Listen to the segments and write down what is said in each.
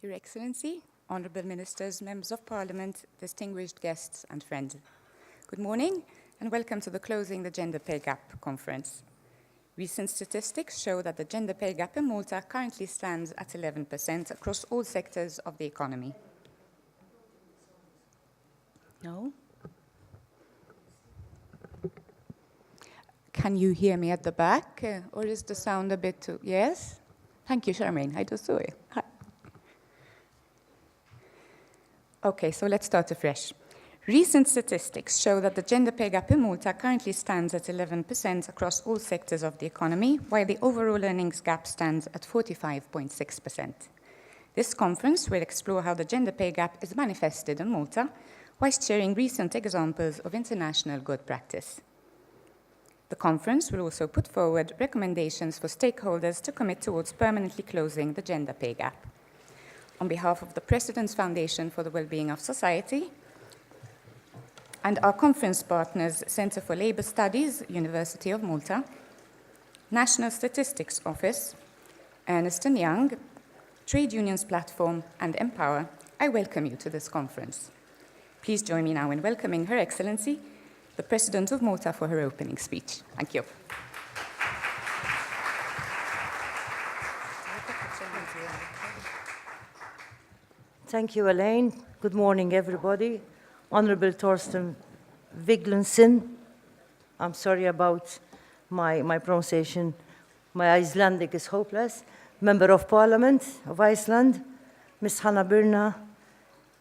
Your Excellency, Honourable Ministers, Members of Parliament, distinguished guests and friends. Good morning and welcome to the Closing the Gender Pay Gap conference. Recent statistics show that the gender pay gap in Malta currently stands at 11% across all sectors of the economy. No? Can you hear me at the back? Or is the sound a bit too... Yes? Thank you, Charmaine. I just saw you. Hi. Okay, so let's start afresh. Recent statistics show that the gender pay gap in Malta currently stands at 11% across all sectors of the economy, while the overall earnings gap stands at 45.6%. This conference will explore how the gender pay gap is manifested in Malta, whilst sharing recent examples of international good practice. The conference will also put forward recommendations for stakeholders to commit towards permanently closing the gender pay gap. On behalf of the President's Foundation for the Wellbeing of Society and our conference partners, Centre for Labour Studies, University of Malta, National Statistics Office, Ernst Young, Trade Unions Platform, and Empower, I welcome you to this conference. Please join me now in welcoming Her Excellency, the President of Malta, for her opening speech. Thank you. Thank you, Elaine. Good morning, everybody. Honourable Torsten Viglensen. I'm sorry about my pronunciation. My Icelandic is hopeless. Member of Parliament of Iceland, Ms. Hanna Birna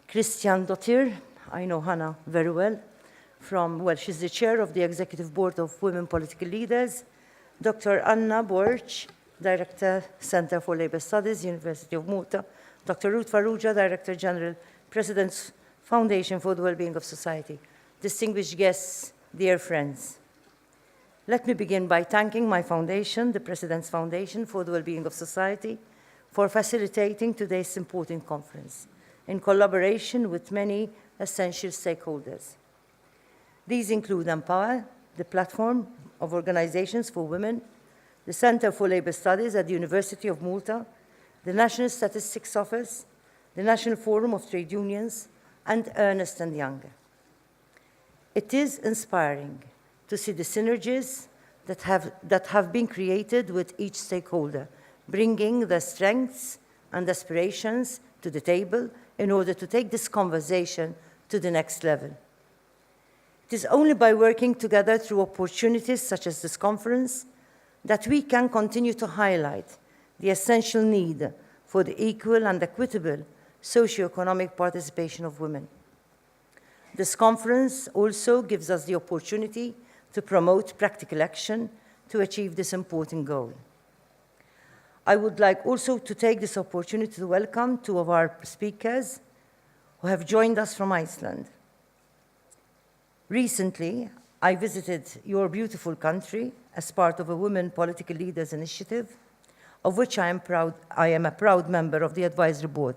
Christian Dottir. I know Hanna very well. She's the chair of the Executive Board of Women Political Leaders. Dr. Anna Borch, Director, Centre for Labour Studies, University of Malta. Dr. Ruth Farrugia, Director General, President's Foundation for the Wellbeing of Society. Distinguished guests, dear friends. Let me begin by thanking my foundation, the President's Foundation for the Wellbeing of Society, for facilitating today's important conference in collaboration with many essential stakeholders. These include Empower, the platform of organizations for women, the Centre for Labour Studies at the University of Malta, the National Statistics Office, the National Forum of Trade Unions, and Ernst Young. It is inspiring to see the synergies that have been created with each stakeholder, bringing their strengths and aspirations to the table in order to take this conversation to the next level. It is only by working together through opportunities such as this conference that we can continue to highlight the essential need for the equal and equitable socio-economic participation of women. This conference also gives us the opportunity to promote practical action to achieve this important goal. I would like also to take this opportunity to welcome two of our speakers who have joined us from Iceland. Recently, I visited your beautiful country as part of a Women Political Leaders Initiative, of which I am a proud member of the advisory board.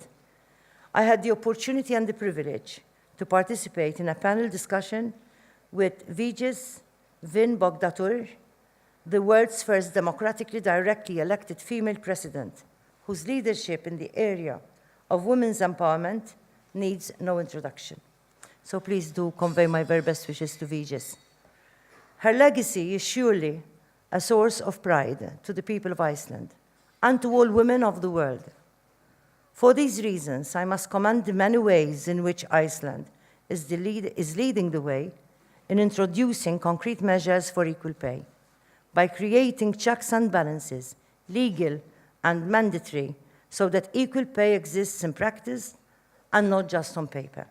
I had the opportunity and the privilege to participate in a panel discussion with Vigdis Finnbogadóttir, the world's first democratically directly elected female president, whose leadership in the area of women's empowerment needs no introduction. So please do convey my very best wishes to Vigdis. Her legacy is surely a source of pride to the people of Iceland and to all women of the world. For these reasons, I must commend the many ways in which Iceland is leading the way in introducing concrete measures for equal pay, by creating checks and balances, legal and mandatory, so that equal pay exists in practice and not just on paper.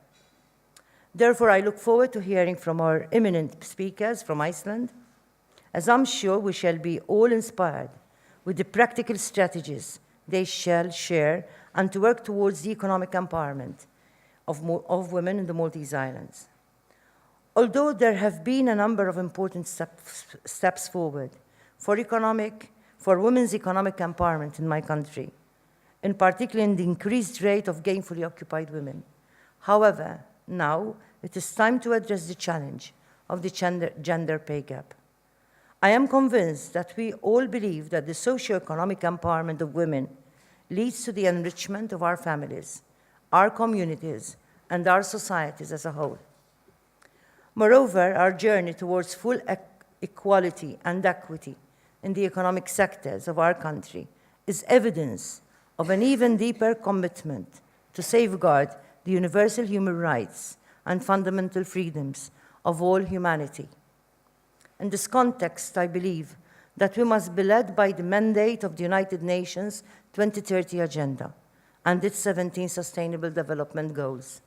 Therefore, I look forward to hearing from our eminent speakers from Iceland, as I'm sure we shall be all inspired with the practical strategies they shall share and to work towards the economic empowerment of women in the Maltese Islands. Although there have been a number of important steps forward for women's economic empowerment in my country, in particular in the increased rate of gainfully occupied women. However, now it is time to address the challenge of the gender pay gap. I am convinced that we all believe that the socio-economic empowerment of women leads to the enrichment of our families, our communities, and our societies as a whole. Moreover, our journey towards full equality and equity in the economic sectors of our country is evidence of an even deeper commitment to safeguard the universal human rights and fundamental freedoms of all humanity. In this context, I believe that we must be led by the mandate of the United Nations 2030 Agenda and its 17 Sustainable Development Goals.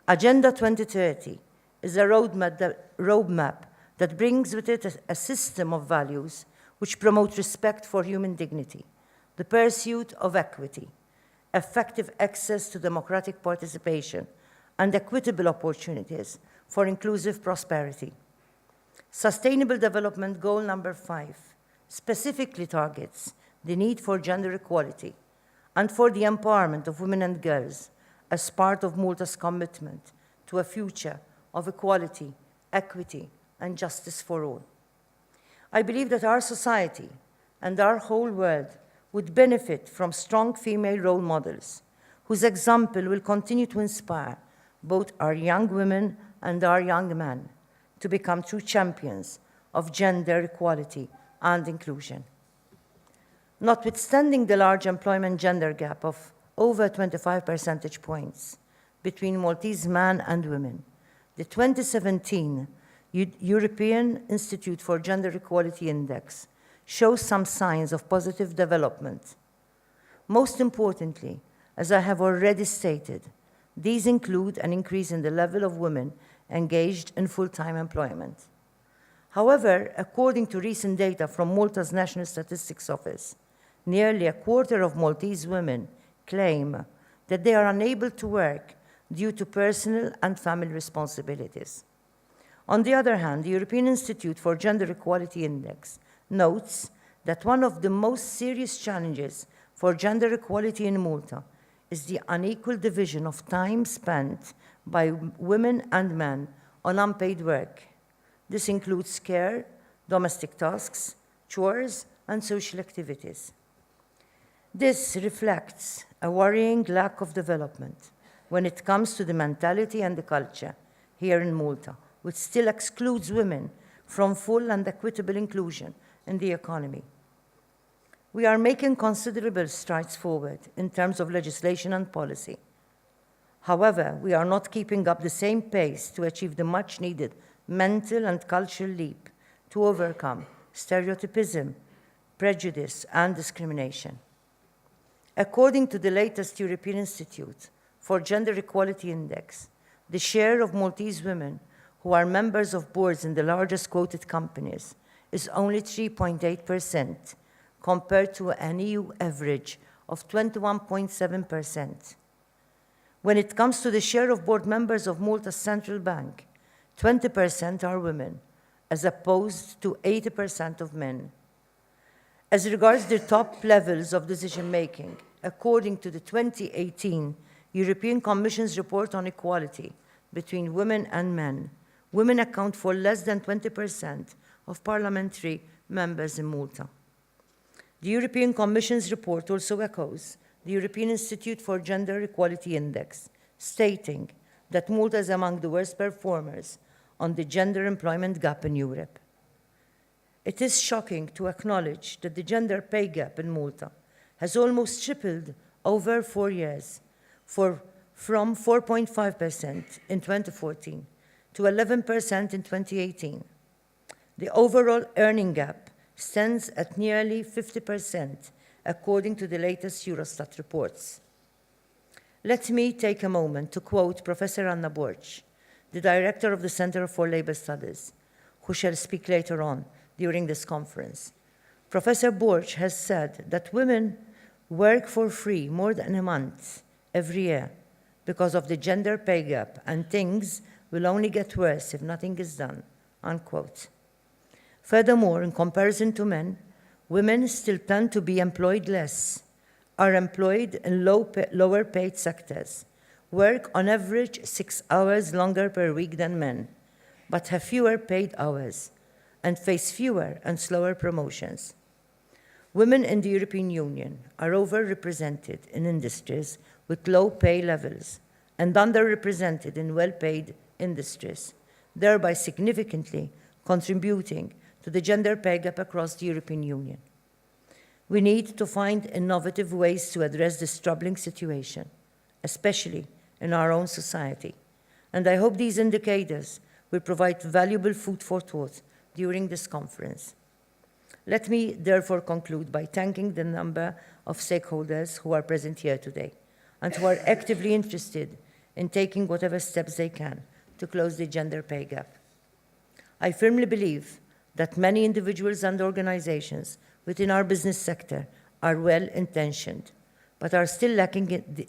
Agenda 2030 is a roadmap that brings with it a system of values which promote respect for human dignity, the pursuit of equity, effective access to democratic participation, and equitable opportunities for inclusive prosperity. Sustainable Development Goal number 5 specifically targets the need for gender equality and for the empowerment of women and girls as part of Malta's commitment to a future of equality, equity, and justice for all. I believe that our society and our whole world would benefit from strong female role models whose example will continue to inspire both our young women and our young men to become true champions of gender equality and inclusion. Notwithstanding the large employment gender gap of over 25 percentage points between Maltese men and women, the 2017 European Institute for Gender Equality Index shows some signs of positive development. Most importantly, as I have already stated, these include an increase in the level of women engaged in full-time employment. However, according to recent data from Malta's National Statistics Office, nearly a quarter of Maltese women claim that they are unable to work due to personal and family responsibilities. On the other hand, the European Institute for Gender Equality Index notes that one of the most serious challenges for gender equality in Malta is the unequal division of time spent by women and men on unpaid work. This includes care, domestic tasks, chores, and social activities. This reflects a worrying lack of development when it comes to the mentality and the culture here in Malta, which still excludes women from full and equitable inclusion in the economy. We are making considerable strides forward in terms of legislation and policy. However, we are not keeping up the same pace to achieve the much-needed mental and cultural leap to overcome stereotypism, prejudice, and discrimination. According to the latest European Institute for Gender Equality Index, the share of Maltese women who are members of boards in the largest quoted companies is only 3.8%, compared to an EU average of 21.7%. When it comes to the share of board members of Malta's central bank, 20% are women, as opposed to 80% of men. As regards the top levels of decision-making, according to the 2018 European Commission's report on equality between women and men, women account for less than 20% of parliamentary members in Malta. The European Commission's report also echoes the European Institute for Gender Equality Index, stating that Malta is among the worst performers on the gender employment gap in Europe. It is shocking to acknowledge that the gender pay gap in Malta has almost tripled over 4 years, from 4.5% in 2014 to 11% in 2018. The overall earning gap stands at nearly 50%, according to the latest Eurostat reports. Let me take a moment to quote Professor Anna Borch, the director of the Center for Labour Studies, who shall speak later on during this conference. Professor Borch has said that women work for free more than a month every year because of the gender pay gap, and things will only get worse if nothing is done, unquote. Furthermore, in comparison to men, women still tend to be employed less, are employed in lower paid sectors, work on average 6 hours longer per week than men, but have fewer paid hours and face fewer and slower promotions. Women in the European Union are overrepresented in industries with low pay levels and underrepresented in well-paid industries, thereby significantly contributing to the gender pay gap across the European Union. We need to find innovative ways to address this troubling situation, especially in our own society. And I hope these indicators will provide valuable food for thought during this conference. Let me therefore conclude by thanking the number of stakeholders who are present here today and who are actively interested in taking whatever steps they can to close the gender pay gap. I firmly believe that many individuals and organizations within our business sector are well-intentioned, but are still lacking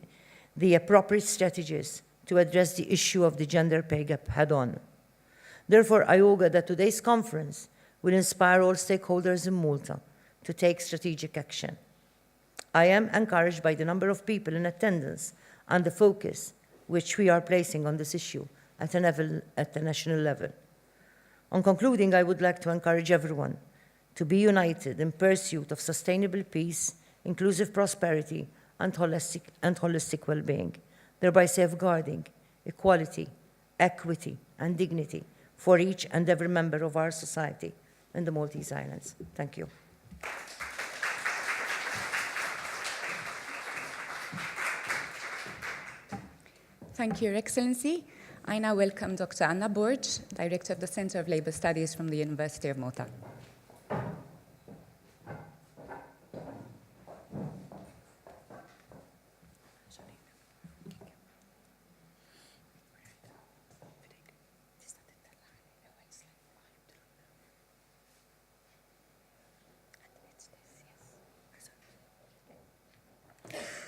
the appropriate strategies to address the issue of the gender pay gap head-on. Therefore, I augur that today's conference will inspire all stakeholders in Malta to take strategic action. I am encouraged by the number of people in attendance and the focus which we are placing on this issue at the national level. On concluding, I would like to encourage everyone to be united in pursuit of sustainable peace, inclusive prosperity, and holistic well-being, thereby safeguarding equality, equity, and dignity for each and every member of our society in the Maltese Islands. Thank you. Thank you, Your Excellency. I now welcome Dr. Anna Borg, Director of the Center of Labour Studies from the University of Malta.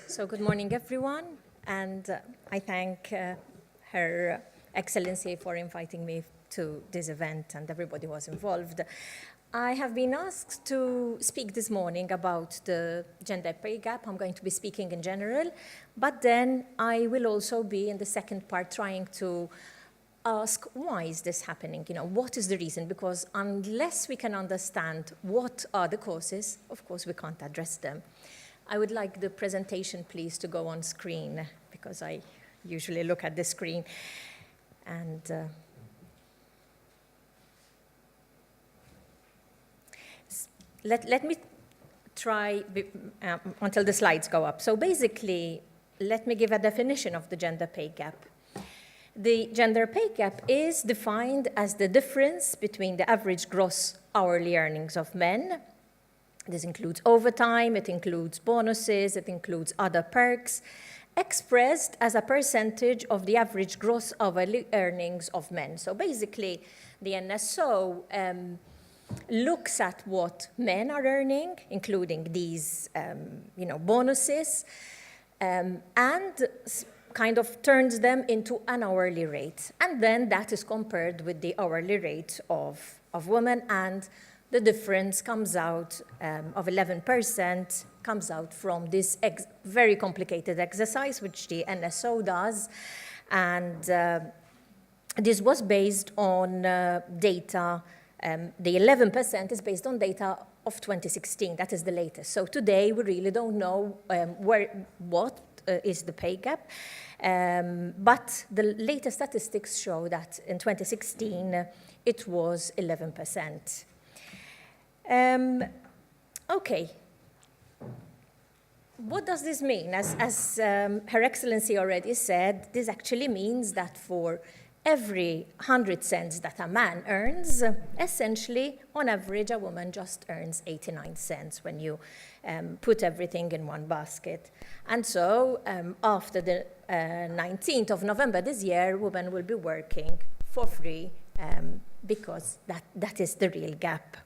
So good morning, everyone, and I thank Her Excellency for inviting me to this event and everybody who was involved. I have been asked to speak this morning about the gender pay gap. I'm going to be speaking in general, but then I will also be in the second part trying to ask why is this happening? You know, what is the reason? Because unless we can understand what are the causes, of course we can't address them. I would like the presentation, please, to go on screen, because I usually look at the screen. And let me try until the slides go up. So basically, let me give a definition of the gender pay gap. The gender pay gap is defined as the difference between the average gross hourly earnings of men. This includes overtime, it includes bonuses, it includes other perks, expressed as a percentage of the average gross hourly earnings of men. So basically, the NSO looks at what men are earning, including these bonuses, and kind of turns them into an hourly rate. And then that is compared with the hourly rate of women, and the difference comes out of 11%, comes out from this very complicated exercise, which the NSO does. And this was based on data. The 11% is based on data of 2016. That is the latest. So today, we really don't know what is the pay gap. But the latest statistics show that in 2016, it was 11%. Okay. What does this mean? As Her Excellency already said, this actually means that for every 100 cents that a man earns, essentially, on average, a woman just earns 89 cents when you put everything in one basket. And so after the 19th of November this year, women will be working for free because that is the real gap.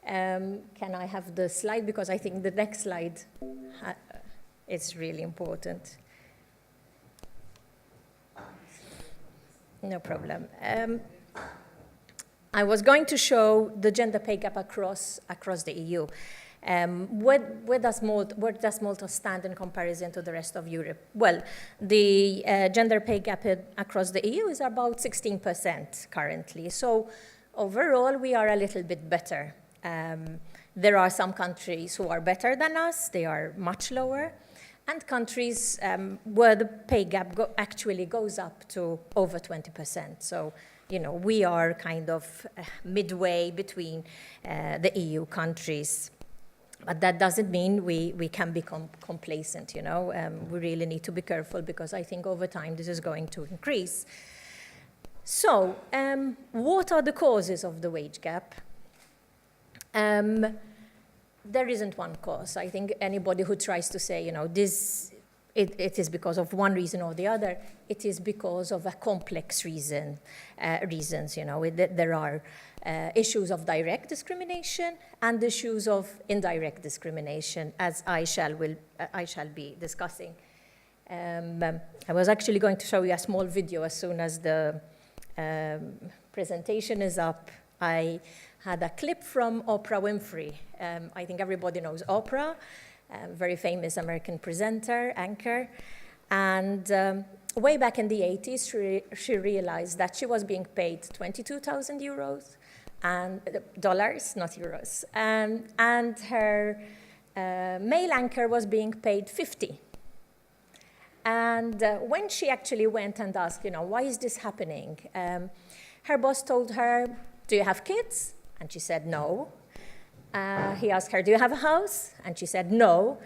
Can I have the slide? Because I think the next slide is really important. No problem. I was going to show the gender pay gap across the EU. Where does Malta stand in comparison to the rest of Europe? Well, the gender pay gap across the EU is about 16% currently. So overall, we are a little bit better. There are some countries who are better than us, they are much lower, and countries where the pay gap actually goes up to over 20%. So, you know, we are kind of midway between the EU countries. But that doesn't mean we can become complacent, you know. We really need to be careful because I think over time this is going to increase. So, what are the causes of the wage gap? There isn't one cause. I think anybody who tries to say, you know, it is because of one reason or the other, it is because of a complex reasons, you know. There are issues of direct discrimination and issues of indirect discrimination, as I shall be discussing. I was actually going to show you a small video as soon as the presentation is up. I had a clip from Oprah Winfrey. I think everybody knows Oprah, very famous American presenter, anchor. And way back in the 80s, she realized that she was being paid 22,000 euros, and dollars, not euros. And her male anchor was being paid 50. And when she actually went and asked, you know, why is this happening? Her boss told her, do you have kids? And she said, no. He asked her, do you have a house? And she said, no.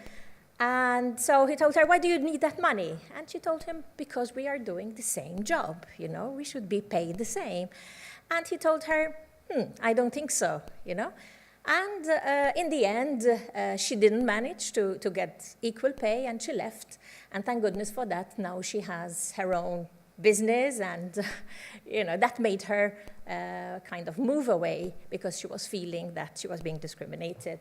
And so he told her, why do you need that money? And she told him, because we are doing the same job, you know, we should be paid the same. And he told her, I don't think so, you know. And in the end, she didn't manage to get equal pay, and she left. And thank goodness for that. Now she has her own business, and you know, that made her kind of move away because she was feeling that she was being discriminated.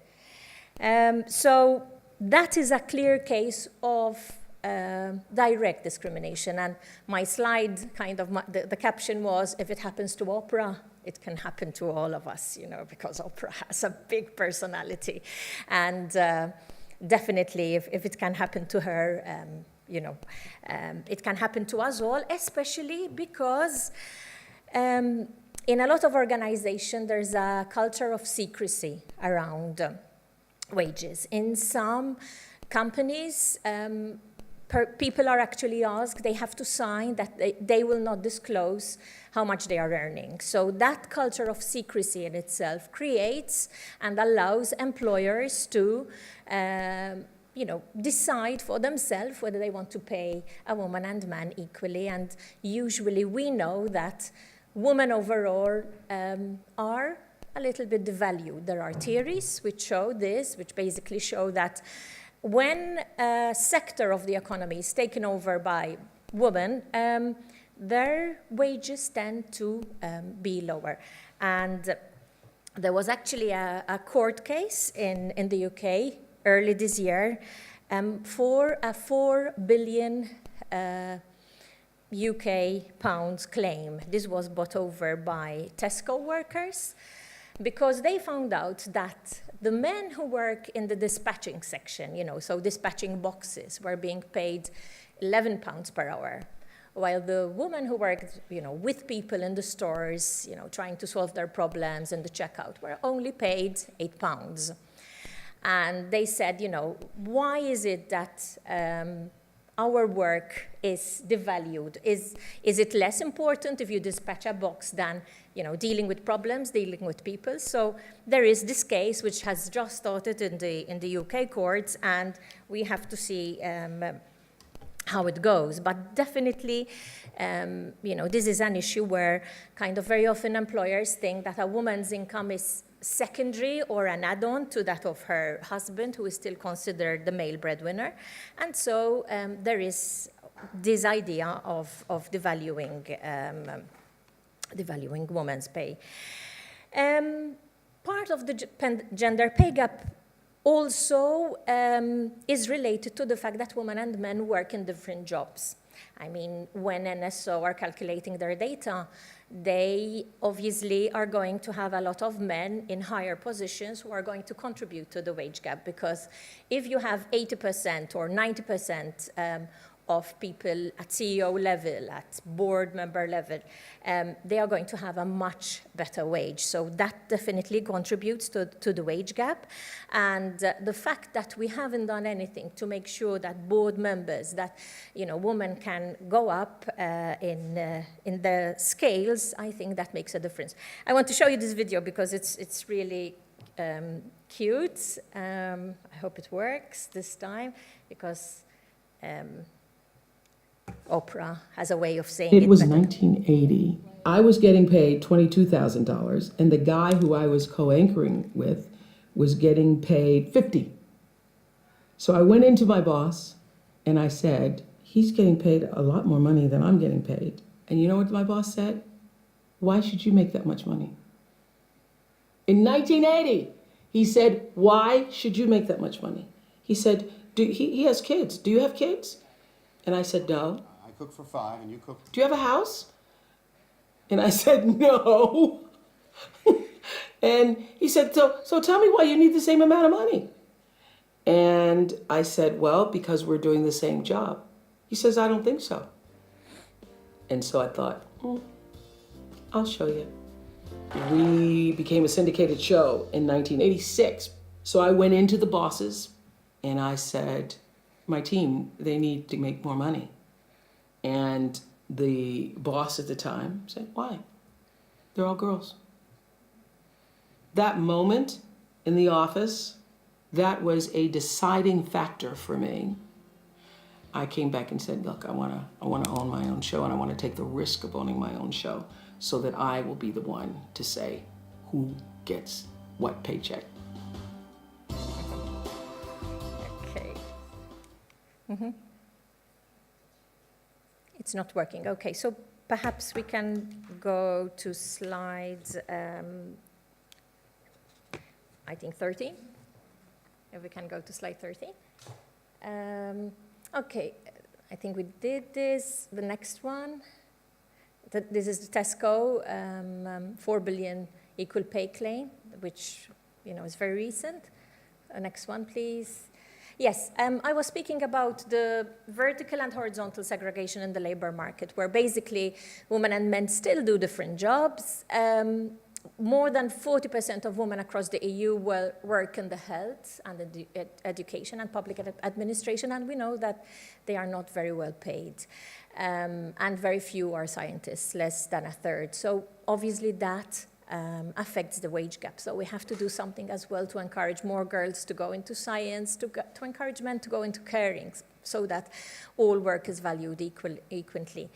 So that is a clear case of direct discrimination. And my slide, kind of, the caption was, if it happens to Oprah, it can happen to all of us, you know, because Oprah has a big personality. And definitely, if it can happen to her, you know, it can happen to us all, especially because in a lot of organizations, there's a culture of secrecy around wages. In some companies, people are actually asked, they have to sign that they will not disclose how much they are earning. So that culture of secrecy in itself creates and allows employers to you know, decide for themselves whether they want to pay a woman and man equally. And usually we know that women overall are a little bit devalued. There are theories which show this, which basically show that when a sector of the economy is taken over by women, their wages tend to be lower. And there was actually a court case in the UK early this year for a 4 billion UK pounds claim. This was bought over by Tesco workers because they found out that the men who work in the dispatching section, you know, so dispatching boxes, were being paid £11 per hour, while the women who worked, you know, with people in the stores, you know, trying to solve their problems in the checkout, were only paid £8. And they said, you know, why is it that our work is devalued? Is it less important if you dispatch a box than, you know, dealing with problems, dealing with people? So there is this case which has just started in the UK courts, and we have to see how it goes. But definitely, you know, this is an issue where kind of very often employers think that a woman's income is secondary or an add-on to that of her husband, who is still considered the male breadwinner. And so there is this idea of devaluing women's pay. Part of the gender pay gap also is related to the fact that women and men work in different jobs. I mean, when NSO are calculating their data, they obviously are going to have a lot of men in higher positions who are going to contribute to the wage gap, because if you have 80% or 90% of people at CEO level, at board member level, they are going to have a much better wage. So that definitely contributes to the wage gap. And the fact that we haven't done anything to make sure that board members, that women can go up in the scales, I think that makes a difference. I want to show you this video because it's really cute. I hope it works this time because Oprah has a way of saying it. It was better. 1980. I was getting paid $22,000, and the guy who I was co-anchoring with was getting paid $50,000. So I went into my boss and I said, he's getting paid a lot more money than I'm getting paid. And you know what my boss said? Why should you make that much money? In 1980, he said, why should you make that much money? He said, he has kids. Do you have kids? And I said, no. I cook for 5 and you cook. Do you have a house? And I said, no. And he said, so tell me why you need the same amount of money. And I said, well, because we're doing the same job. He says, I don't think so. And so I thought, I'll show you. We became a syndicated show in 1986. So I went into the bosses and I said, my team, they need to make more money. And the boss at the time said, why? They're all girls. That moment in the office, that was a deciding factor for me. I came back and said, look, I want to own my own show, and I want to take the risk of owning my own show so that I will be the one to say who gets what paycheck. Okay. It's not working. Okay, so perhaps we can go to slides, I think 13. If we can go to slide 13. Okay, I think we did this. The next one. This is the Tesco 4 billion equal pay claim, which is very recent. Next one, please. Yes, I was speaking about the vertical and horizontal segregation in the labor market, where basically women and men still do different jobs. More than 40% of women across the EU work in the health and education and public administration, and we know that they are not very well paid. And very few are scientists, less than a third. So obviously that affects the wage gap. So we have to do something as well to encourage more girls to go into science, to encourage men to go into caring, so that all work is valued equally.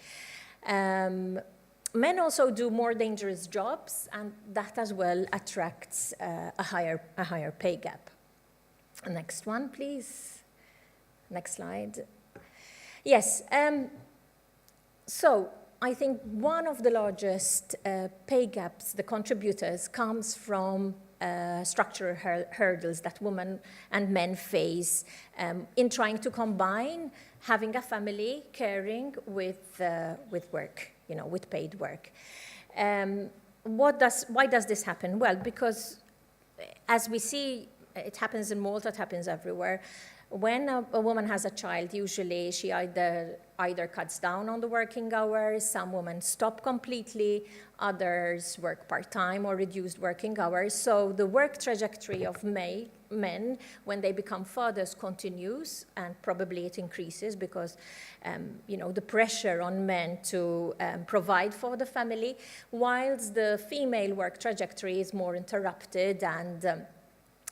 Men also do more dangerous jobs, and that as well attracts a higher pay gap. Next one, please. Next slide. Yes. So I think one of the largest pay gaps, the contributors, comes from structural hurdles that women and men face in trying to combine having a family, caring with work, with paid work. Why does this happen? Well, because as we see, it happens in Malta, it happens everywhere. When a woman has a child, usually she either cuts down on the working hours, some women stop completely, others work part-time or reduced working hours. So the work trajectory of men, when they become fathers, continues, and probably it increases because, the pressure on men to provide for the family, whilst the female work trajectory is more interrupted and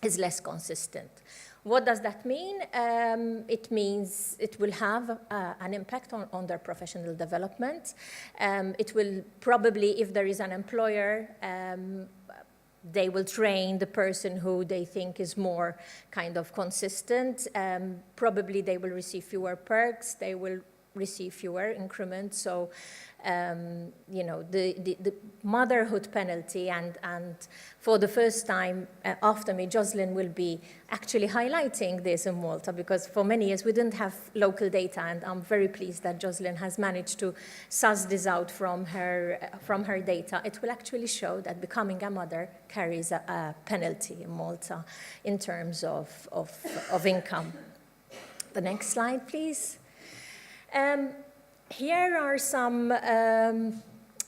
is less consistent. What does that mean? It means it will have an impact on their professional development. It will probably, if there is an employer, they will train the person who they think is more kind of consistent. Probably they will receive fewer perks. They will receive fewer increments. So, the motherhood penalty, and for the first time after me, Jocelyn will be actually highlighting this in Malta, because for many years we didn't have local data, and I'm very pleased that Jocelyn has managed to suss this out from her data. It will actually show that becoming a mother carries a penalty in Malta in terms of income. The next slide, please. Here are some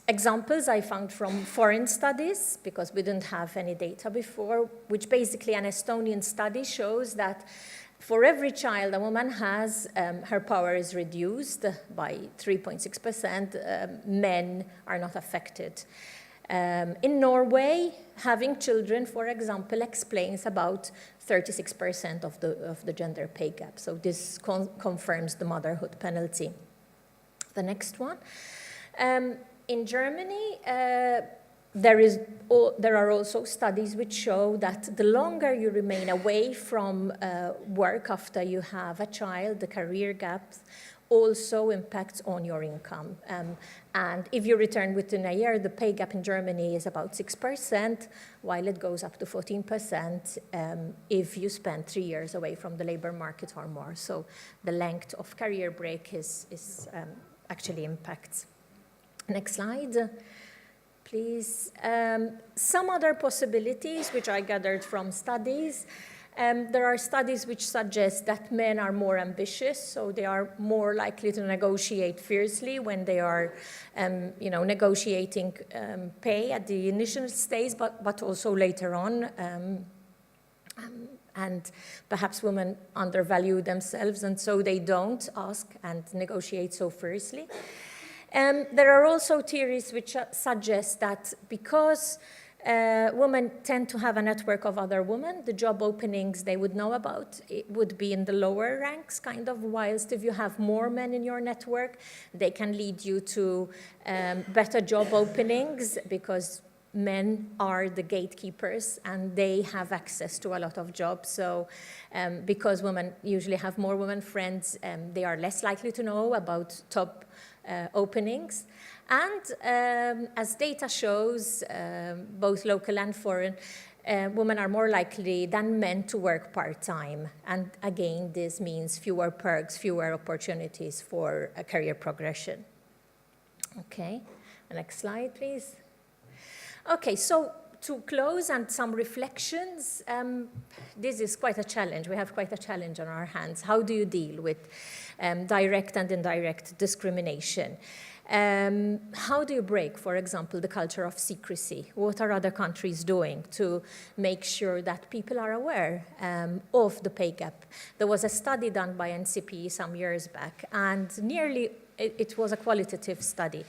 examples I found from foreign studies, because we didn't have any data before, which basically an Estonian study shows that for every child a woman has, her power is reduced by 3.6%. Men are not affected. In Norway, having children, for example, explains about 36% of the gender pay gap. So this confirms the motherhood penalty. The next one. In Germany, there are also studies which show that the longer you remain away from work after you have a child, the career gap also impacts on your income. And if you return within a year, the pay gap in Germany is about 6%, while it goes up to 14% if you spend 3 years away from the labor market or more. So the length of career break is actually impacts. Next slide, please. Some other possibilities which I gathered from studies. There are studies which suggest that men are more ambitious, so they are more likely to negotiate fiercely when they are, negotiating pay at the initial stage, but also later on. And perhaps women undervalue themselves, and so they don't ask and negotiate so fiercely. There are also theories which suggest that because women tend to have a network of other women, the job openings they would know about, it would be in the lower ranks, kind of, whilst if you have more men in your network, they can lead you to better job openings, because men are the gatekeepers and they have access to a lot of jobs. So because women usually have more women friends, they are less likely to know about top openings. And as data shows, both local and foreign, women are more likely than men to work part-time. And again, this means fewer perks, fewer opportunities for a career progression. Okay, the next slide, please. Okay, so to close and some reflections, this is quite a challenge. We have quite a challenge on our hands. How do you deal with direct and indirect discrimination? How do you break, for example, the culture of secrecy? What are other countries doing to make sure that people are aware of the pay gap? There was a study done by NCP some years back, and it was a qualitative study,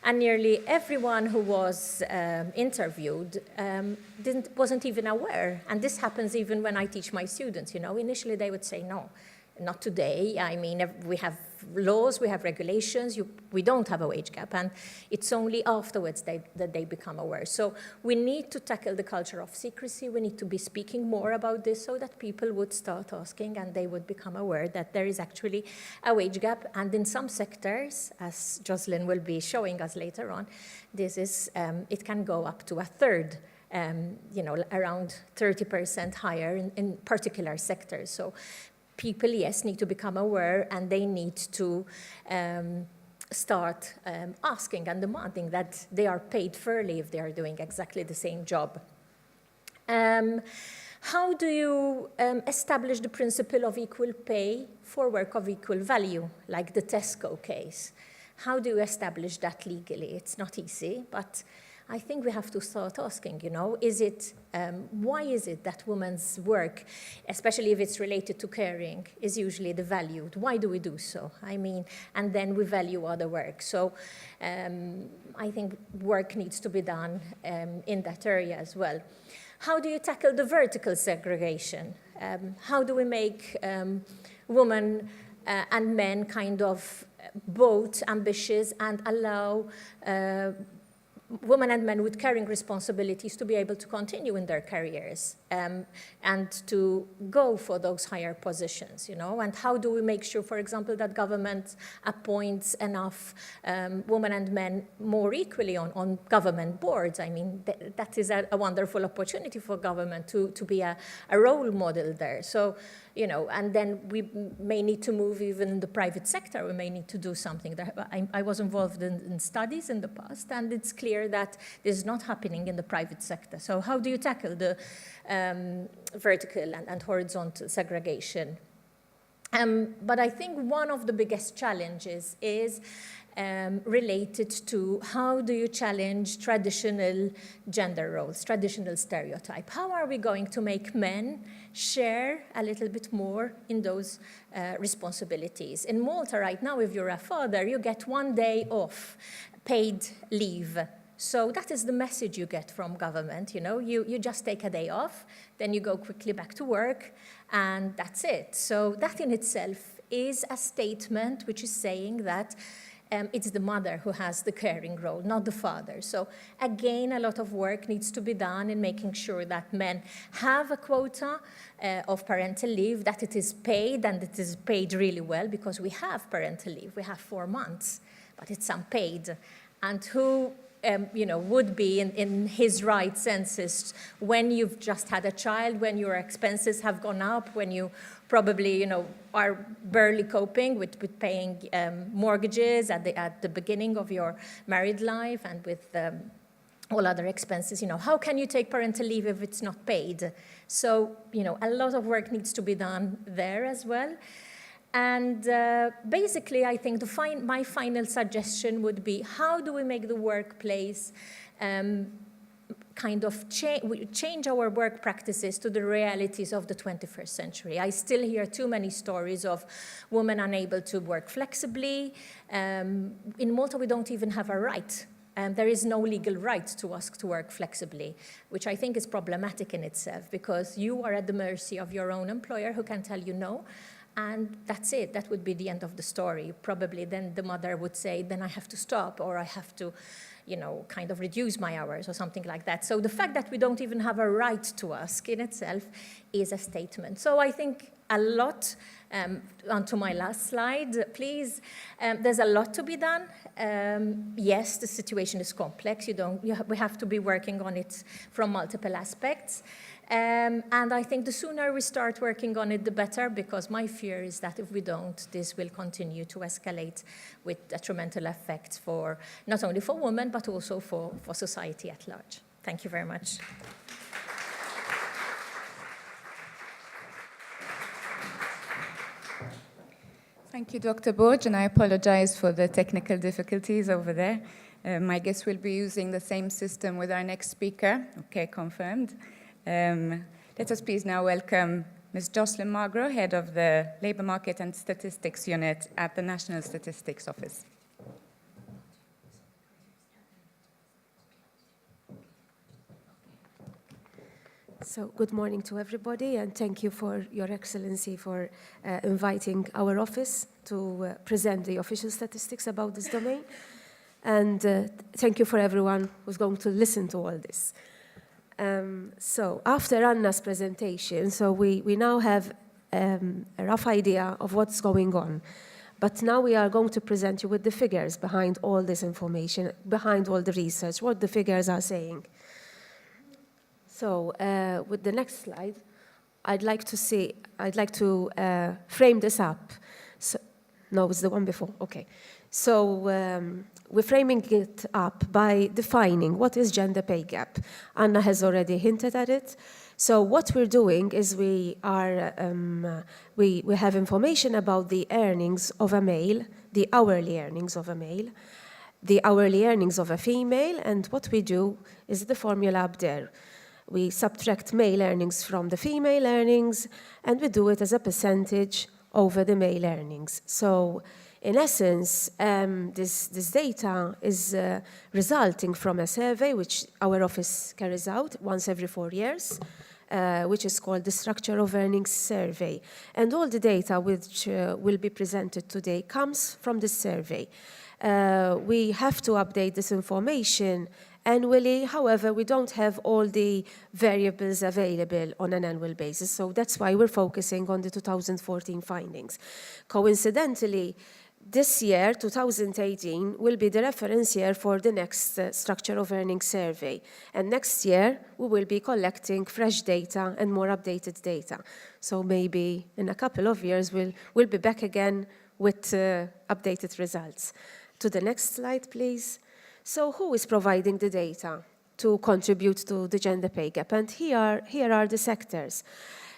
and nearly everyone who was interviewed wasn't even aware. And this happens even when I teach my students. Initially they would say, no, not today. I mean, we have laws, we have regulations, we don't have a wage gap, and it's only afterwards that they become aware. So we need to tackle the culture of secrecy. We need to be speaking more about this so that people would start asking and they would become aware that there is actually a wage gap. And in some sectors, as Jocelyn will be showing us later on, this is, it can go up to a third. Around 30% higher in particular sectors. So people, yes, need to become aware, and they need to start asking and demanding that they are paid fairly if they are doing exactly the same job. How do you establish the principle of equal pay for work of equal value, like the Tesco case? How do you establish that legally? It's not easy, but I think we have to start asking, why is it that women's work, especially if it's related to caring, is usually devalued? Why do we do so? I mean, and then we value other work. So I think work needs to be done in that area as well. How do you tackle the vertical segregation? How do we make women and men kind of both ambitious and allow women and men with caring responsibilities to be able to continue in their careers and to go for those higher positions, And how do we make sure, for example, that government appoints enough women and men more equally on government boards? I mean, that is a wonderful opportunity for government to be a role model there. So, and then we may need to move even in the private sector. We may need to do something there. I was involved in studies in the past, and it's clear that this is not happening in the private sector. So how do you tackle the vertical and horizontal segregation? But I think one of the biggest challenges is related to how do you challenge traditional gender roles, traditional stereotype? How are we going to make men share a little bit more in those responsibilities? In Malta right now, if you're a father, you get 1 day off, paid leave. So that is the message you get from government, you know, you just take a day off, then you go quickly back to work, and that's it. So that in itself is a statement which is saying that it's the mother who has the caring role, not the father. So again, a lot of work needs to be done in making sure that men have a quota of parental leave, that it is paid, and it is paid really well, because we have parental leave. We have 4 months, but it's unpaid. And who would be in his right senses when you've just had a child, when your expenses have gone up, when you probably, are barely coping with paying mortgages at the beginning of your married life, and with all other expenses. How can you take parental leave if it's not paid? So, a lot of work needs to be done there as well. And basically, I think my final suggestion would be, how do we make the workplace change our work practices to the realities of the 21st century? I still hear too many stories of women unable to work flexibly. In Malta, we don't even have a right. There is no legal right to ask to work flexibly, which I think is problematic in itself, because you are at the mercy of your own employer, who can tell you no. And that's it. That would be the end of the story. Probably then the mother would say, then I have to stop, or I have to, kind of reduce my hours or something like that. So the fact that we don't even have a right to ask in itself is a statement. So I think a lot, onto my last slide, please. There's a lot to be done. Yes, the situation is complex. We have to be working on it from multiple aspects. And I think the sooner we start working on it, the better, because my fear is that if we don't, this will continue to escalate with detrimental effects for not only for women, but also for society at large. Thank you very much. Thank you, Dr. Borg, and I apologize for the technical difficulties over there. I guess we'll be using the same system with our next speaker. Okay, confirmed. Let us please now welcome Ms. Jocelyn Magro, Head of the Labour Market and Statistics Unit at the National Statistics Office. So good morning to everybody, and thank you for Your Excellency for inviting our office to present the official statistics about this domain. And thank you for everyone who's going to listen to all this. So after Anna's presentation, so we now have a rough idea of what's going on. But now we are going to present you with the figures behind all this information, behind all the research, what the figures are saying. So with the next slide, I'd like to frame this up. So, no, it's the one before. Okay. So we're framing it up by defining what is gender pay gap. Anna has already hinted at it. So what we're doing is we have information about the earnings of a male, the hourly earnings of a male, the hourly earnings of a female, and what we do is the formula up there. We subtract male earnings from the female earnings, and we do it as a percentage over the male earnings. So in essence, this data is resulting from a survey which our office carries out once every 4 years, which is called the Structure of Earnings Survey. And all the data which will be presented today comes from this survey. We have to update this information annually. However, we don't have all the variables available on an annual basis. So that's why we're focusing on the 2014 findings. Coincidentally, this year, 2018, will be the reference year for the next Structure of Earnings survey. And next year, we will be collecting fresh data and more updated data. So maybe in a couple of years, we'll be back again with updated results. To the next slide, please. So who is providing the data to contribute to the gender pay gap? And here are the sectors.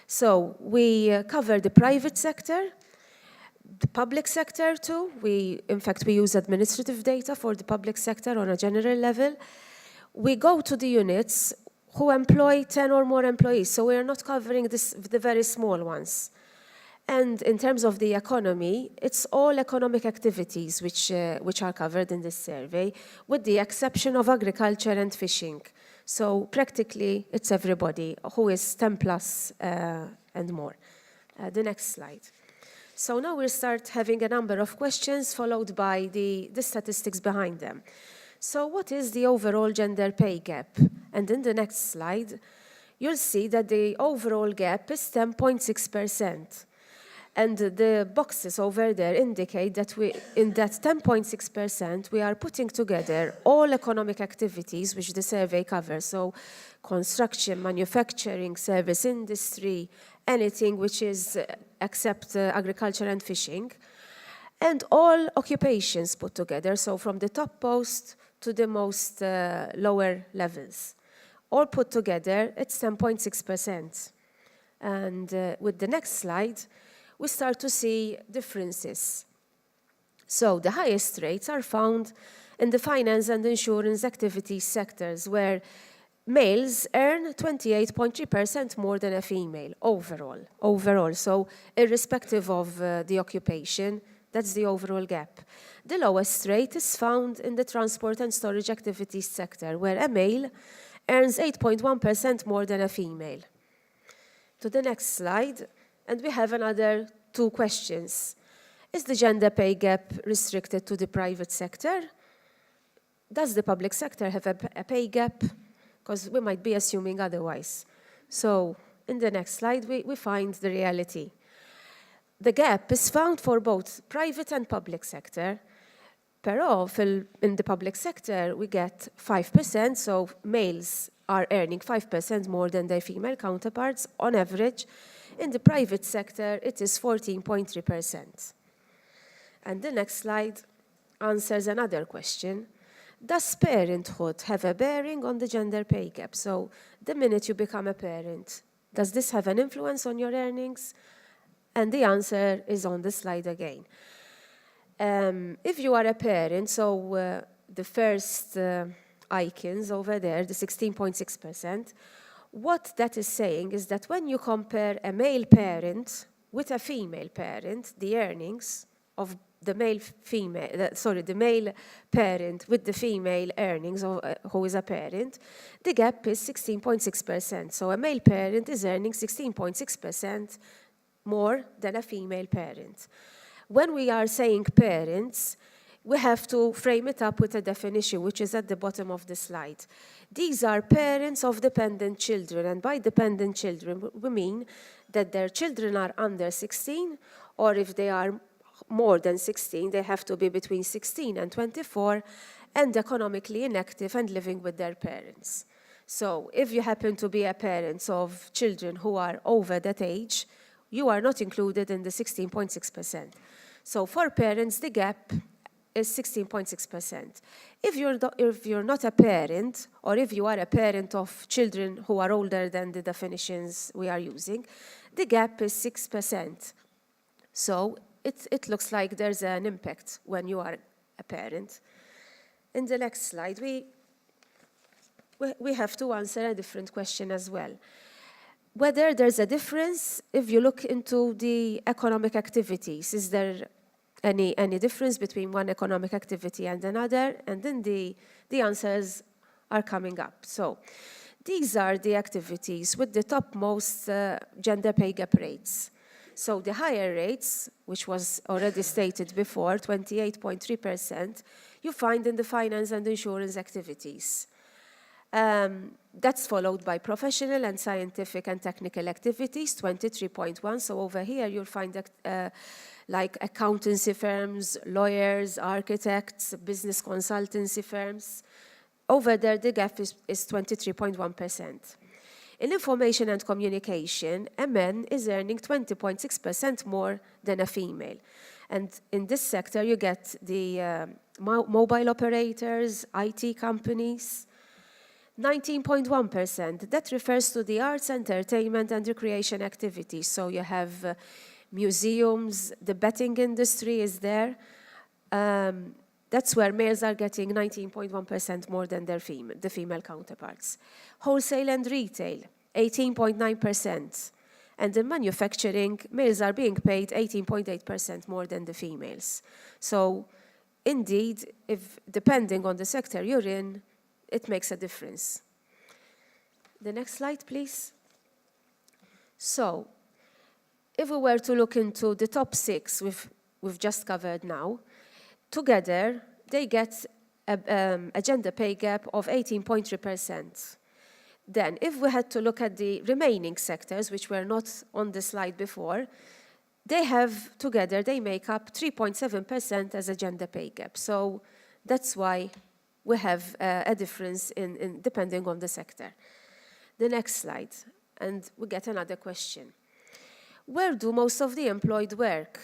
So we cover the private sector, public sector too. In fact, we use administrative data for the public sector on a general level. We go to the units who employ 10 or more employees, so we are not covering the very small ones. And in terms of the economy, it's all economic activities which are covered in this survey, with the exception of agriculture and fishing. So practically, it's everybody who is 10 plus and more. The next slide. So now we'll start having a number of questions followed by the statistics behind them. So what is the overall gender pay gap? And in the next slide, you'll see that the overall gap is 10.6%. And the boxes over there indicate that in that 10.6%, we are putting together all economic activities which the survey covers. So construction, manufacturing, service industry, anything which is except agriculture and fishing, and all occupations put together. So from the top post to the most lower levels. All put together, it's 10.6%. And with the next slide, we start to see differences. So the highest rates are found in the finance and insurance activities sectors, where males earn 28.3% more than a female overall. So irrespective of the occupation, that's the overall gap. The lowest rate is found in the transport and storage activities sector, where a male earns 8.1% more than a female. To the next slide, and we have another two questions. Is the gender pay gap restricted to the private sector? Does the public sector have a pay gap? Because we might be assuming otherwise. So in the next slide, we find the reality. The gap is found for both private and public sector. Però in the public sector, we get 5%, so males are earning 5% more than their female counterparts on average. In the private sector, it is 14.3%. And the next slide answers another question. Does parenthood have a bearing on the gender pay gap? So the minute you become a parent, does this have an influence on your earnings? And the answer is on the slide again. If you are a parent, so the first icons over there, the 16.6%, what that is saying is that when you compare a male parent with a female parent, the earnings of the male parent with the female earnings of who is a parent, the gap is 16.6%. So a male parent is earning 16.6% more than a female parent. When we are saying parents, we have to frame it up with a definition, which is at the bottom of the slide. These are parents of dependent children, and by dependent children, we mean that their children are under 16, or if they are more than 16, they have to be between 16 and 24, and economically inactive and living with their parents. So if you happen to be a parent of children who are over that age, you are not included in the 16.6%. So for parents, the gap is 16.6%. If you're not a parent, or if you are a parent of children who are older than the definitions we are using, the gap is 6%. So it looks like there's an impact when you are a parent. In the next slide, we have to answer a different question as well. Whether there's a difference if you look into the economic activities. Is there any difference between one economic activity and another? And then the answers are coming up. So these are the activities with the topmost gender pay gap rates. So the higher rates, which was already stated before, 28.3%, you find in the finance and insurance activities. That's followed by professional and scientific and technical activities, 23.1. So over here you'll find like accountancy firms, lawyers, architects, business consultancy firms. Over there the gap is 23.1%. In information and communication, a man is earning 20.6% more than a female. And in this sector you get the mobile operators, IT companies, 19.1%. That refers to the arts, entertainment, and recreation activities. So you have museums, the betting industry is there. That's where males are getting 19.1% more than the female counterparts. Wholesale and retail, 18.9%. And in manufacturing, males are being paid 18.8% more than the females. So indeed, if depending on the sector you're in, it makes a difference. The next slide, please. So, if we were to look into the top 6 we've just covered now, together they get a gender pay gap of 18.3%. Then, if we had to look at the remaining sectors, which were not on the slide before, they make up 3.7% as a gender pay gap. So that's why we have a difference in depending on the sector. The next slide, and we get another question. Where do most of the employed work?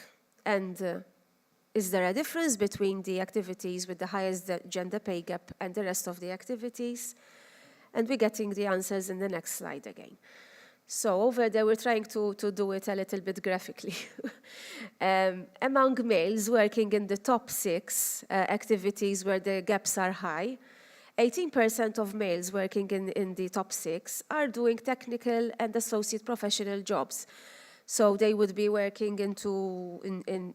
And is there a difference between the activities with the highest gender pay gap and the rest of the activities? And we're getting the answers in the next slide again. So over there, we're trying to do it a little bit graphically. Among males working in the top 6 activities where the gaps are high, 18% of males working in the top 6 are doing technical and associate professional jobs. So they would be working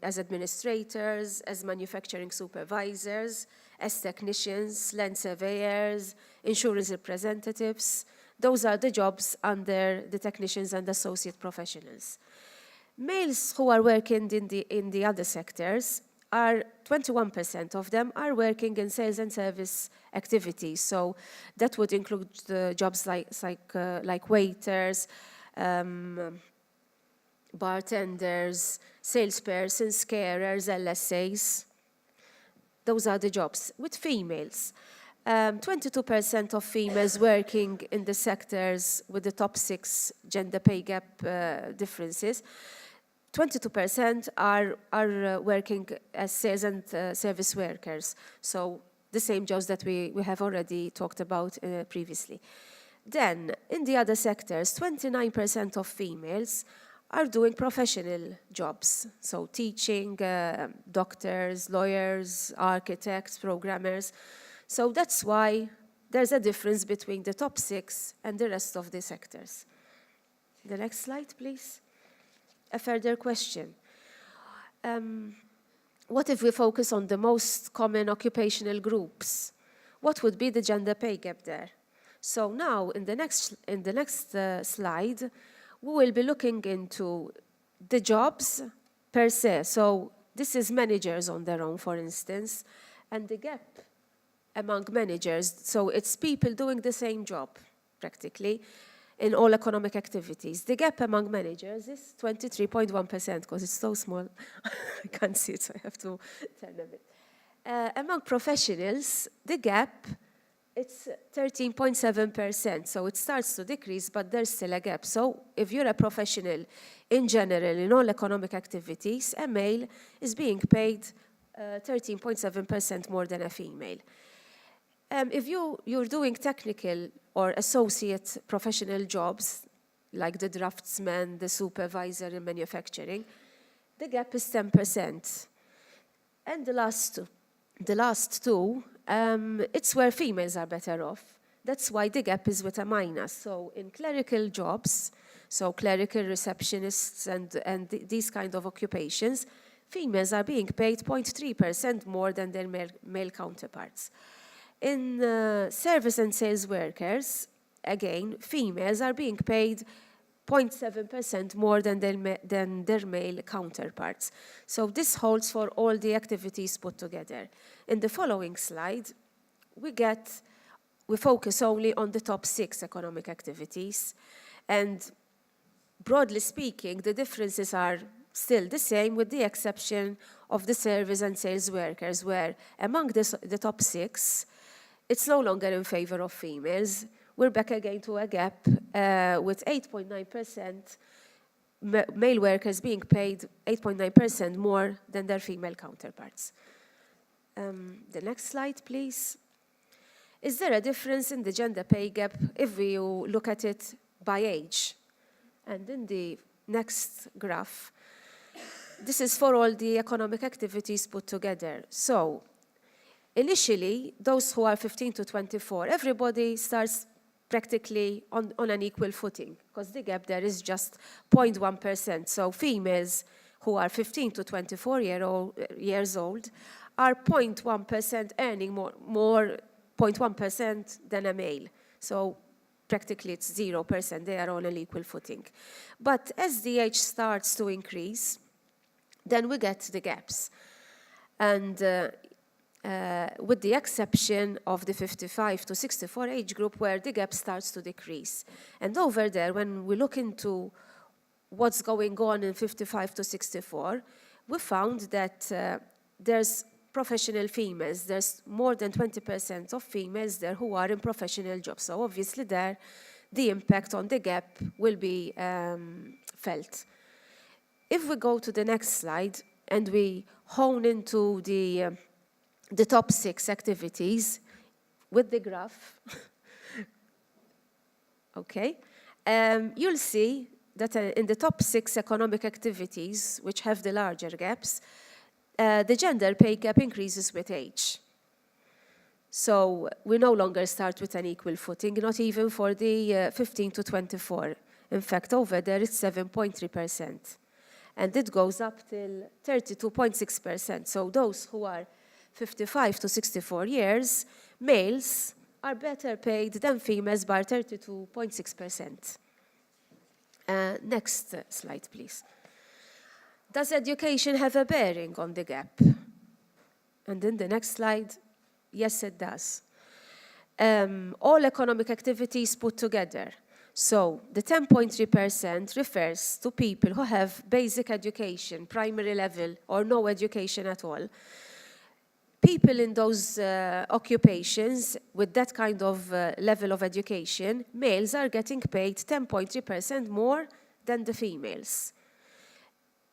as administrators, as manufacturing supervisors, as technicians, land surveyors, insurance representatives. Those are the jobs under the technicians and associate professionals. Males who are working in the other sectors are 21% of them are working in sales and service activities. So that would include jobs like waiters, bartenders, salespersons, carers, LSAs. Those are the jobs. With females, 22% of females working in the sectors with the top 6 gender pay gap differences, 22% are working as sales and service workers. So the same jobs that we have already talked about previously. Then, in the other sectors, 29% of females are doing professional jobs. So teaching, doctors, lawyers, architects, programmers. So that's why there's a difference between the top 6 and the rest of the sectors. The next slide, please. A further question. What if we focus on the most common occupational groups? What would be the gender pay gap there? So now, in the next slide, we will be looking into the jobs per se. So this is managers on their own, for instance, and the gap among managers. So it's people doing the same job, practically, in all economic activities. The gap among managers is 23.1%, because it's so small. I can't see it, so I have to turn a bit. Among professionals, the gap, it's 13.7%, so it starts to decrease, but there's still a gap. So if you're a professional in general, in all economic activities, a male is being paid 13.7% more than a female. If you're doing technical or associate professional jobs, like the draftsman, the supervisor in manufacturing, the gap is 10%. And the last two, it's where females are better off. That's why the gap is with a minus. So in clerical jobs, so clerical receptionists and these kind of occupations, females are being paid 0.3% more than their male counterparts. In service and sales workers, again, females are being paid 0.7% more than their male counterparts. So this holds for all the activities put together. In the following slide, we focus only on the top 6 economic activities. And broadly speaking, the differences are still the same, with the exception of the service and sales workers, where among the top 6, it's no longer in favor of females. We're back again to a gap with 8.9%, male workers being paid 8.9% more than their female counterparts. The next slide, please. Is there a difference in the gender pay gap if we look at it by age? And in the next graph, this is for all the economic activities put together. So initially, those who are 15 to 24, everybody starts practically on an equal footing, because the gap there is just 0.1%. So females who are 15 to 24 years old are 0.1% earning more 0.1% than a male. So practically it's 0%, they are on an equal footing. But as the age starts to increase, then we get the gaps. And with the exception of the 55 to 64 age group where the gap starts to decrease. And over there, when we look into what's going on in 55 to 64, we found that there's professional females. There's more than 20% of females there who are in professional jobs. So obviously there, the impact on the gap will be felt. If we go to the next slide and we hone into the top 6 activities with the graph, okay, you'll see that in the top 6 economic activities, which have the larger gaps, the gender pay gap increases with age. So we no longer start with an equal footing, not even for the 15 to 24. In fact, over there it's 7.3%. And it goes up till 32.6%. So those who are 55 to 64 years, males are better paid than females by 32.6%. Next slide, please. Does education have a bearing on the gap? And then the next slide, yes, it does. All economic activities put together. So the 10.3% refers to people who have basic education, primary level, or no education at all. People in those occupations with that kind of level of education, males are getting paid 10.3% more than the females.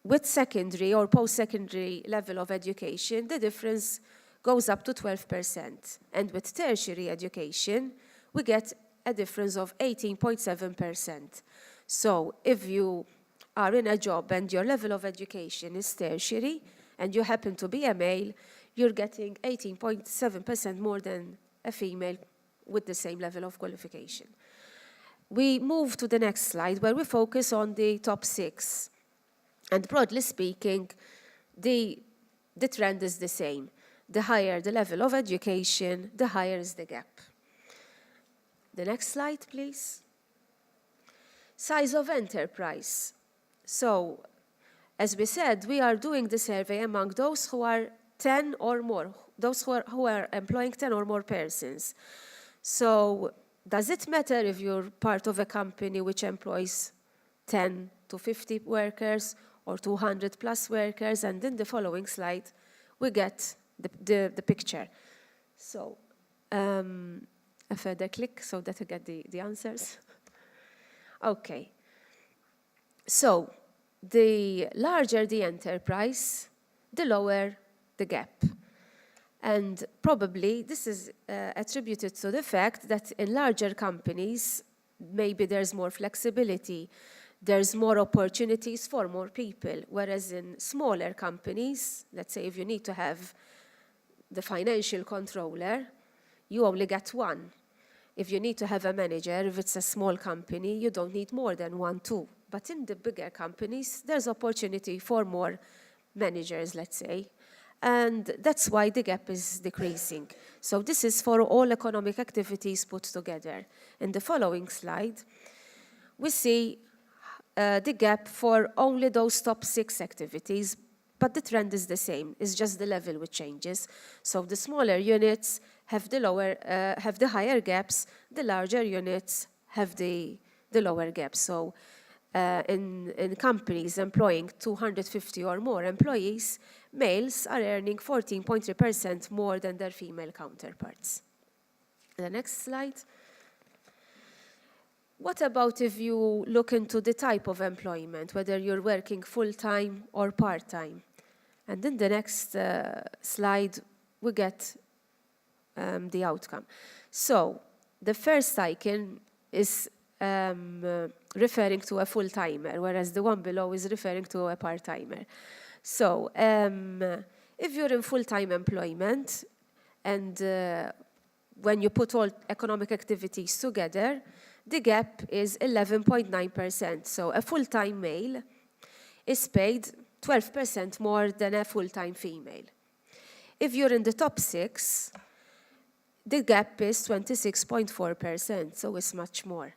With secondary or post-secondary level of education, the difference goes up to 12%. And with tertiary education, we get a difference of 18.7%. So if you are in a job and your level of education is tertiary and you happen to be a male, you're getting 18.7% more than a female with the same level of qualification. We move to the next slide where we focus on the top 6. And broadly speaking, the trend is the same. The higher the level of education, the higher is the gap. The next slide, please. Size of enterprise. So, as we said, we are doing the survey among those who are 10 or more, those who are employing 10 or more persons. So, does it matter if you're part of a company which employs 10 to 50 workers or 200 plus workers? And in the following slide, we get the picture. So, a further click so that I get the answers. Okay. So, the larger the enterprise, the lower the gap. And probably this is attributed to the fact that in larger companies, maybe there's more flexibility, there's more opportunities for more people, whereas in smaller companies, let's say if you need to have the financial controller, you only get one. If you need to have a manager, if it's a small company, you don't need more than 1, 2. But in the bigger companies, there's opportunity for more managers, let's say. And that's why the gap is decreasing. So this is for all economic activities put together. In the following slide, we see the gap for only those top 6 activities, but the trend is the same. It's just the level which changes. So the smaller units have the higher gaps, the larger units have the lower gaps. So in companies employing 250 or more employees, males are earning 14.3% more than their female counterparts. The next slide. What about if you look into the type of employment, whether you're working full-time or part-time? And in the next slide, we get the outcome. So the first icon is referring to a full-timer, whereas the one below is referring to a part-timer. So, if you're in full-time employment and when you put all economic activities together, the gap is 11.9%. So a full-time male is paid 12% more than a full-time female. If you're in the top 6, the gap is 26.4%, so it's much more.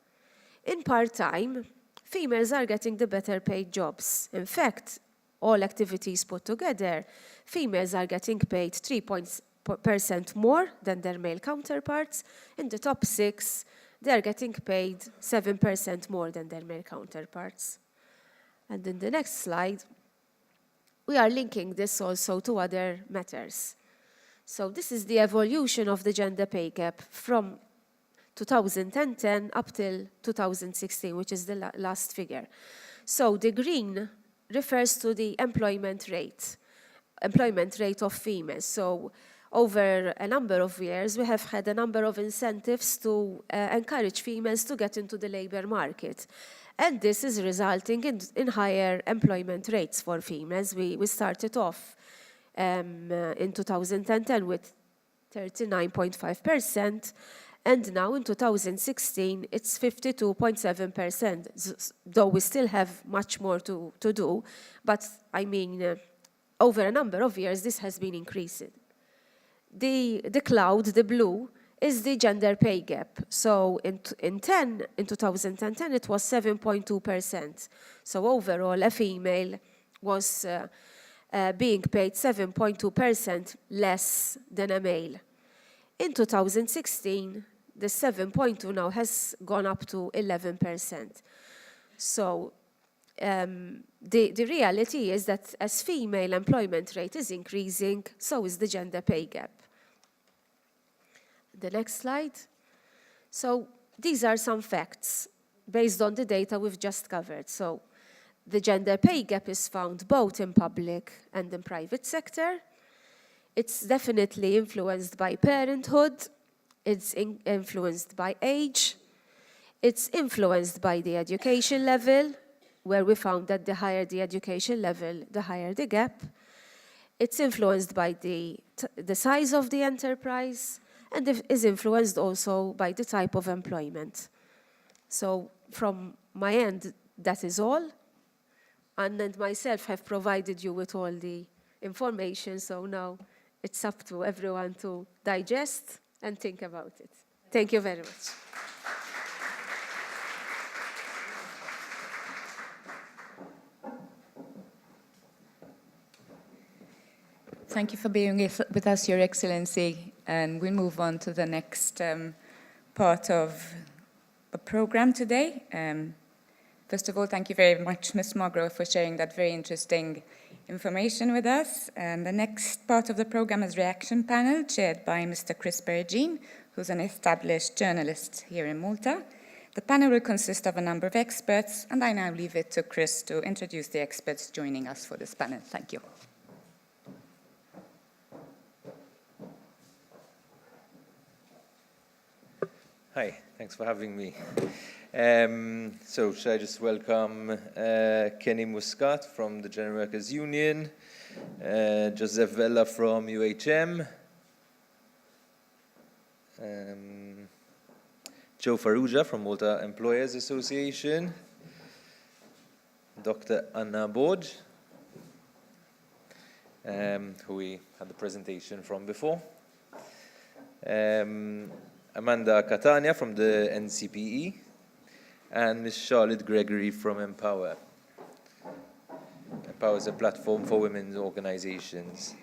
In part-time, females are getting the better paid jobs. In fact, all activities put together, females are getting paid 3% more than their male counterparts. In the top 6, they are getting paid 7% more than their male counterparts. And in the next slide, we are linking this also to other matters. So this is the evolution of the gender pay gap from 2010 up till 2016, which is the last figure. So the green refers to the employment rate of females. So over a number of years, we have had a number of incentives to encourage females to get into the labor market. And this is resulting in higher employment rates for females. We started off in 2010 with 39.5%, and now in 2016, it's 52.7%, though we still have much more to do. But I mean, over a number of years, this has been increasing. The cloud, the blue, is the gender pay gap. So in 2010, it was 7.2%. So overall, a female was being paid 7.2% less than a male. In 2016, the 7.2 now has gone up to 11%. So the reality is that as female employment rate is increasing, so is the gender pay gap. The next slide. So these are some facts based on the data we've just covered. So the gender pay gap is found both in public and in private sector. It's definitely influenced by parenthood. It's influenced by age. It's influenced by the education level, where we found that the higher the education level, the higher the gap. It's influenced by the size of the enterprise, and is influenced also by the type of employment. So from my end, that is all. Anna and myself have provided you with all the information, so now it's up to everyone to digest and think about it. Thank you very much. Thank you for being with us, Your Excellency. And we'll move on to the next part of the program today. First of all, thank you very much, Ms. Magro, for sharing that very interesting information with us. And the next part of the program is Reaction Panel, chaired by Mr. Chris Bergin, who's an established journalist here in Malta. The panel will consist of a number of experts, and I now leave it to Chris to introduce the experts joining us for this panel. Thank you. Hi, thanks for having me. So should I just welcome Kenny Muscat from the General Workers Union, Joseph Vella from UHM, Joe Farrugia from Malta Employers Association, Dr. Anna Borg, who we had the presentation from before, Amanda Catania from the NCPE, and Ms. Charlotte Gregory from Empower. Empower is a platform for women's organizations.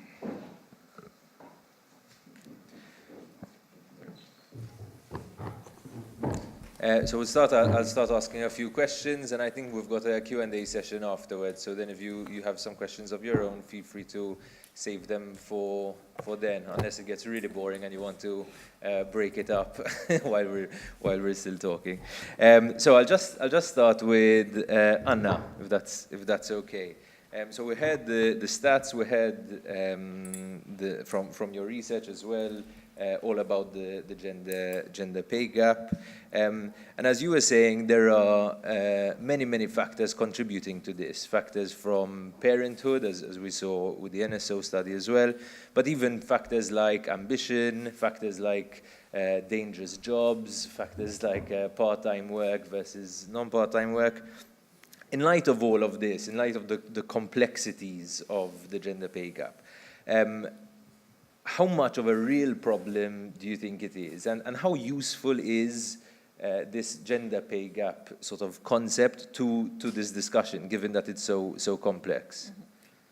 So I'll start asking a few questions, and I think we've got a Q&A session afterwards. So then if you have some questions of your own, feel free to save them for then, unless it gets really boring and you want to break it up while we're still talking. So I'll just start with Anna, if that's okay. So we had the stats, we had from your research as well, all about the gender pay gap. And as you were saying, there are many factors contributing to this. Factors from parenthood, as we saw with the NSO study as well, but even factors like ambition, factors like dangerous jobs, factors like part-time work versus non-part-time work. In light of all of this, in light of the complexities of the gender pay gap, how much of a real problem do you think it is? And how useful is this gender pay gap sort of concept to this discussion, given that it's so complex?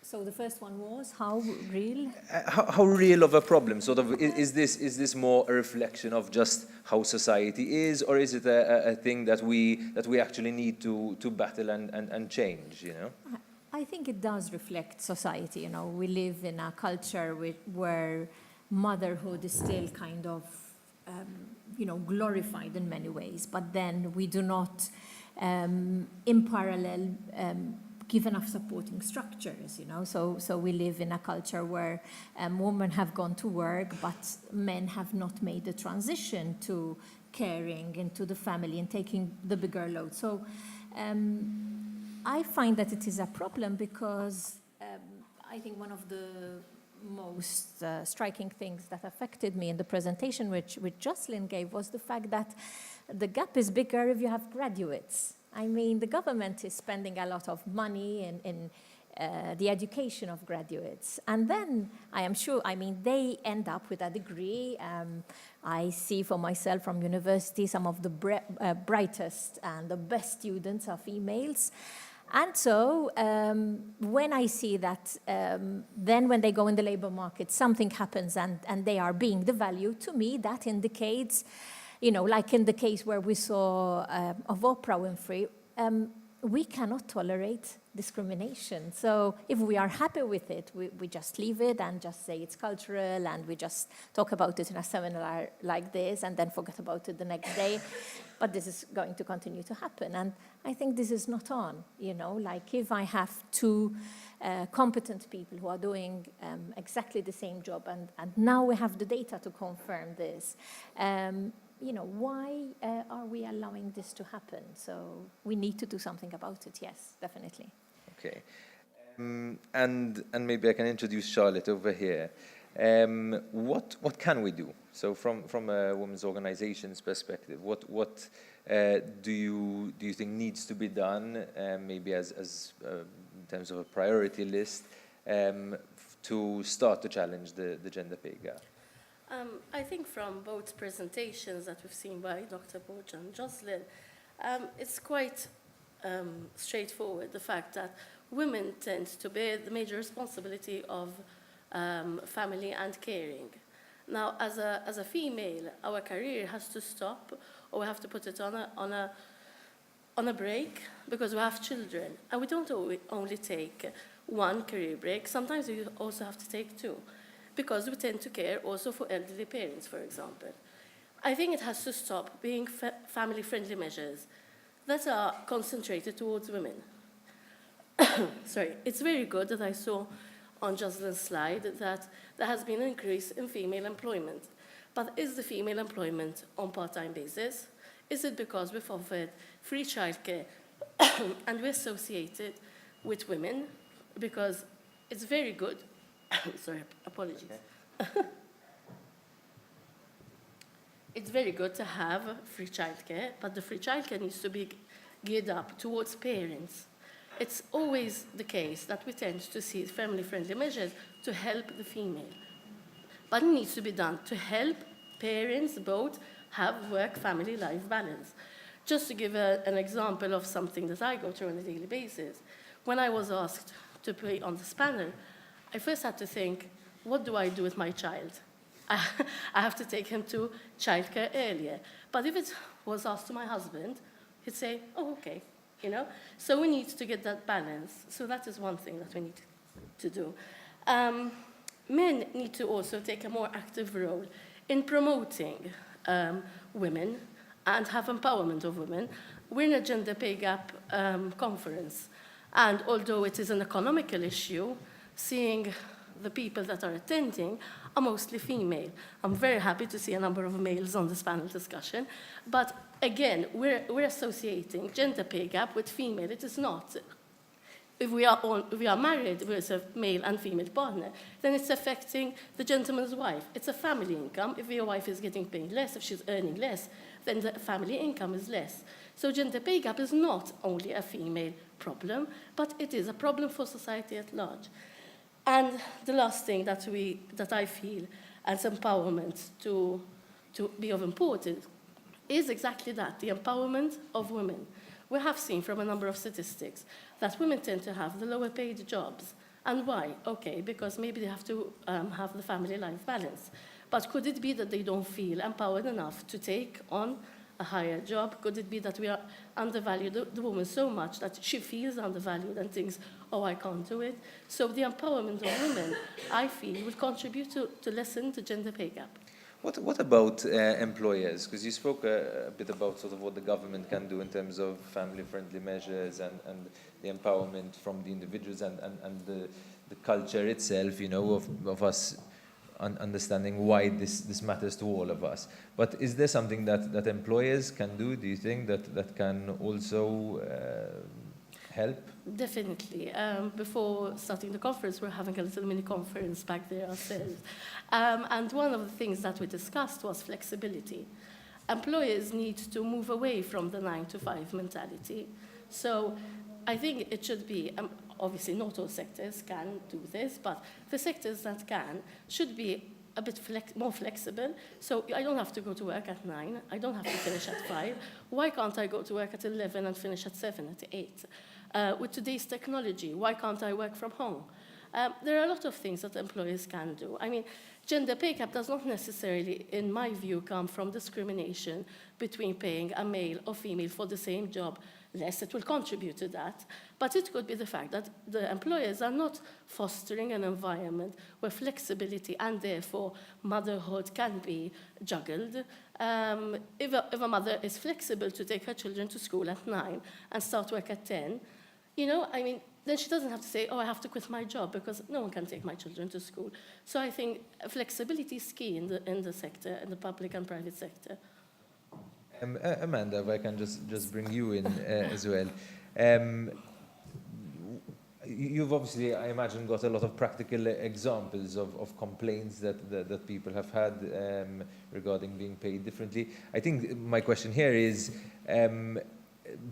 So the first one was how real? How real of a problem? Sort of, is this more a reflection of just how society is, or is it a thing that we actually need to battle and change? You know. I think it does reflect society. You know, we live in a culture where motherhood is still kind of, glorified in many ways. But then we do not, in parallel, give enough supporting structures. You know, so we live in a culture where women have gone to work, but men have not made the transition to caring into the family and taking the bigger load. So. I find that it is a problem because I think one of the most striking things that affected me in the presentation which Jocelyn gave was the fact that the gap is bigger if you have graduates. I mean, the government is spending a lot of money in the education of graduates. And then I am sure, they end up with a degree. I see for myself from university, some of the brightest and the best students are females. And so when I see that then when they go in the labor market, something happens and they are being devalued, to me that indicates, like in the case where we saw of Oprah Winfrey, we cannot tolerate discrimination. So if we are happy with it, we just leave it and just say it's cultural and we just talk about it in a seminar like this and then forget about it the next day. But this is going to continue to happen. And I think this is not on, like if I have two competent people who are doing exactly the same job and now we have the data to confirm this, why are we allowing this to happen? So we need to do something about it, yes, definitely. Okay. And maybe I can introduce Charlotte over here. What can we do? So from a women's organization's perspective, what do you think needs to be done, maybe as in terms of a priority list, to start to challenge the gender pay gap? I think from both presentations that we've seen by Dr. Borja and Jocelyn, it's quite straightforward, the fact that women tend to bear the major responsibility of family and caring. Now, as a female, our career has to stop, or we have to put it on a break because we have children, and we don't only take one career break. Sometimes we also have to take two, because we tend to care also for elderly parents, for example. I think it has to stop being family-friendly measures that are concentrated towards women. Sorry, it's very good that I saw on Jocelyn's slide that there has been an increase in female employment. But is the female employment on part-time basis? Is it because we've offered free childcare and we're associated with women? Because it's very good. Sorry, apologies. Okay. It's very good to have free childcare, but the free childcare needs to be geared up towards parents. It's always the case that we tend to see family-friendly measures to help the female. But it needs to be done to help parents both have work-family life balance. Just to give an example of something that I go through on a daily basis, when I was asked to be on this panel, I first had to think, what do I do with my child? I have to take him to childcare earlier. But if it was asked to my husband, he'd say, oh, okay, So we need to get that balance. So that is one thing that we need to do. Men need to also take a more active role in promoting women and have empowerment of women. We're in a gender pay gap conference. And although it is an economical issue, seeing the people that are attending are mostly female. I'm very happy to see a number of males on this panel discussion. But again, we're associating gender pay gap with female. It is not. If we are married with a male and female partner, then it's affecting the gentleman's wife. It's a family income. If your wife is getting paid less, if she's earning less, then the family income is less. So gender pay gap is not only a female problem, but it is a problem for society at large. And the last thing that I feel as empowerment to be of importance is exactly that, the empowerment of women. We have seen from a number of statistics that women tend to have the lower paid jobs. And why? Okay, because maybe they have to have the family life balance. But could it be that they don't feel empowered enough to take on a higher job? Could it be that we are undervalued the woman so much that she feels undervalued and thinks, oh, I can't do it? So the empowerment of women, I feel, will contribute to lessen the gender pay gap. What about employers? Because you spoke a bit about sort of what the government can do in terms of family-friendly measures and the empowerment from the individuals and the culture itself, you know, of us understanding why this matters to all of us. But is there something that employers can do, do you think, that can also help? Definitely. Before starting the conference, we're having a little mini conference back there ourselves. And one of the things that we discussed was flexibility. Employers need to move away from the 9-to-5 mentality. So I think it should be, obviously not all sectors can do this, but the sectors that can should be a bit more flexible. So I don't have to go to work at 9. I don't have to finish at 5. Why can't I go to work at 11 and finish at 7, at 8? With today's technology, why can't I work from home? There are a lot of things that employers can do. I mean, gender pay gap does not necessarily, in my view, come from discrimination between paying a male or female for the same job less. It will contribute to that. But it could be the fact that the employers are not fostering an environment where flexibility and therefore motherhood can be juggled. If a mother is flexible to take her children to school at 9 and start work at 10, you know, I mean, then she doesn't have to say, oh, I have to quit my job because no one can take my children to school. So I think flexibility is key in the sector, in the public and private sector. Amanda, if I can just bring you in as well. You've obviously, I imagine, got a lot of practical examples of complaints that people have had regarding being paid differently. I think my question here is,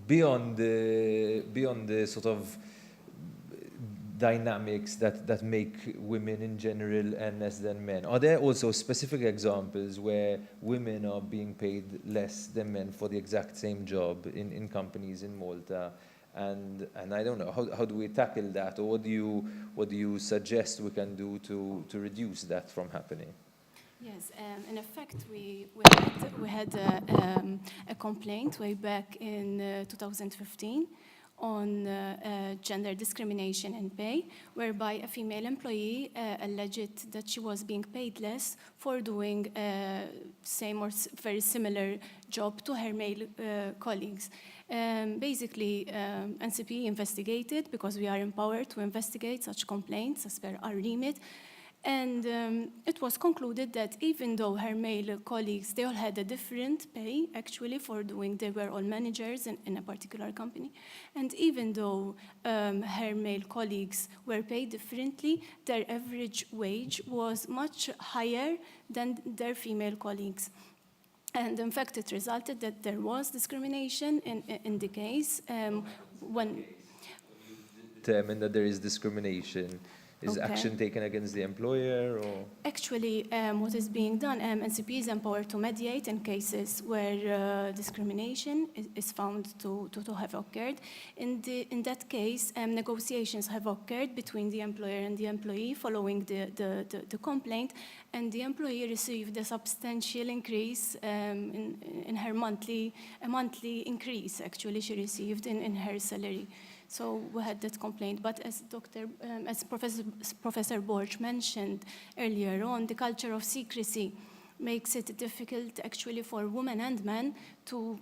beyond the sort of dynamics that make women in general earn less than men, are there also specific examples where women are being paid less than men for the exact same job in companies in Malta? And I don't know, how do we tackle that, or what do you suggest we can do to reduce that from happening? Yes, in effect, we had a complaint way back in 2015 on gender discrimination in pay, whereby a female employee alleged that she was being paid less for doing same or very similar job to her male colleagues. Basically, NCP investigated, because we are empowered to investigate such complaints as per our remit. And it was concluded that even though her male colleagues, they all had a different pay, actually, for doing, they were all managers in a particular company. And even though her male colleagues were paid differently, their average wage was much higher than their female colleagues. And in fact, it resulted that there was discrimination in the case when... Determine that there is discrimination. Is action taken against the employer, or? Actually, what is being done, NCP is empowered to mediate in cases where discrimination is found to have occurred. In that case, negotiations have occurred between the employer and the employee following the complaint, and the employee received a substantial increase in her monthly increase, actually, she received in her salary. So we had that complaint, but as Professor Borch mentioned earlier on, the culture of secrecy makes it difficult actually for women and men to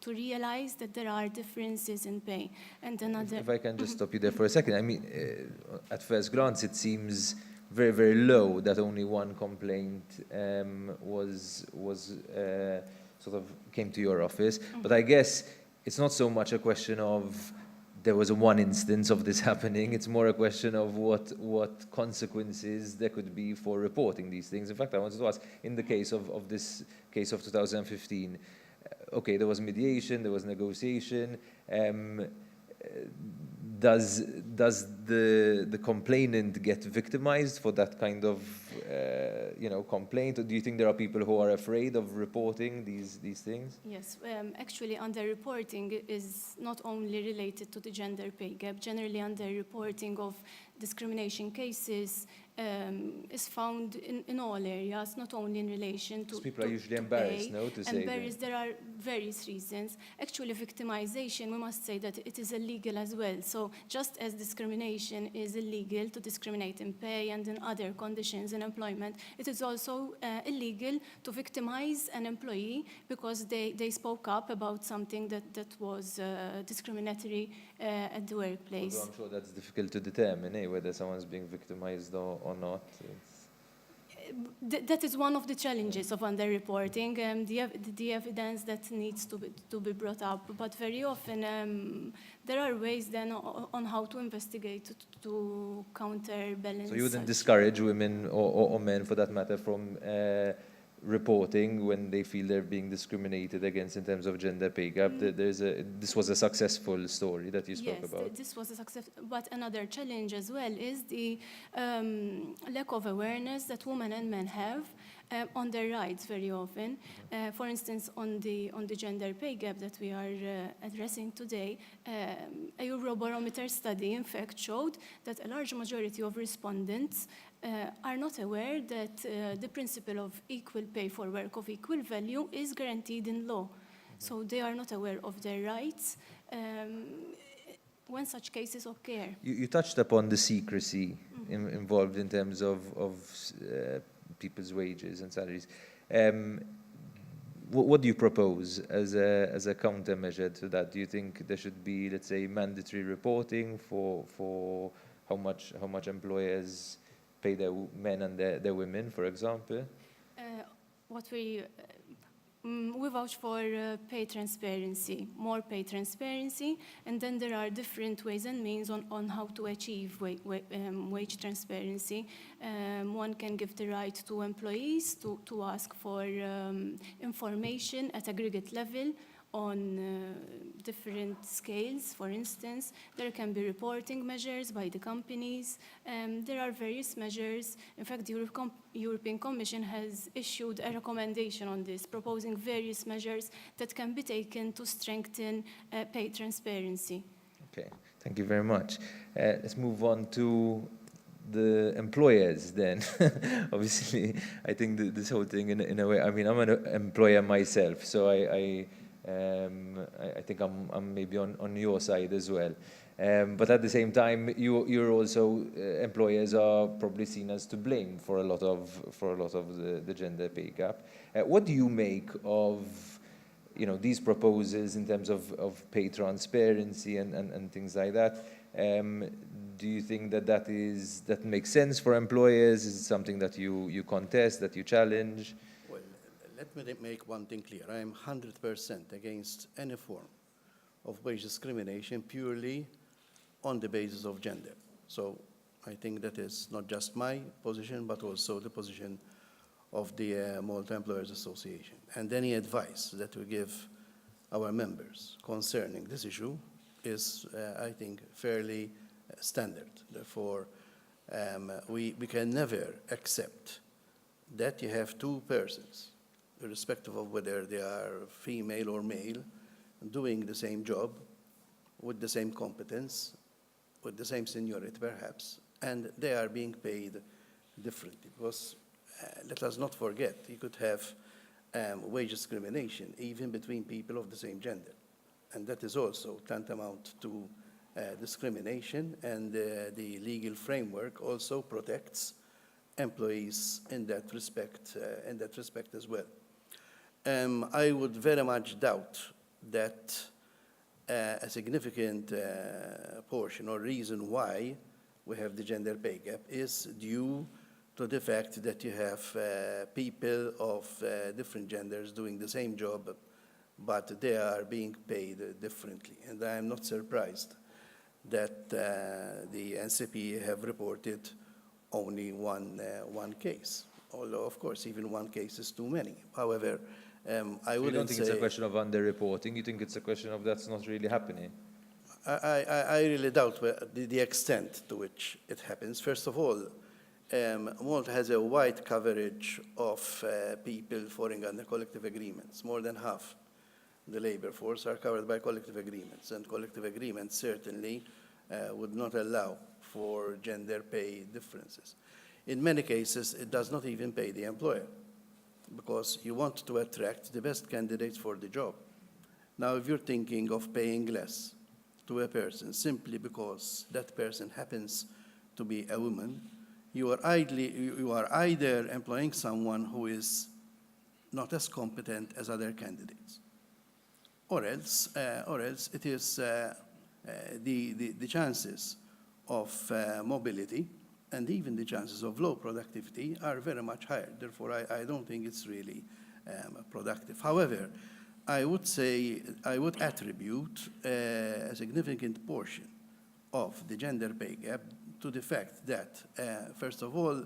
realize that there are differences in pay. And another... If I can just stop you there for a second. I mean, at first glance, it seems very, very low that only one complaint was sort of came to your office. But I guess it's not so much a question of there was one instance of this happening. It's more a question of what consequences there could be for reporting these things. In fact, I wanted to ask, in the case of this case of 2015, okay, there was mediation, there was negotiation. Does the complainant get victimized for that kind of complaint, or do you think there are people who are afraid of reporting these things? Yes, actually underreporting is not only related to the gender pay gap. Generally, underreporting of discrimination cases is found in all areas, not only in relation to people are usually embarrassed, pay. no, to say Embarrassed, there are various reasons. Actually, victimization, we must say that it is illegal as well. So just as discrimination is illegal to discriminate in pay and in other conditions in employment, it is also illegal to victimize an employee because they spoke up about something that was discriminatory at the workplace. Although I'm sure that's difficult to determine, whether someone's being victimized or not. That is one of the challenges of underreporting, the evidence that needs to be brought up. But very often there are ways then on how to investigate to counterbalance. So you wouldn't discourage women or men, for that matter, from reporting when they feel they're being discriminated against in terms of gender pay gap? This was a successful story that you spoke about. Yes, this was a success. But another challenge as well is the lack of awareness that women and men have on their rights very often. For instance, on the gender pay gap that we are addressing today, a Eurobarometer study in fact showed that a large majority of respondents are not aware that the principle of equal pay for work of equal value is guaranteed in law. So they are not aware of their rights when such cases occur. You touched upon the secrecy involved in terms of people's wages and salaries. What do you propose as a countermeasure to that? Do you think there should be, let's say, mandatory reporting for how much employers pay their men and their women, for example? What we vouch for pay transparency, more pay transparency, and then there are different ways and means on how to achieve wage transparency. One can give the right to employees to ask for information at aggregate level on different scales. For instance, there can be reporting measures by the companies. There are various measures. In fact, the European Commission has issued a recommendation on this, proposing various measures that can be taken to strengthen pay transparency. Okay, thank you very much. Let's move on to the employers then. Obviously, I think this whole thing in a way, I mean, I'm an employer myself, so I think I'm maybe on your side as well. But at the same time, you're also employers are probably seen as to blame for a lot of the gender pay gap. What do you make of these proposals in terms of pay transparency and things like that? Do you think that makes sense for employers? Is it something that you contest, that you challenge? Let me make one thing clear. I am 100% against any form of wage discrimination purely on the basis of gender. So I think that is not just my position, but also the position of the Malta Employers Association. And any advice that we give our members concerning this issue is, I think, fairly standard. Therefore, we can never accept that you have two persons, irrespective of whether they are female or male, doing the same job, with the same competence, with the same seniority perhaps, and they are being paid differently. Because let us not forget, you could have wage discrimination even between people of the same gender. And that is also tantamount to discrimination, and the legal framework also protects employees in that respect as well. I would very much doubt that a significant portion or reason why we have the gender pay gap is due to the fact that you have people of different genders doing the same job, but they are being paid differently. And I am not surprised that the NCP have reported only one case. Although, of course, even one case is too many. However, I You wouldn't don't think say... it's a question of underreporting? You think it's a question of that's not really happening? I really doubt the extent to which it happens. First of all, Malta has a wide coverage of people falling under collective agreements. More than half the labor force are covered by collective agreements, and collective agreements certainly would not allow for gender pay differences. In many cases, it does not even pay the employer, because you want to attract the best candidates for the job. Now, if you're thinking of paying less to a person simply because that person happens to be a woman, you are either employing someone who is not as competent as other candidates, or else it is the chances of mobility and even the chances of low productivity are very much higher. Therefore, I don't think it's really productive. However, I would say, I would attribute a significant portion of the gender pay gap to the fact that, first of all,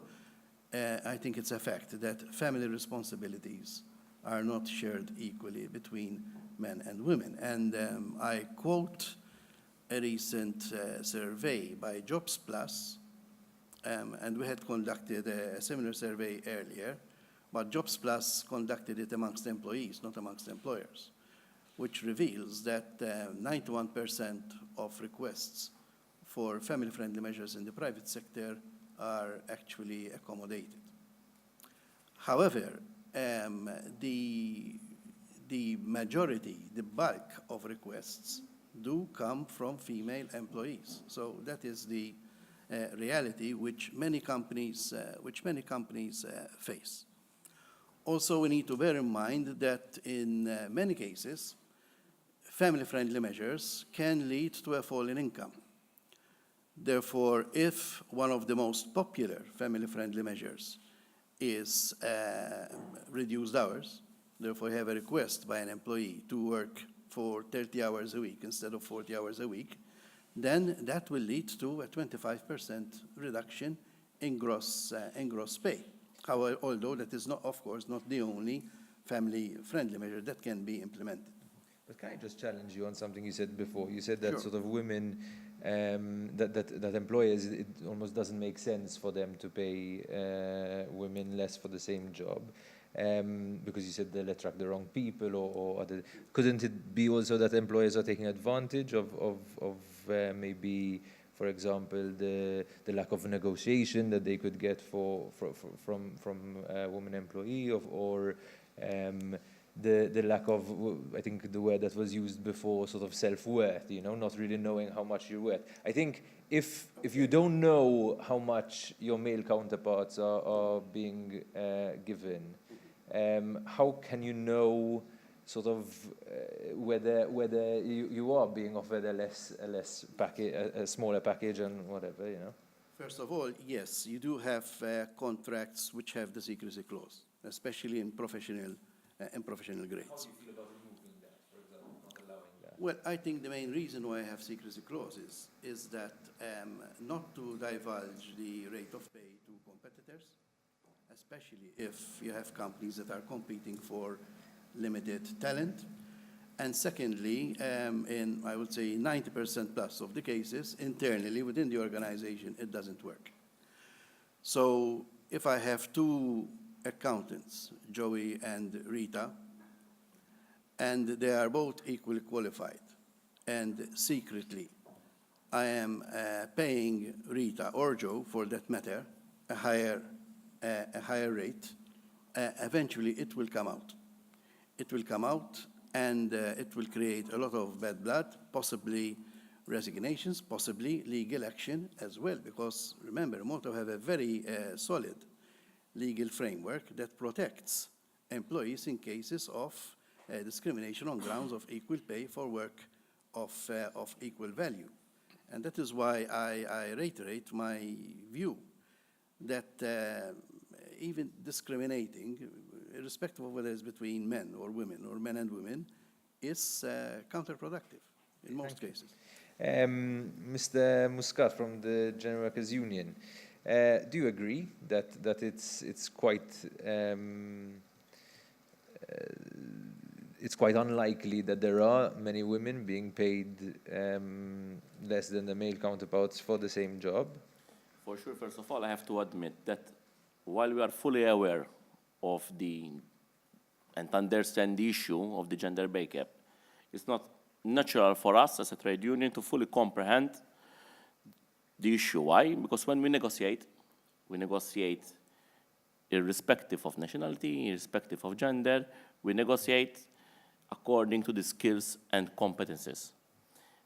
I think it's a fact that family responsibilities are not shared equally between men and women. And I quote a recent survey by Jobs Plus, and we had conducted a similar survey earlier, but Jobs Plus conducted it amongst employees, not amongst employers, which reveals that 91% of requests for family-friendly measures in the private sector are actually accommodated. However, the majority, the bulk of requests do come from female employees. So that is the reality which many companies face. Also, we need to bear in mind that in many cases, family-friendly measures can lead to a fall in income. Therefore, if one of the most popular family-friendly measures is reduced hours, therefore you have a request by an employee to work for 30 hours a week instead of 40 hours a week, then that will lead to a 25% reduction in gross pay. However, although that is not, of course, not the only family-friendly measure that can be implemented. But can I just challenge you on something you said before? You said that Sure. sort of women, that employers, it almost doesn't make sense for them to pay women less for the same job. Because you said they'll attract the wrong people, or other. Couldn't it be also that employers are taking advantage of maybe, for example, the lack of negotiation that they could get from a woman employee, or the lack of, I think the word that was used before, sort of self-worth, not really knowing how much you're worth. I think if you don't know how much your male counterparts are being given, how can you know sort of whether you are being offered a smaller package and whatever, First of all, yes, you do have contracts which have the secrecy clause, especially in professional grades. How do you feel about removing that, for example, not allowing that? Well, I think the main reason why I have secrecy clauses is that not to divulge the rate of pay to competitors, especially if you have companies that are competing for limited talent. And secondly, in, I would say, 90% plus of the cases, internally within the organization, it doesn't work. So if I have two accountants, Joey and Rita, and they are both equally qualified, and secretly I am paying Rita or Joe, for that matter, a higher rate, eventually it will come out. It will come out, and it will create a lot of bad blood, possibly resignations, possibly legal action as well, because remember, Malta have a very solid legal framework that protects employees in cases of discrimination on grounds of equal pay for work of equal value. And that is why I reiterate my view that even discriminating, irrespective of whether it's between men or men and women, is counterproductive in most cases. Mr. Muscat from the General Workers' Union, do you agree that it's quite unlikely that there are many women being paid less than the male counterparts for the same job? For sure, first of all, I have to admit that while we are fully aware of and understand the issue of the gender pay gap, it's not natural for us as a trade union to fully comprehend the issue. Why? Because when we negotiate irrespective of nationality, irrespective of gender, we negotiate according to the skills and competences.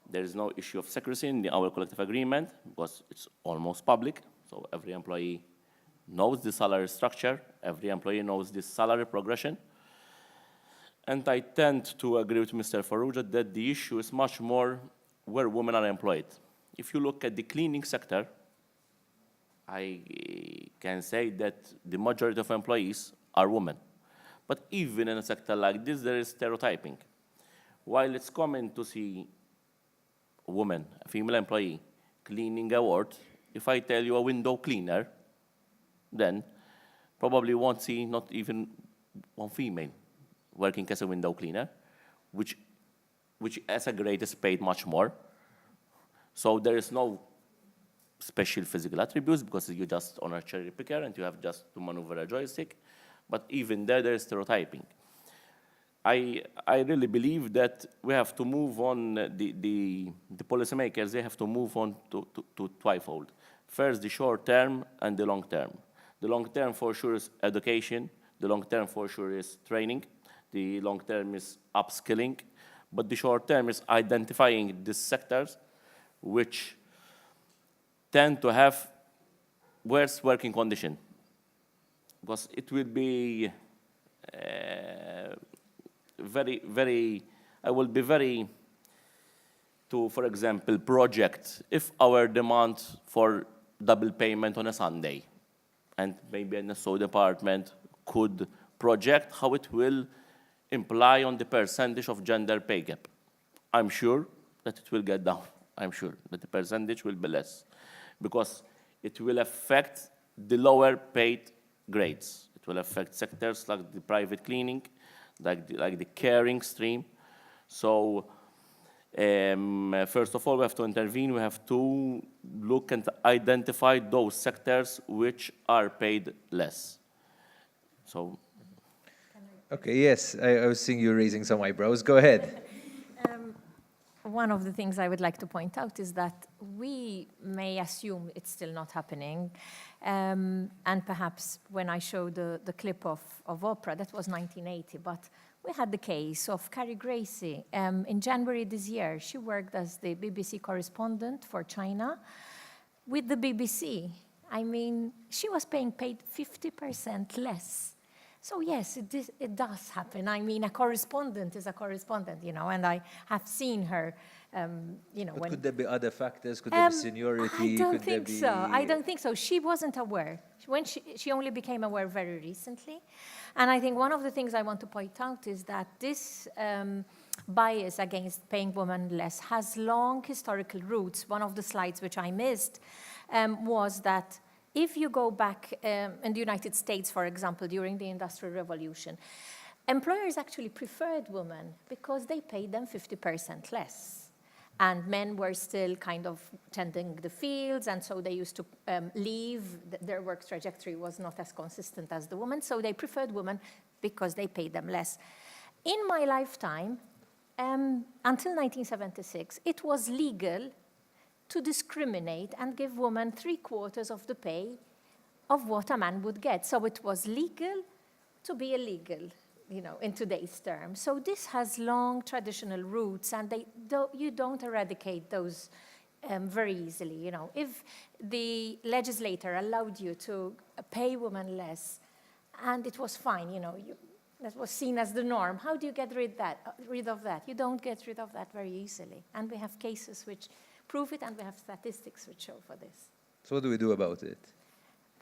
There is no issue of secrecy in our collective agreement because it's almost public, so every employee knows the salary structure, every employee knows the salary progression. And I tend to agree with Mr. Farrugia that the issue is much more where women are employed. If you look at the cleaning sector, I can say that the majority of employees are women. But even in a sector like this, there is stereotyping. While it's common to see a woman, a female employee, cleaning a ward, if I tell you a window cleaner, then probably won't see not even one female working as a window cleaner, which as a grade is paid much more. So there is no special physical attributes because you're just on a cherry picker and you have just to maneuver a joystick. But even there is stereotyping. I really believe that we have to move on, the policymakers, they have to move on to twofold. First, the short term and the long term. The long term for sure is education. The long term for sure is training. The long term is upskilling. But the short term is identifying these sectors which tend to have worse working condition. Because it will be I will be very to, for example, project if our demand for double payment on a Sunday, and maybe an SO department could project how it will imply on the percentage of gender pay gap. I'm sure that it will get down. I'm sure that the percentage will be less because it will affect the lower paid grades. It will affect sectors like the private cleaning, like the caring stream. So first of all, we have to intervene. We have to look and identify those sectors which are paid less. So. Okay, yes, I was seeing you raising some eyebrows. Go ahead. One of the things I would like to point out is that we may assume it's still not happening. And perhaps when I showed the clip of Oprah, that was 1980, but we had the case of Carrie Gracie. In January this year, she worked as the BBC correspondent for China with the BBC. I mean, she was paid 50% less. So yes, it does happen. I mean, a correspondent is a correspondent, and I have seen her, But could there be other factors? Could there be seniority? I don't think so. I don't think so. She wasn't aware. She only became aware very recently. And I think one of the things I want to point out is that this bias against paying women less has long historical roots. One of the slides which I missed was that if you go back in the United States, for example, during the Industrial Revolution, employers actually preferred women because they paid them 50% less. And men were still kind of tending the fields, and so they used to leave. Their work trajectory was not as consistent as the women, so they preferred women because they paid them less. In my lifetime, until 1976, it was legal to discriminate and give women 3/4 of the pay of what a man would get. So it was legal to be illegal, in today's terms. So this has long traditional roots, and you don't eradicate those very easily. If the legislator allowed you to pay women less, and it was fine, that was seen as the norm, how do you get rid of that? You don't get rid of that very easily. And we have cases which prove it, and we have statistics which show for this. So what do we do about it?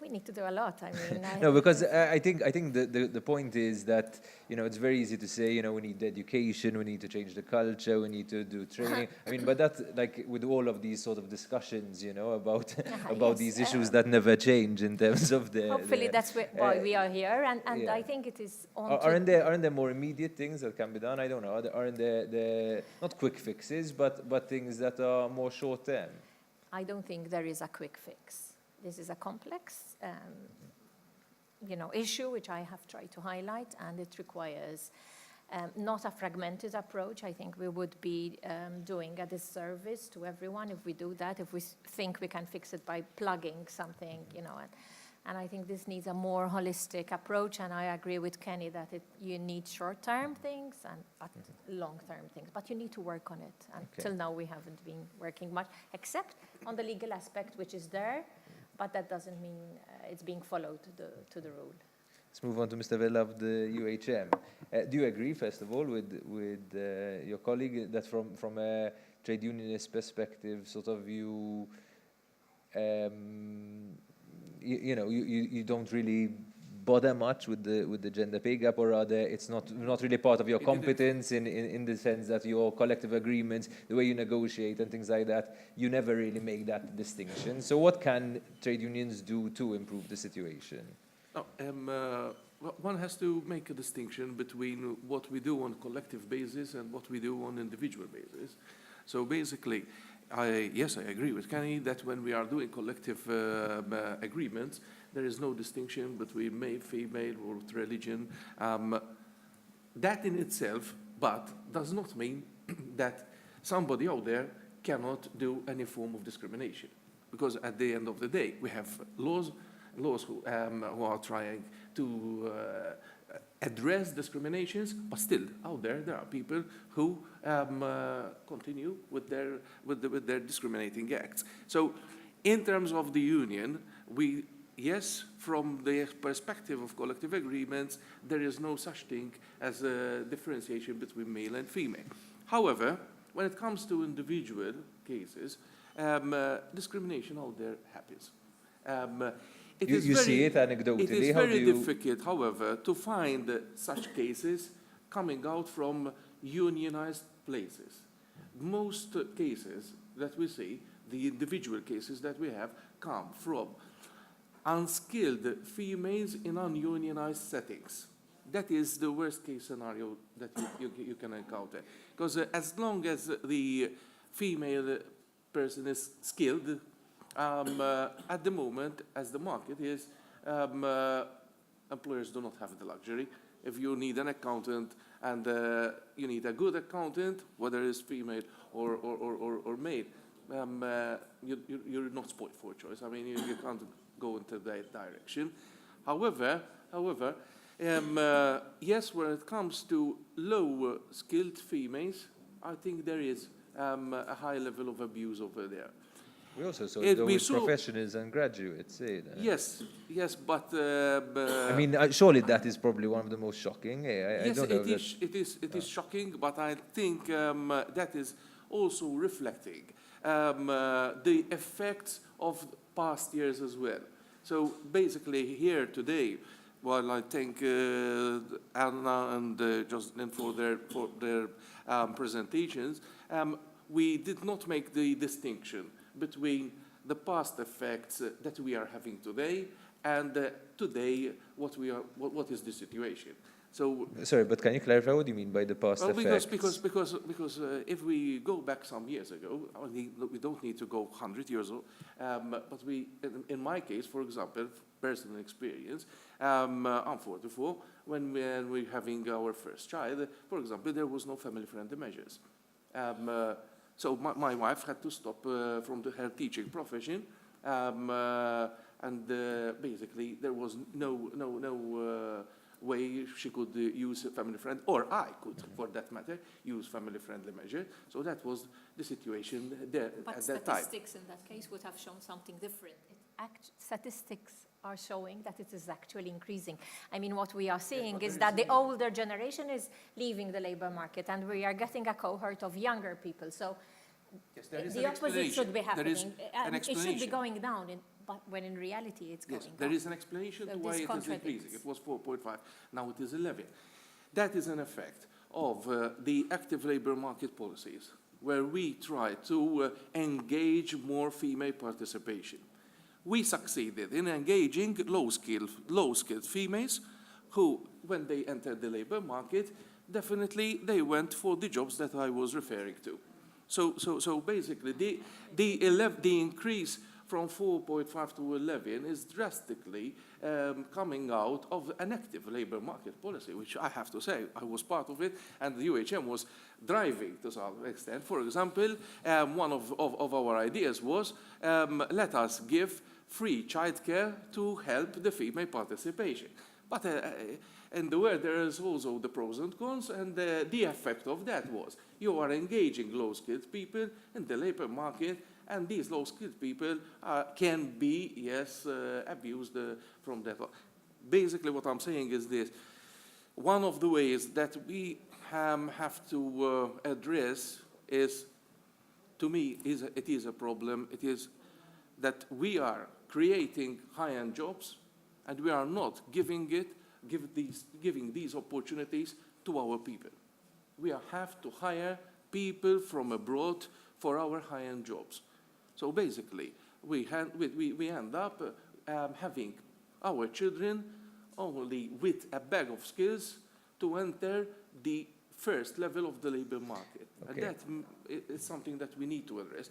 We need to do a lot. I mean, No, because I think the point is that, you know, it's very easy to say, you know, we need education, we need to change the culture, we need to do training. I mean, but that, like, with all of these sort of discussions, you know, about yes, these issues that never change in terms of the. hopefully that's why we are here, and yeah. I think it is on. Aren't there more immediate things that can be done? I don't know. Aren't there not quick fixes, but things that are more short term? I don't think there is a quick fix. This is a complex, you know, issue which I have tried to highlight, and it requires not a fragmented approach. I think we would be doing a disservice to everyone if we do that, if we think we can fix it by plugging something, you know. And I think this needs a more holistic approach, and I agree with Kenny that you need short-term things and long-term things, but you need to work on it. And till now we haven't been working much, except on the legal aspect, which is there, but that doesn't mean it's being followed to the rule. Let's move on to Mr. Vella of the UHM. Do you agree, first of all, with your colleague that from a trade unionist perspective, sort of you don't really bother much with the gender pay gap, or rather it's not really part of your competence in the sense that your collective agreements, the way you negotiate and things like that, you never really make that distinction. So what can trade unions do to improve the situation? One has to make a distinction between what we do on collective basis and what we do on individual basis. So basically, yes, I agree with Kenny that when we are doing collective agreements, there is no distinction between male, female, or religion. That in itself, but does not mean that somebody out there cannot do any form of discrimination. Because at the end of the day, we have laws who are trying to address discriminations, but still out there are people who continue with their discriminating acts. So in terms of the union, yes, from the perspective of collective agreements, there is no such thing as a differentiation between male and female. However, when it comes to individual cases, discrimination out there happens. You see it anecdotally. It is very difficult, however, to find such cases coming out from unionized places. Most cases that we see, the individual cases that we have, come from unskilled females in ununionized settings. That is the worst case scenario that you can encounter. Because as long as the female person is skilled, at the moment, as the market is, employers do not have the luxury. If you need an accountant and you need a good accountant, whether it's female or male, you're not spoiled for choice. I mean, you can't go into that direction. However, yes, when it comes to low-skilled females, I think there is a high level of abuse over there. We also saw it with professionals and graduates. Yes, but I mean, surely that is probably one of the most shocking. Yes, it is shocking, but I think that is also reflecting the effects of past years as well. So basically, here today, while I thank Anna and Jocelyn for their presentations, we did not make the distinction between the past effects that we are having today and today what is the situation. So sorry, but can you clarify what you mean by the past effects? Because if we go back some years ago, we don't need to go 100 years old, but in my case, for example, personal experience, I'm 44. When we're having our first child, for example, there was no family-friendly measures. So my wife had to stop from her teaching profession, and basically there was no way she could use family-friendly, or I could, for that matter, use family-friendly measure. So that was the situation there at that time. But statistics in that case would have shown something different. Statistics are showing that it is actually increasing. I mean, what we are seeing is that the older generation is leaving the labor market, and we are getting a cohort of younger people. So yes, there is the opposite should be happening. There is an it should be going down, but when in reality it's going Yes, up. there is an explanation So to why this it is contradicts. increasing. It was 4.5, now it is 11. That is an effect of the active labor market policies, where we try to engage more female participation. We succeeded in engaging low-skilled females who, when they entered the labor market, definitely they went for the jobs that I was referring to. So basically, the increase from 4.5 to 11 is drastically coming out of an active labor market policy, which I have to say, I was part of it, and the UHM was driving to some extent. For example, one of our ideas was, let us give free childcare to help the female participation. But in the world, there is also the pros and cons, and the effect of that was you are engaging low-skilled people in the labor market, and these low-skilled people can be, yes, abused from that. Basically, what I'm saying is this. One of the ways that we have to address is, to me, it is a problem. It is that we are creating high-end jobs, and we are not giving these opportunities to our people. We have to hire people from abroad for our high-end jobs. So basically, we end up having our children only with a bag of skills to enter the first level of the labor market. Okay. And that is something that we need to address,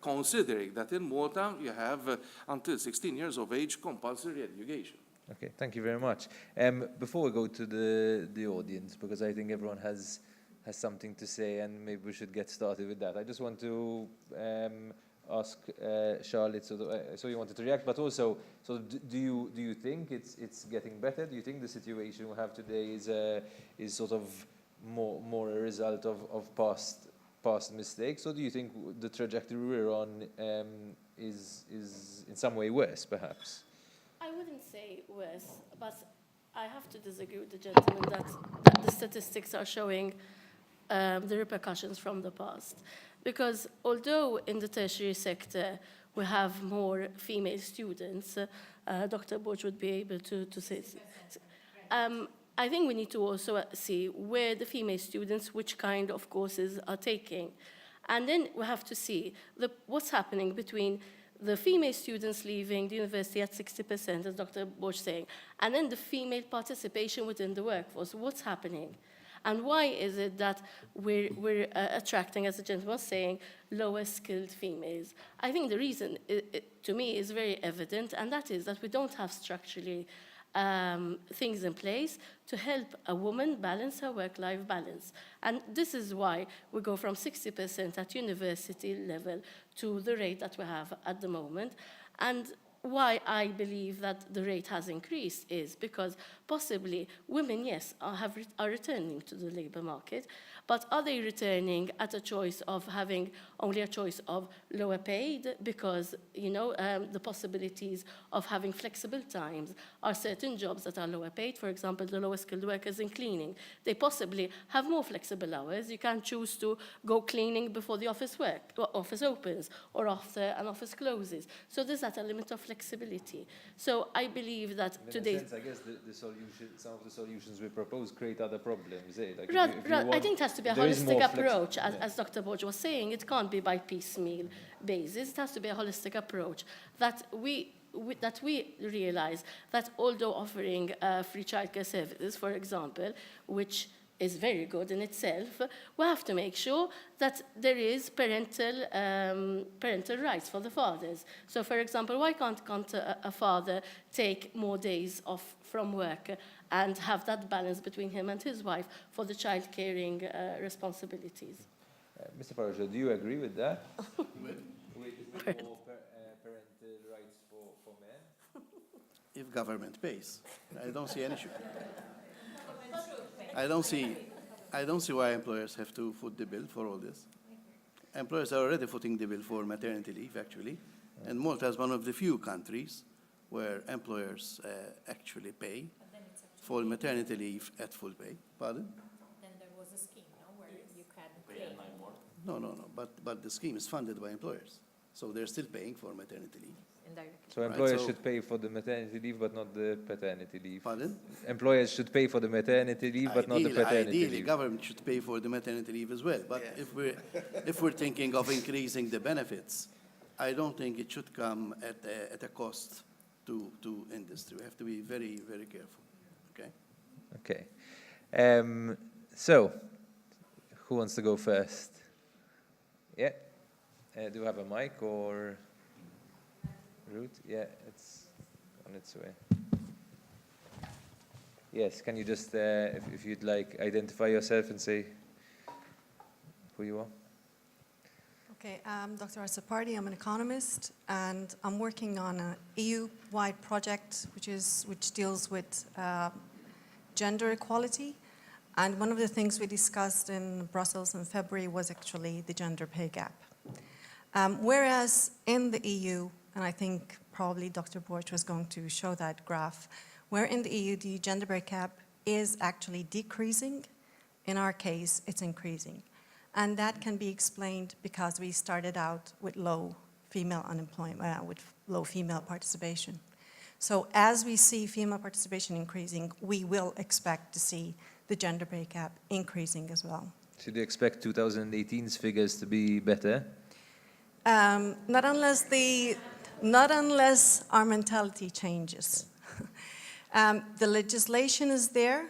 considering that in Malta you have until 16 years of age compulsory education. Okay, thank you very much. Before we go to the audience, because I think everyone has something to say, and maybe we should get started with that. I just want to ask Charlotte, so you wanted to react, but also, so do you think it's getting better? Do you think the situation we have today is sort of more a result of past mistakes, or do you think the trajectory we're on is in some way worse, perhaps? I wouldn't say worse, but I have to disagree with the gentleman that the statistics are showing the repercussions from the past. Because although in the tertiary sector we have more female students, Dr. Borch would be able to say, I think we need to also see where the female students, which kind of courses are taking. And then we have to see what's happening between the female students leaving the university at 60%, as Dr. Borch saying, and then the female participation within the workforce. What's happening? And why is it that we're attracting, as the gentleman was saying, lower skilled females? I think the reason, to me, is very evident, and that is that we don't have structurally things in place to help a woman balance her work-life balance. And this is why we go from 60% at university level to the rate that we have at the moment. And why I believe that the rate has increased is because possibly women, yes, are returning to the labor market, but are they returning at a choice of having only a choice of lower paid because, the possibilities of having flexible times are certain jobs that are lower paid, for example, the lower skilled workers in cleaning. They possibly have more flexible hours. You can choose to go cleaning before the office opens or after an office closes. So there's that element of flexibility. So I believe that today... In a sense, I guess some of the solutions we propose create other problems. Like I think it has to be a holistic approach, as Dr. Borch was saying. It can't be by piecemeal basis. It has to be a holistic approach that we realize that although offering free childcare services, for example, which is very good in itself, we have to make sure that there is parental rights for the fathers. So, for example, why can't a father take more days off from work and have that balance between him and his wife for the child caring responsibilities? Mr. Parajo, do you agree with that? with more parental rights for men? If government pays, I don't see an issue. I don't see why employers have to foot the bill for all this. Employers are already footing the bill for maternity leave, actually. And Malta is one of the few countries where employers actually pay for maternity leave at full pay. Pardon? Then there was a scheme, where you can claim. No. But the scheme is funded by employers. So they're still paying for maternity leave. indirectly. So Right, employers so- should pay for the maternity leave, but not the paternity leave. Pardon? Employers should pay for the maternity leave, but not the paternity Ideally, leave. government should pay for the maternity leave as well. But if we're thinking of increasing the benefits, I don't think it should come at a cost to industry. We have to be very, very careful. Okay. Okay. So, who wants to go first? Yeah. Do you have a mic or Ruth? Yeah, it's on its way. Yes, can you just, if you'd like, identify yourself and say who you are? Okay, I'm Dr. Asapardi. I'm an economist, and I'm working on an EU-wide project which deals with gender equality. And one of the things we discussed in Brussels in February was actually the gender pay gap. Whereas in the EU, and I think probably Dr. Borch was going to show that graph, where in the EU the gender pay gap is actually decreasing, in our case it's increasing. And that can be explained because we started out with low female unemployment, with low female participation. So as we see female participation increasing, we will expect to see the gender pay gap increasing as well. Should you expect 2018's figures to be better? Not unless our mentality changes. The legislation is there,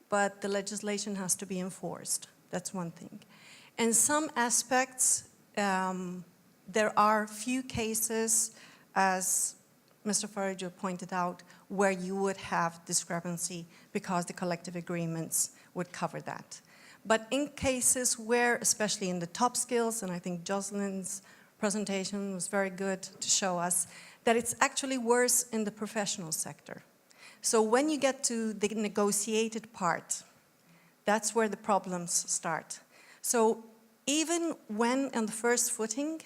but the legislation has to be enforced. That's one thing. In some aspects, there are few cases, as Mr. Farage pointed out, where you would have discrepancy because the collective agreements would cover that. But in cases where, especially in the top skills, and I think Jocelyn's presentation was very good to show us, that it's actually worse in the professional sector. So when you get to the negotiated part, that's where the problems start. So even when on the first footing,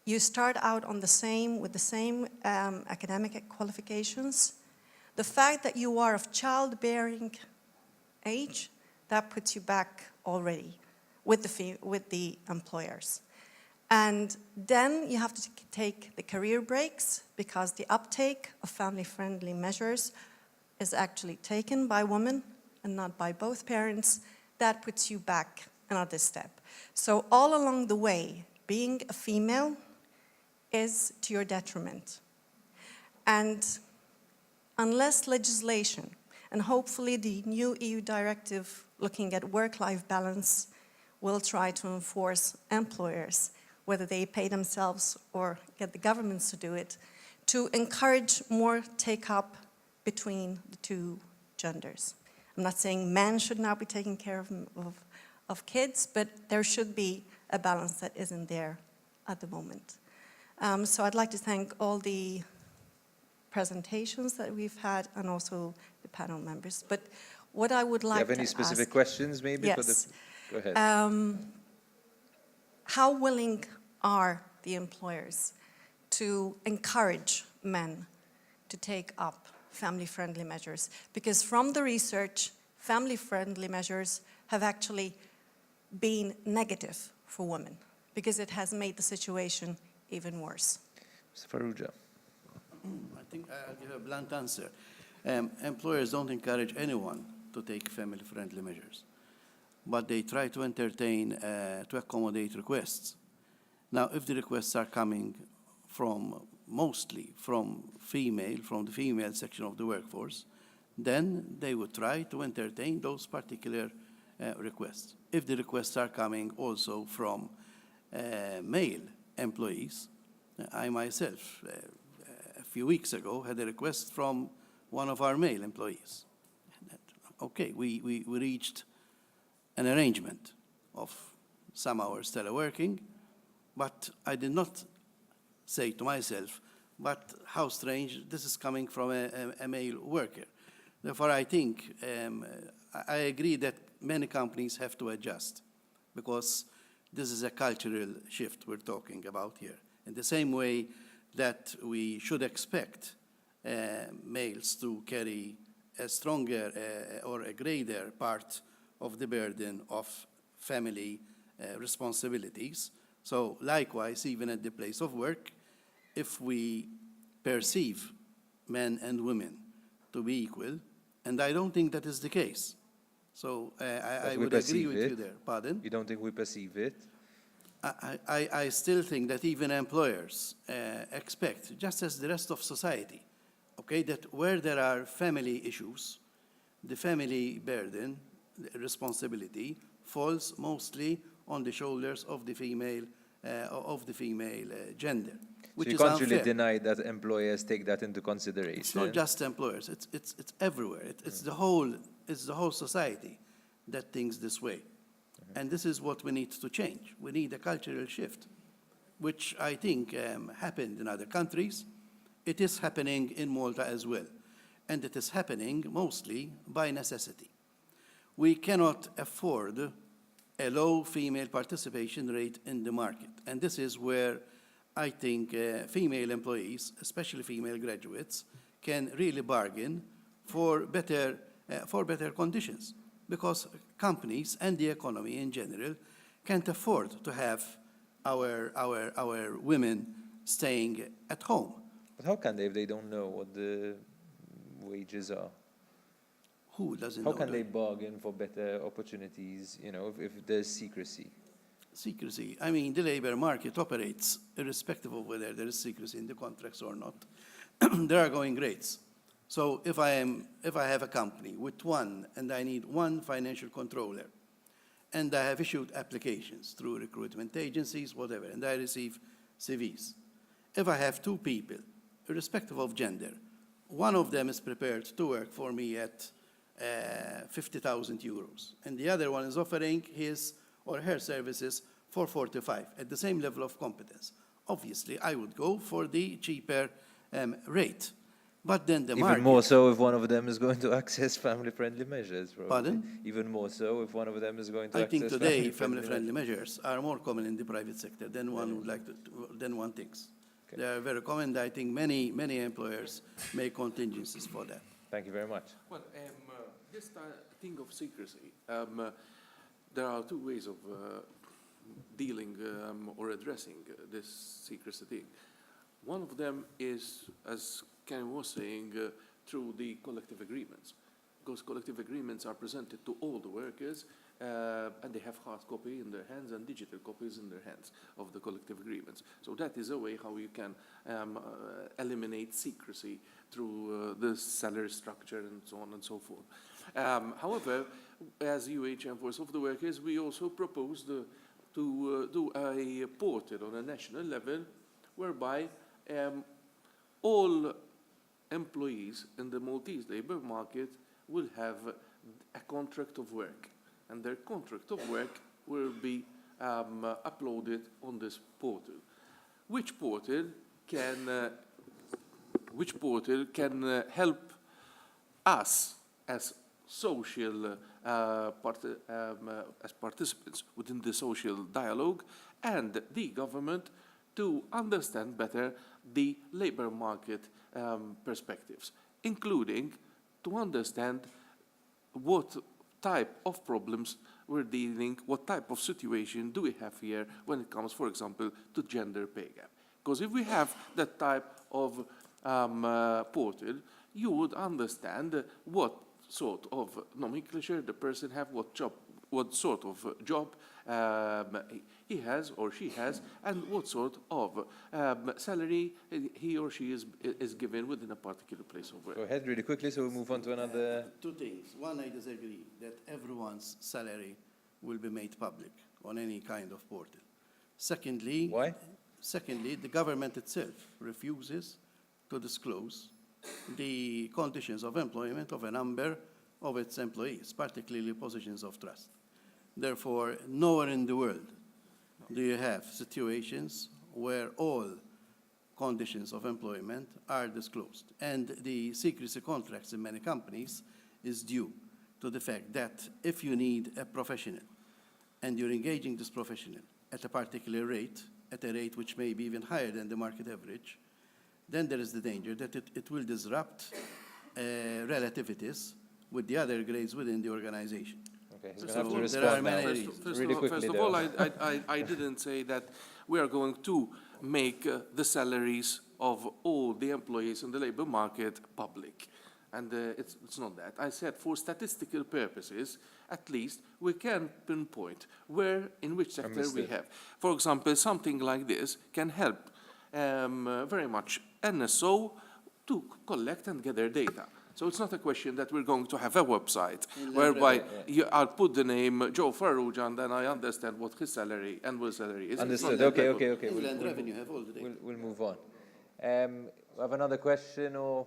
you start out on with the same academic qualifications, the fact that you are of childbearing age, that puts you back already with the employers. And then you have to take the career breaks because the uptake of family-friendly measures is actually taken by women and not by both parents. That puts you back another step. So all along the way, being a female is to your detriment. And unless legislation, and hopefully the new EU directive looking at work-life balance will try to enforce employers, whether they pay themselves or get the governments to do it, to encourage more take-up between the two genders. I'm not saying men should now be taking care of kids, but there should be a balance that isn't there at the moment. So I'd like to thank all the presentations that we've had and also the panel members. But what I would like to ask... Do you have any specific questions maybe? Yes. Go ahead. How willing are the employers to encourage men to take up family-friendly measures? Because from the research, family-friendly measures have actually been negative for women because it has made the situation even worse. Mr. Farrugia. I think I'll give a blunt answer. Employers don't encourage anyone to take family-friendly measures, but they try to entertain, to accommodate requests. Now, if the requests are coming mostly from the female section of the workforce, then they would try to entertain those particular requests. If the requests are coming also from male employees, I myself, a few weeks ago, had a request from one of our male employees. Okay, we reached an arrangement of some hours teleworking, but I did not say to myself, but how strange, this is coming from a male worker. Therefore, I think, I agree that many companies have to adjust because this is a cultural shift we're talking about here. In the same way that we should expect males to carry a stronger or a greater part of the burden of family responsibilities. So likewise, even at the place of work, if we perceive men and women to be equal, and I don't think that is the case. So I would agree with you there. Pardon? You don't think we perceive it? I still think that even employers expect, just as the rest of society, okay, that where there are family issues, the family burden, the responsibility falls mostly on the shoulders of the female gender, which So you is can't really unfair. deny that employers take that into consideration. It's not just employers; it's everywhere. It's the whole society that thinks this way, and this is what we need to change. We need a cultural shift, which I think happened in other countries. It is happening in Malta as well, and it is happening mostly by necessity. We cannot afford a low female participation rate in the market, and this is where I think female employees, especially female graduates, can really bargain for better conditions, because companies and the economy in general can't afford to have our women staying at home. But how can they if they don't know what the wages are? Who doesn't know? How can that? they bargain for better opportunities, you know, if there's secrecy? Secrecy. I mean, the labor market operates irrespective of whether there is secrecy in the contracts or not. There are going rates. So if I have a company with one, and I need one financial controller, and I have issued applications through recruitment agencies, whatever, and I receive CVs. If I have two people, irrespective of gender, one of them is prepared to work for me at 50,000 euros, and the other one is offering his or her services for 45 at the same level of competence. Obviously, I would go for the cheaper rate. But then the market... Even more so if one of them is going to access family-friendly measures. Probably. Pardon? Even more so if one of them is going to I access think today family-friendly family-friendly measures are more common in the private sector than one would like to, than one thinks. Okay. They are very common. I think many employers make contingencies for that. Thank you very much. Well, this thing of secrecy, there are two ways of dealing or addressing this secrecy thing. One of them is, as Ken was saying, through the collective agreements, because collective agreements are presented to all the workers, and they have hard copy in their hands and digital copies in their hands of the collective agreements. So that is a way how you can eliminate secrecy through the salary structure and so on and so forth. However, as UHM Voice of the Workers, we also proposed to do a portal on a national level whereby all employees in the Maltese labour market will have a contract of work, and their contract of work will be uploaded on this portal. Which portal can help us as social as participants within the social dialogue and the government to understand better the labor market perspectives, including to understand what type of problems we're dealing, what type of situation do we have here when it comes, for example, to gender pay gap. Because if we have that type of portal, you would understand what sort of nomenclature the person have, what sort of job he has or she has, and what sort of salary he or she is given within a particular place of work. Go ahead really quickly so we move on to another... Two things. One, I disagree that everyone's salary will be made public on any kind of portal. Secondly... Why? Secondly, the government itself refuses to disclose the conditions of employment of a number of its employees, particularly positions of trust. Therefore, nowhere in the world do you have situations where all conditions of employment are disclosed. And the secrecy contracts in many companies is due to the fact that if you need a professional and you're engaging this professional at a particular rate, at a rate which may be even higher than the market average, then there is the danger that it will disrupt relativities with the other grades within the organization. Okay, So so have to there respond are now. many reasons. Really quickly, First of all, I didn't say that we are going to make the salaries of all the employees in the labor market public. And it's not that. I said for statistical purposes, at least, we can pinpoint where, in which sector we have. For example, something like this can help very much NSO to collect and gather data. So it's not a question that we're going to have a website whereby I'll put the name Joe Farrugia and then I understand what his salary, annual salary is. Understood. Okay. We'll move on. Have another question or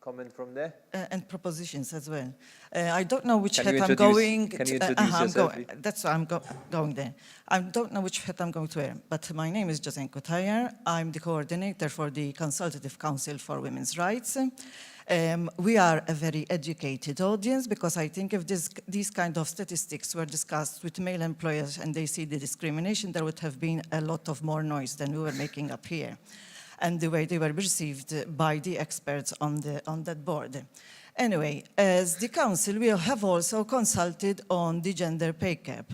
comment from there? And propositions as well. I don't know which Can hat you I'm going. Can you introduce yourself? That's why I'm going there. I don't know which hat I'm going to wear, but my name is Josenko Tayer. I'm the coordinator for the Consultative Council for Women's Rights. We are a very educated audience because I think if these kind of statistics were discussed with male employers and they see the discrimination, there would have been a lot of more noise than we were making up here, and the way they were received by the experts on that board. Anyway, as the council, we have also consulted on the gender pay gap.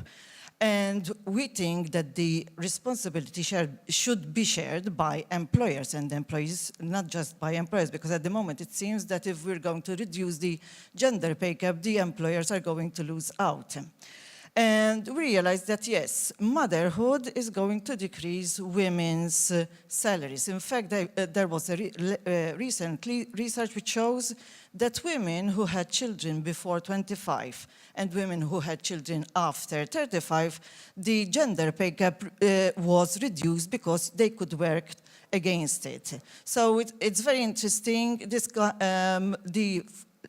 And we think that the responsibility should be shared by employers and employees, not just by employers, because at the moment it seems that if we're going to reduce the gender pay gap, the employers are going to lose out. And we realized that, yes, motherhood is going to decrease women's salaries. In fact, there was a recently research which shows that women who had children before 25 and women who had children after 35, the gender pay gap was reduced because they could work against it. So it's very interesting,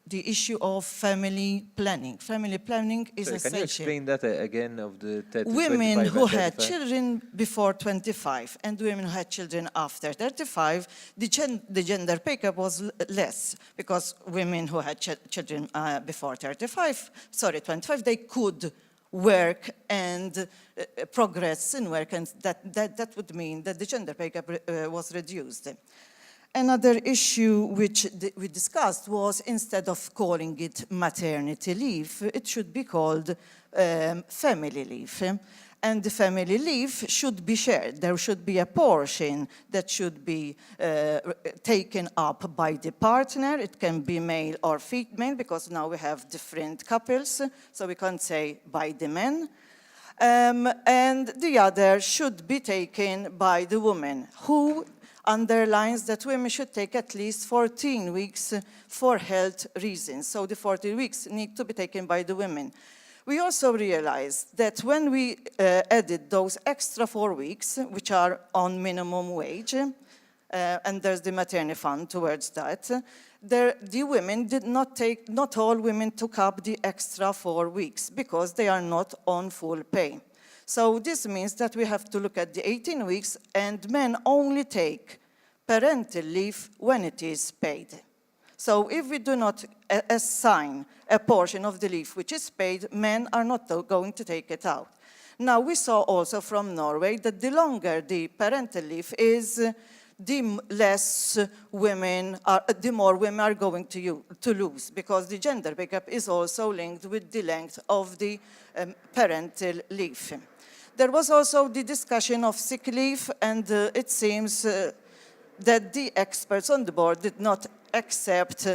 the issue of family planning. Family planning is essential. Can you explain that again of the 30, women who had 35? children before 25 and women who had children after 35, the gender pay gap was less because women who had children before 25, they could work and progress in work, and that would mean that the gender pay gap was reduced. Another issue which we discussed was, instead of calling it maternity leave, it should be called family leave. And the family leave should be shared. There should be a portion that should be taken up by the partner. It can be male or female, because now we have different couples, so we can't say by the men. And the other should be taken by the woman, who underlines that women should take at least 14 weeks for health reasons. So the 14 weeks need to be taken by the women. We also realized that when we added those extra 4 weeks, which are on minimum wage, and there's the maternity fund towards that, the women did not take, not all women took up the extra 4 weeks because they are not on full pay. So this means that we have to look at the 18 weeks, and men only take parental leave when it is paid. So if we do not assign a portion of the leave which is paid, men are not going to take it out. Now, we saw also from Norway that the longer the parental leave is, the less women are, the more women are going to lose, because the gender pay gap is also linked with the length of the parental leave. There was also the discussion of sick leave, and it seems that the experts on the board did not accept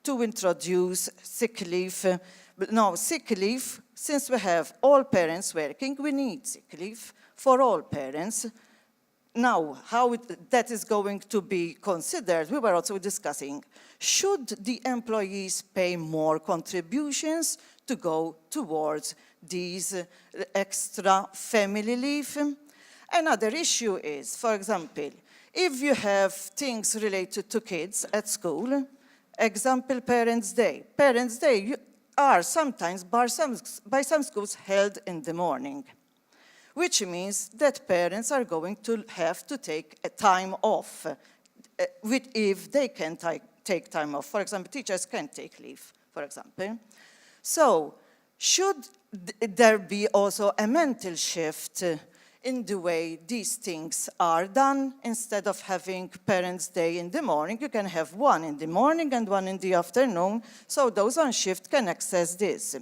to introduce sick leave. But no, sick leave, since we have all parents working, we need sick leave for all parents. Now, how that is going to be considered, we were also discussing, should the employees pay more contributions to go towards these extra family leave? Another issue is, for example, if you have things related to kids at school, example, Parents' Day. Parents' Day are sometimes by some schools held in the morning, which means that parents are going to have to take a time off, if they can take time off. For example, teachers can take leave, for example. So, should there be also a mental shift in the way these things are done? Instead of having Parents' Day in the morning, you can have one in the morning and one in the afternoon, so those on shift can access this.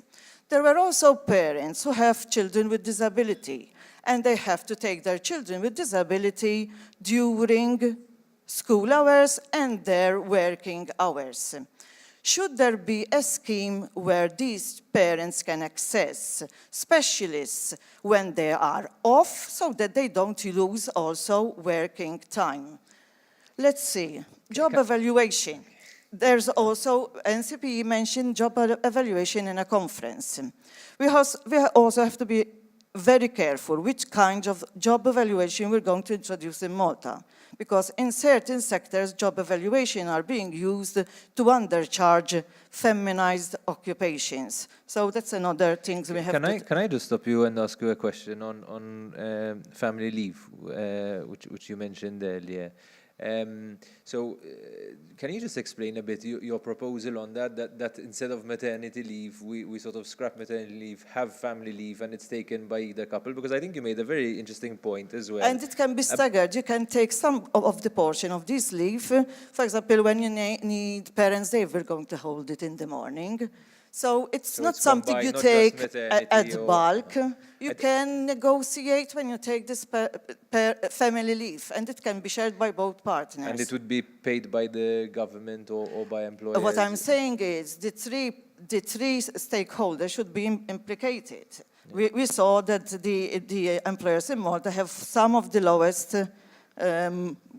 There were also parents who have children with disability, and they have to take their children with disability during school hours and their working hours. Should there be a scheme where these parents can access specialists when they are off so that they don't lose also working time? Let's see, job evaluation. There's also, NCP mentioned job evaluation in a conference. We also have to be very careful which kind of job evaluation we're going to introduce in Malta, because in certain sectors, job evaluation are being used to undercharge feminized occupations. So that's another thing we have to... Can I just stop you and ask you a question on family leave, which you mentioned earlier? Can you just explain a bit your proposal on that instead of maternity leave, we sort of scrap maternity leave, have family leave, and it's taken by the couple? Because I think you made a very interesting point as well. And it can be staggered. You can take some of the portion of this leave. For example, when you need Parents' Day, we're going to hold it in the morning. So it's not something you take at bulk. You can negotiate when you take this family leave, and it can be shared by both partners. And it would be paid by the government or by employers? What I'm saying is the three stakeholders should be implicated. We saw that the employers in Malta have some of the lowest,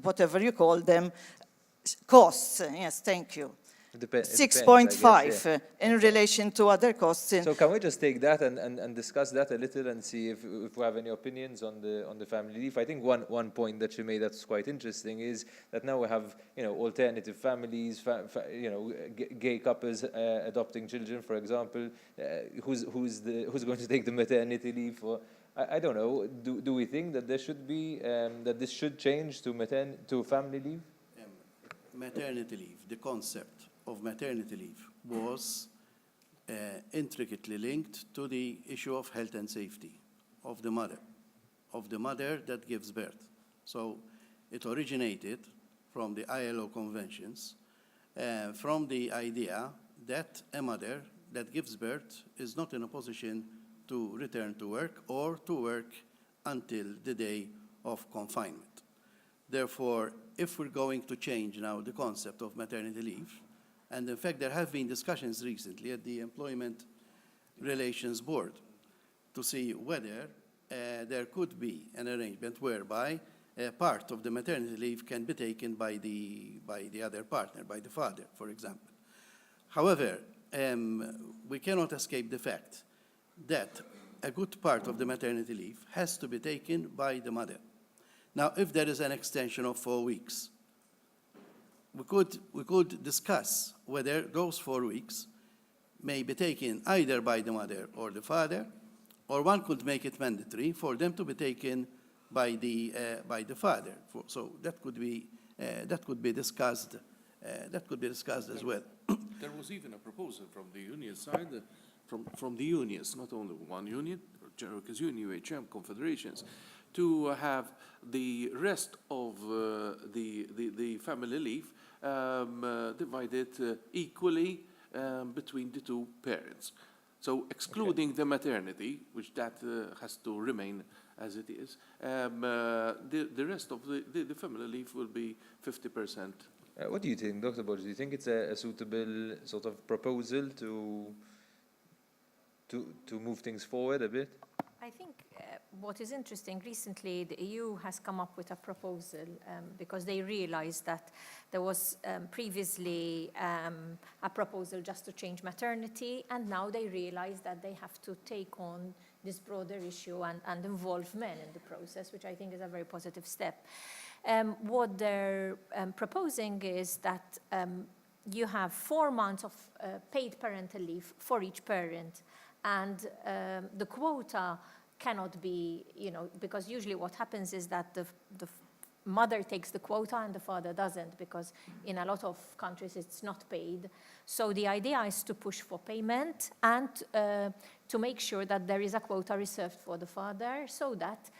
whatever you call them, costs. Yes, thank you. 6.5 in relation to other costs. So can we just take that and discuss that a little and see if we have any opinions on the family leave? I think one point that you made that's quite interesting is that now we have alternative families, gay couples adopting children, for example. Who's going to take the maternity leave? Or I don't know. Do we think that there should be that this should change to family leave? Maternity leave, the concept of maternity leave was intricately linked to the issue of health and safety of the mother that gives birth. So it originated from the ILO conventions, from the idea that a mother that gives birth is not in a position to return to work or to work until the day of confinement. Therefore, if we're going to change now the concept of maternity leave, and in fact, there have been discussions recently at the Employment Relations Board to see whether there could be an arrangement whereby part of the maternity leave can be taken by the other partner, by the father, for example. However, we cannot escape the fact that a good part of the maternity leave has to be taken by the mother. Now, if there is an extension of 4 weeks, we could discuss whether those 4 weeks may be taken either by the mother or the father, or one could make it mandatory for them to be taken by the father. So that could be discussed. That could be discussed as well. There was even a proposal from the union side, from the unions, not only one union, because UHM confederations, to have the rest of the family leave divided equally between the two parents. So excluding the maternity, which that has to remain as it is, the rest of the family leave will be 50%. What do you think, Dr. Borges? Do you think it's a suitable sort of proposal to move things forward a bit? I think what is interesting, recently the EU has come up with a proposal because they realized that there was previously a proposal just to change maternity, and now they realize that they have to take on this broader issue and involve men in the process, which I think is a very positive step. What they're proposing is that you have 4 months of paid parental leave for each parent, and the quota cannot be, because usually what happens is that the mother takes the quota and the father doesn't, because in a lot of countries it's not paid. So the idea is to push for payment and to make sure that there is a quota reserved for the father, so that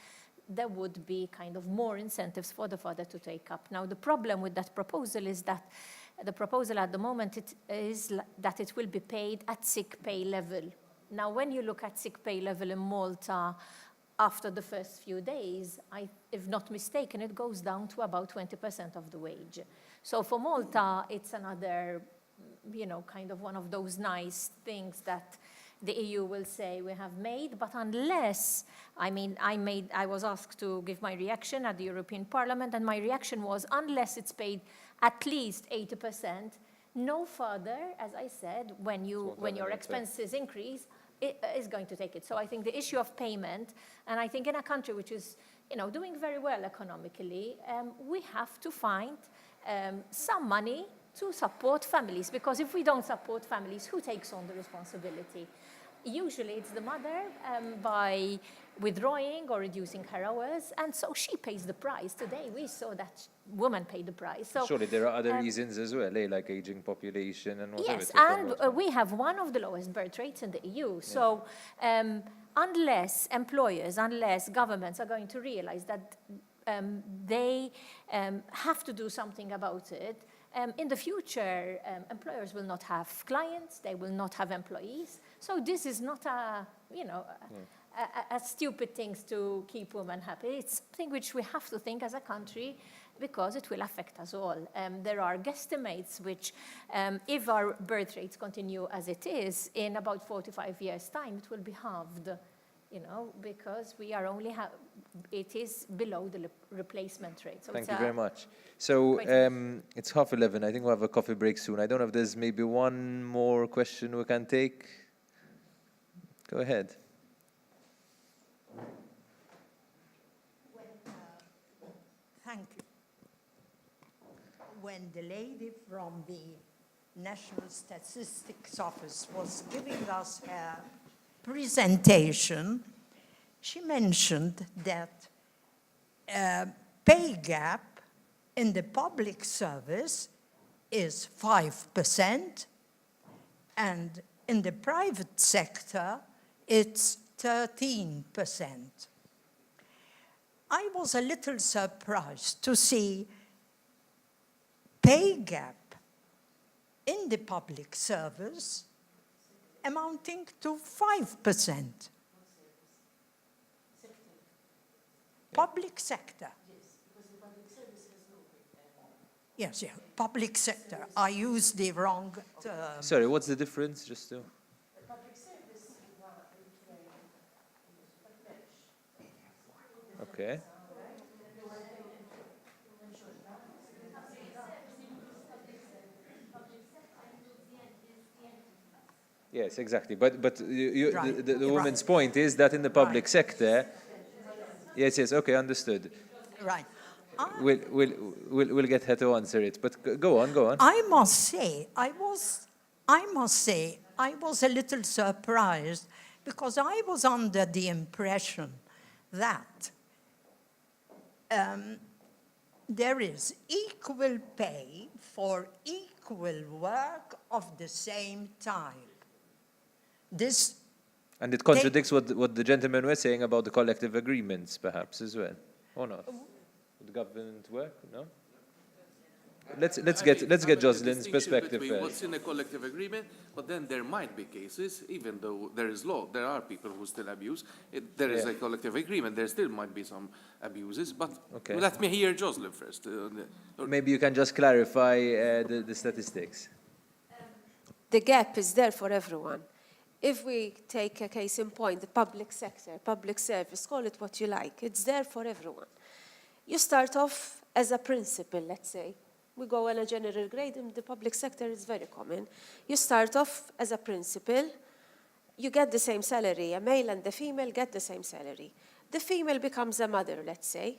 there would be kind of more incentives for the father to take up. Now, the problem with that proposal is that the proposal at the moment is that it will be paid at sick pay level. Now, when you look at sick pay level in Malta, after the first few days, if not mistaken, it goes down to about 20% of the wage. So for Malta, it's another, kind of one of those nice things that the EU will say we have made, but unless, I was asked to give my reaction at the European Parliament, and my reaction was, unless it's paid at least 80%, no further, as I said, when your expenses increase, it is going to take it. So I think the issue of payment, and I think in a country which is, doing very well economically, we have to find some money to support families, because if we don't support families, who takes on the responsibility? Usually it's the mother by withdrawing or reducing her hours, and so she pays the price. Today we saw that woman paid the price. So, surely there are other reasons as well, like aging population and whatever. Yes, and we have one of the lowest birth rates in the EU. So unless employers, unless governments are going to realize that they have to do something about it, in the future, employers will not have clients, they will not have employees. So this is not a stupid thing to keep women happy. It's something which we have to think as a country, because it will affect us all. There are guesstimates which, if our birth rates continue as it is, in about 45 years' time, it will be halved, because we are only it is below the replacement rate. So thank you very much. So it's 11:30. I think we'll have a coffee break soon. I don't know if there's maybe one more question we can take. Go ahead. Thank you. When the lady from the National Statistics Office was giving us her presentation, she mentioned that pay gap in the public service is 5%, and in the private sector, it's 13%. I was a little surprised to see pay gap in the public service amounting to 5%. Public sector. Yes, yeah, public sector. I used the wrong term. Sorry, what's the difference, just to... Okay. Yes, exactly. But right. the woman's point is that in the public sector... Yes, okay, understood. Right. We'll get her to answer it, but go on. I must say, I was a little surprised, because I was under the impression that there is equal pay for equal work of the same type. And it contradicts what the gentlemen were saying about the collective agreements, perhaps, as well, or not? Would government work? No. Let's get Jocelyn's perspective first. What's in a collective agreement, but then there might be cases, even though there is law, there are people who still abuse. There is a collective agreement. There still might be some abuses, but let me hear Jocelyn first. Maybe you can just clarify the statistics. The gap is there for everyone. If we take a case in point, the public sector, public service, call it what you like, it's there for everyone. You start off as a principal, let's say. We go on a general grade in the public sector, it's very common. You start off as a principal, you get the same salary. A male and the female get the same salary. The female becomes a mother, let's say.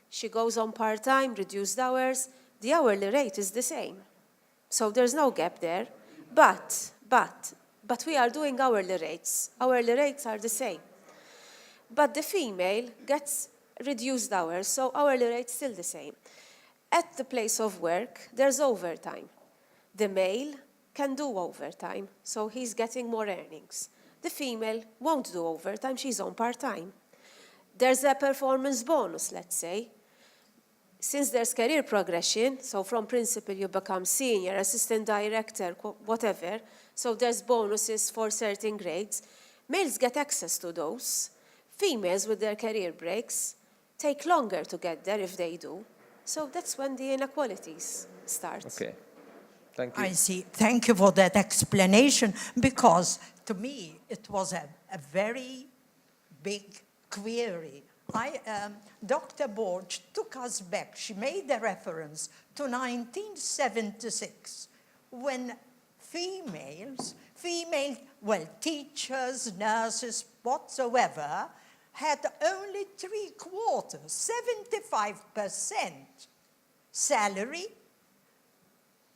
She goes on part-time, reduced hours. The hourly rate is the same. So there's no gap there. But we are doing hourly rates. Hourly rates are the same. But the female gets reduced hours, so hourly rate's still the same. At the place of work, there's overtime. The male can do overtime, so he's getting more earnings. The female won't do overtime, she's on part-time. There's a performance bonus, let's say. Since there's career progression, so from principal you become senior, assistant director, whatever, so there's bonuses for certain grades. Males get access to those. Females with their career breaks take longer to get there if they do. So that's when the inequalities start. Okay. Thank you. I see. Thank you for that explanation, because to me it was a very big query. Dr. Borch took us back. She made a reference to 1976, when female teachers, nurses, whatsoever, had only 3/4, 75% salary,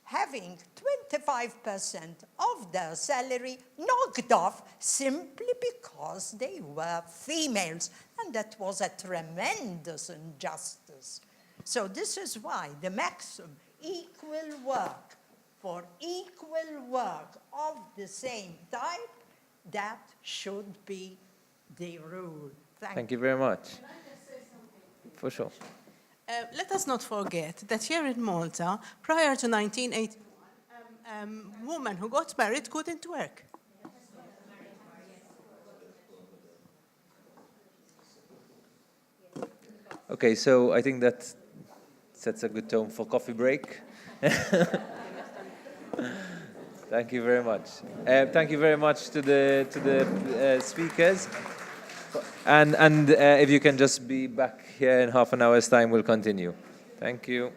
having 25% of their salary knocked off simply because they were females. And that was a tremendous injustice. So this is why the maxim, equal work for equal work of the same type, that should be the rule. Thank you very much. For sure. Let us not forget that here in Malta, prior to 1981, women who got married couldn't work. Okay, so I think that sets a good tone for coffee break. Thank you very much. Thank you very much to the speakers. And if you can just be back here in half an hour's time, we'll continue. Thank you.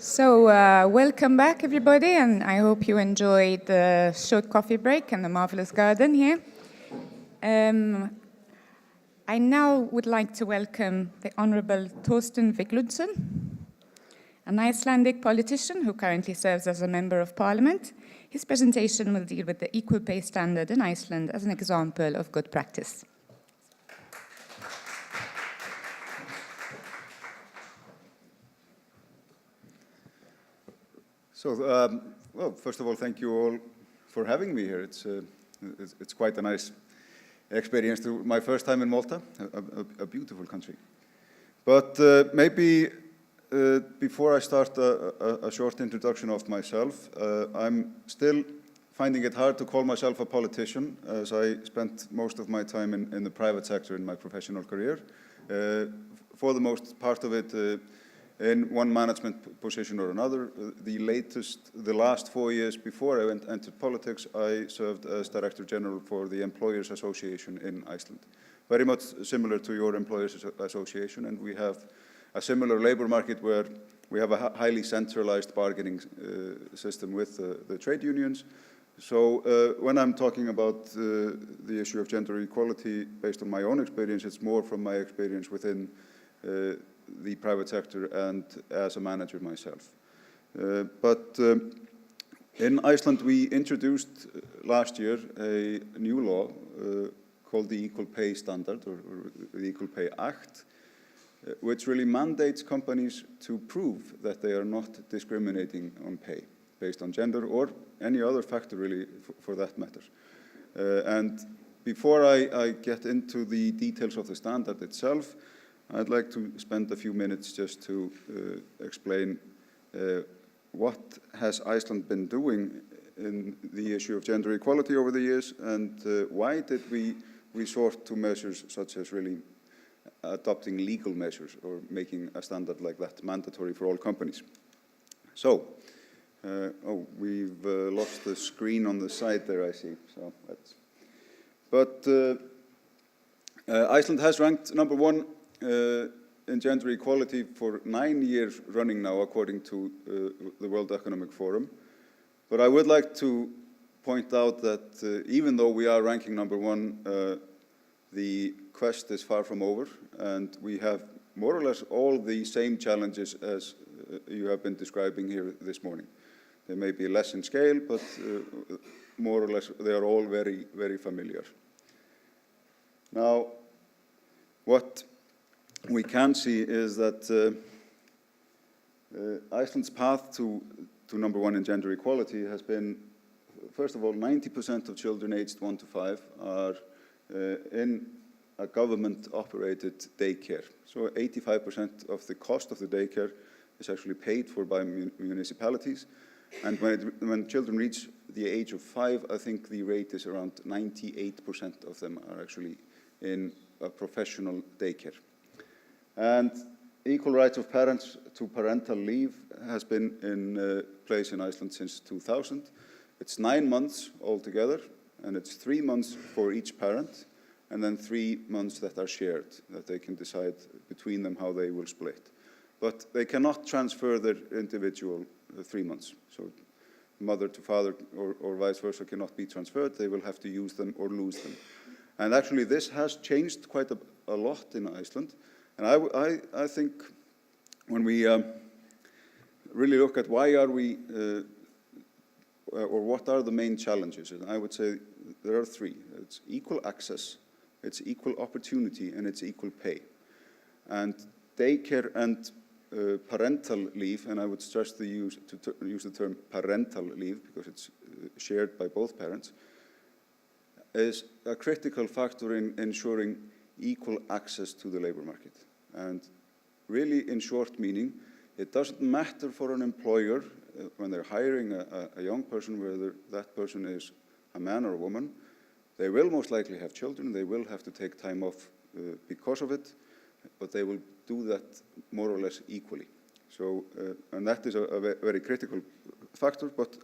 So, welcome back, everybody, and I hope you enjoyed the short coffee break and the marvelous garden here. I now would like to welcome the Honourable Thorsten Viglundsen, an Icelandic politician who currently serves as a Member of Parliament. His presentation will deal with the equal pay standard in Iceland as an example of good practice. So, well, first of all, thank you all for having me here. It's quite a nice experience. My first time in Malta, a beautiful country. But maybe before I start a short introduction of myself, I'm still finding it hard to call myself a politician, as I spent most of my time in the private sector in my professional career. For the most part of it, in one management position or another. The last 4 years before I entered politics, I served as Director General for the Employers Association in Iceland. Very much similar to your Employers Association, and we have a similar labor market where we have a highly centralized bargaining system with the trade unions. So when I'm talking about the issue of gender equality based on my own experience, it's more from my experience within the private sector and as a manager myself. But in Iceland, we introduced last year a new law called the Equal Pay Standard, or the Equal Pay Act, which really mandates companies to prove that they are not discriminating on pay based on gender or any other factor really for that matter. And before I get into the details of the standard itself, I'd like to spend a few minutes just to explain what has Iceland been doing in the issue of gender equality over the years, and why did we resort to measures such as really adopting legal measures or making a standard like that mandatory for all companies. So, we've lost the screen on the side there, I see. So Iceland has ranked #1 in gender equality for 9 years running now, according to the World Economic Forum. But I would like to point out that even though we are ranking #1, the quest is far from over, and we have more or less all the same challenges as you have been describing here this morning. They may be less in scale, but more or less they are all very, very familiar. Now, what we can see is that Iceland's path to #1 in gender equality has been, first of all, 90% of children aged 1 to 5 are in a government-operated daycare. So 85% of the cost of the daycare is actually paid for by municipalities. And when children reach the age of 5, I think the rate is around 98% of them are actually in a professional daycare. And equal rights of parents to parental leave has been in place in Iceland since 2000. It's 9 months altogether, and it's 3 months for each parent, and then 3 months that are shared, that they can decide between them how they will split. But they cannot transfer their individual 3 months. So mother to father or vice versa cannot be transferred. They will have to use them or lose them. And actually this has changed quite a lot in Iceland. And I think when we really look at why are we, or what are the main challenges, and I would say there are 3. It's equal access, it's equal opportunity, and it's equal pay. And daycare and parental leave, and I would stress to use the term parental leave because it's shared by both parents, is a critical factor in ensuring equal access to the labor market. And really, in short meaning, it doesn't matter for an employer when they're hiring a young person whether that person is a man or a woman. They will most likely have children, they will have to take time off because of it, but they will do that more or less equally. So, and that is a very critical factor, but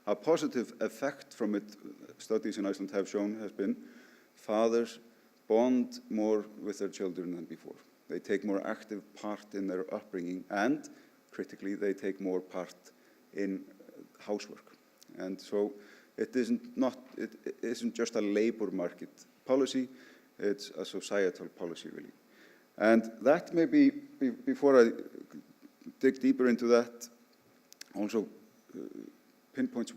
a positive effect from it, studies in Iceland have shown, has been fathers bond more with their children than before. They take more active part in their upbringing, and critically, they take more part in housework. And so it isn't just a labor market policy, it's a societal policy, really. And that maybe, before I dig deeper into that, also pinpoints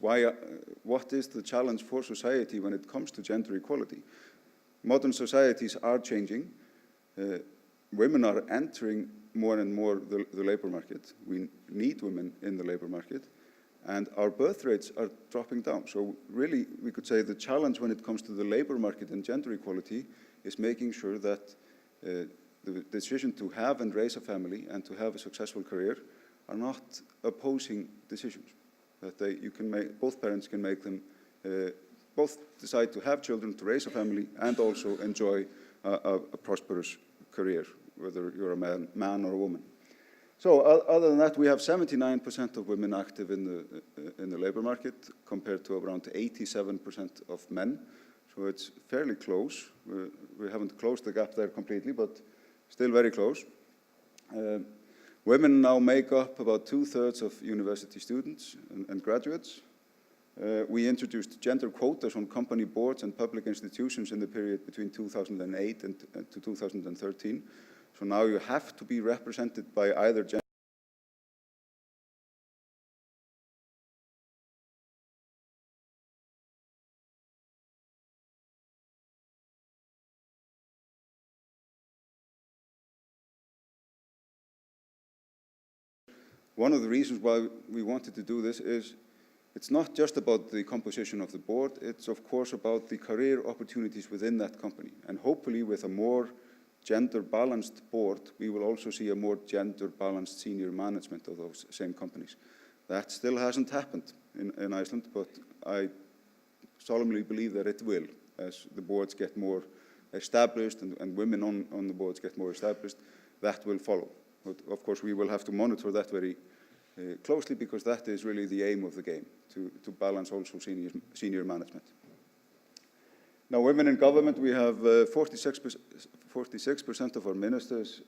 what is the challenge for society when it comes to gender equality. Modern societies are changing. Women are entering more and more the labor market. We need women in the labor market. And our birth rates are dropping down. So really, we could say the challenge when it comes to the labor market and gender equality is making sure that the decision to have and raise a family and to have a successful career are not opposing decisions. That you can make, both parents can make them, both decide to have children, to raise a family, and also enjoy a prosperous career, whether you're a man or a woman. So other than that, we have 79% of women active in the labor market compared to around 87% of men. So it's fairly close. We haven't closed the gap there completely, but still very close. Women now make up about 2/3 of university students and graduates. We introduced gender quotas on company boards and public institutions in the period between 2008 and to 2013. So now you have to be represented by either gender. One of the reasons why we wanted to do this is it's not just about the composition of the board, it's of course about the career opportunities within that company. And hopefully with a more gender-balanced board, we will also see a more gender-balanced senior management of those same companies. That still hasn't happened in Iceland, but I solemnly believe that it will. As the boards get more established and women on the boards get more established, that will follow. But of course, we will have to monitor that very closely because that is really the aim of the game, to balance also senior management. Now, women in government, we have 46% of our ministers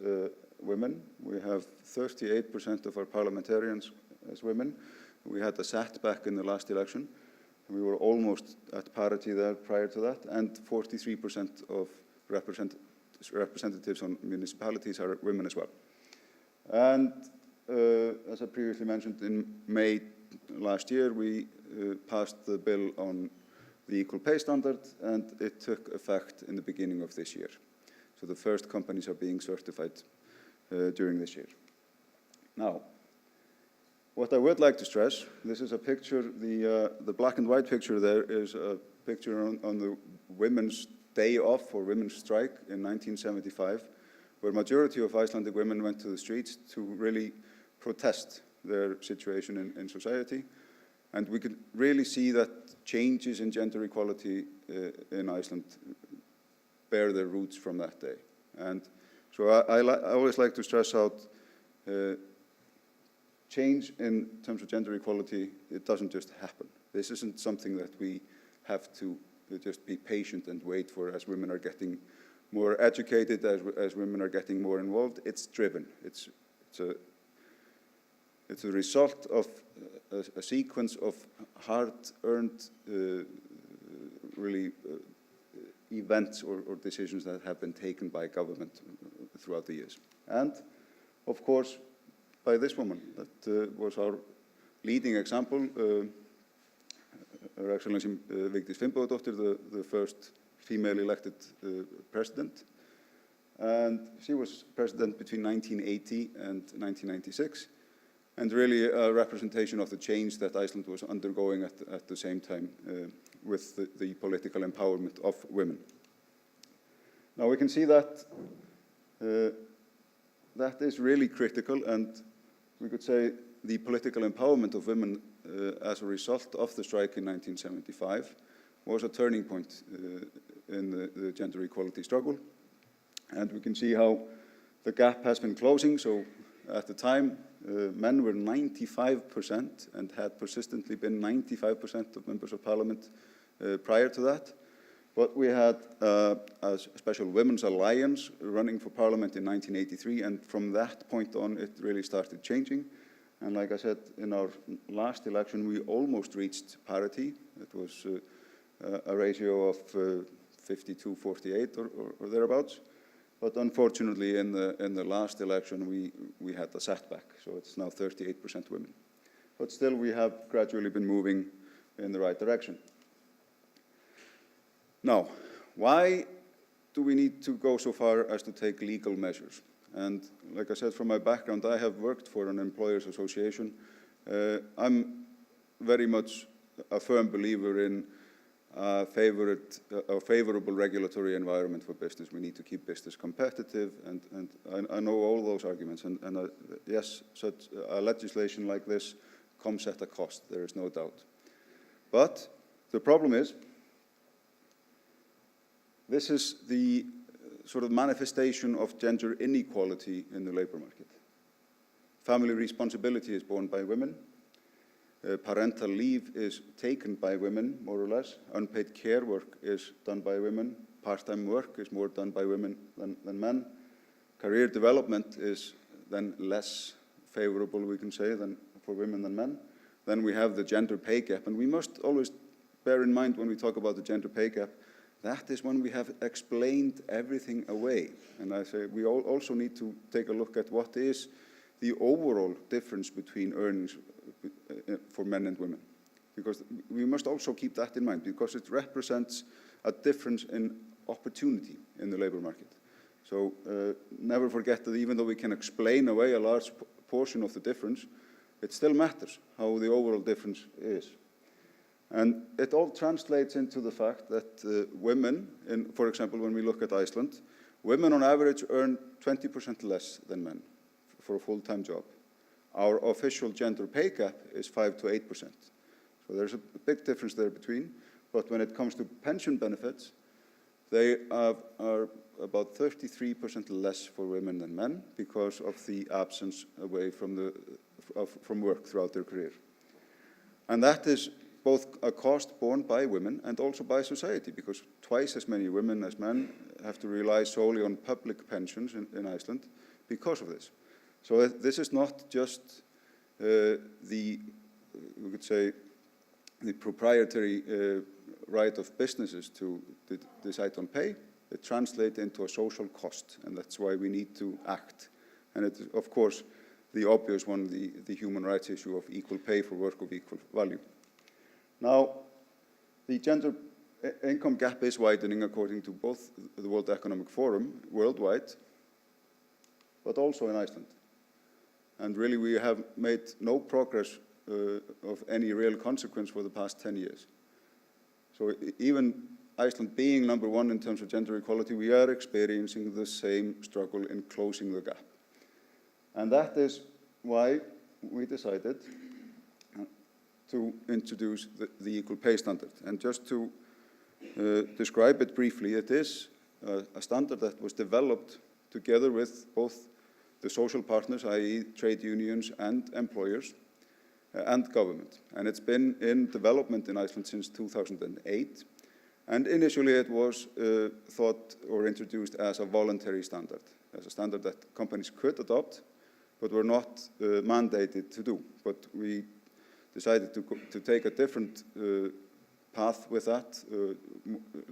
women. We have 38% of our parliamentarians as women. We had a setback in the last election. We were almost at parity there prior to that, and 43% of representatives on municipalities are women as well. And as I previously mentioned, in May last year, we passed the bill on the equal pay standard, and it took effect in the beginning of this year. So the first companies are being certified during this year. Now, what I would like to stress, this is a picture, the black and white picture there is a picture on the Women's Day Off or Women's Strike in 1975, where majority of Icelandic women went to the streets to really protest their situation in society. And we could really see that changes in gender equality in Iceland bear their roots from that day. And so I always like to stress out change in terms of gender equality, it doesn't just happen. This isn't something that we have to just be patient and wait for as women are getting more educated, as women are getting more involved. It's driven. It's a result of a sequence of hard-earned events or decisions that have been taken by government throughout the years. And, of course, by this woman, that was our leading example, Her Excellency Vigdís Finnbogadóttir, the first female elected president. And she was president between 1980 and 1996. And really a representation of the change that Iceland was undergoing at the same time with the political empowerment of women. Now we can see that that is really critical, and we could say the political empowerment of women as a result of the strike in 1975 was a turning point in the gender equality struggle. And we can see how the gap has been closing. So at the time, men were 95% and had persistently been 95% of members of parliament prior to that. But we had a special women's alliance running for parliament in 1983, and from that point on, it really started changing. And like I said, in our last election, we almost reached parity. It was a ratio of 52-48 or thereabouts. But unfortunately, in the last election, we had a setback. So it's now 38% women. But still, we have gradually been moving in the right direction. Now, why do we need to go so far as to take legal measures? And like I said, from my background, I have worked for an employers association. I'm very much a firm believer in a favorable regulatory environment for business. We need to keep business competitive, and I know all those arguments. And yes, such a legislation like this comes at a cost, there is no doubt. But the problem is, this is the sort of manifestation of gender inequality in the labor market. Family responsibility is borne by women. Parental leave is taken by women, more or less. Unpaid care work is done by women. Part-time work is more done by women than men. Career development is then less favorable, we can say, than for women than men. Then we have the gender pay gap, and we must always bear in mind when we talk about the gender pay gap, that is when we have explained everything away. And I say we also need to take a look at what is the overall difference between earnings for men and women. Because we must also keep that in mind, because it represents a difference in opportunity in the labor market. So never forget that even though we can explain away a large portion of the difference, it still matters how the overall difference is. And it all translates into the fact that women, for example, when we look at Iceland, women on average earn 20% less than men for a full-time job. Our official gender pay gap is 5 to 8%. So there's a big difference there between. But when it comes to pension benefits, they are about 33% less for women than men because of the absence away from work throughout their career. And that is both a cost borne by women and also by society, because twice as many women as men have to rely solely on public pensions in Iceland because of this. So this is not just we could say, the proprietary right of businesses to decide on pay. It translates into a social cost, and that's why we need to act. And it is, of course, the obvious one, the human rights issue of equal pay for work of equal value. Now, the gender income gap is widening according to both the World Economic Forum worldwide, but also in Iceland. And really, we have made no progress of any real consequence for the past 10 years. So even Iceland being #1 in terms of gender equality, we are experiencing the same struggle in closing the gap. And that is why we decided to introduce the equal pay standard. And just to describe it briefly, it is a standard that was developed together with both the social partners, i.e. trade unions and employers, and government. And it's been in development in Iceland since 2008. And initially it was thought or introduced as a voluntary standard, as a standard that companies could adopt, but were not mandated to do. But we decided to take a different path with that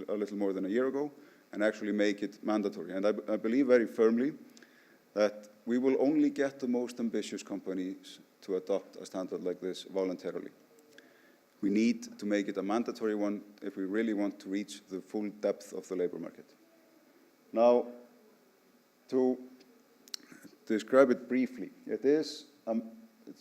a little more than a year ago and actually make it mandatory. And I believe very firmly that we will only get the most ambitious companies to adopt a standard like this voluntarily. We need to make it a mandatory one if we really want to reach the full depth of the labor market. Now, to describe it briefly, it's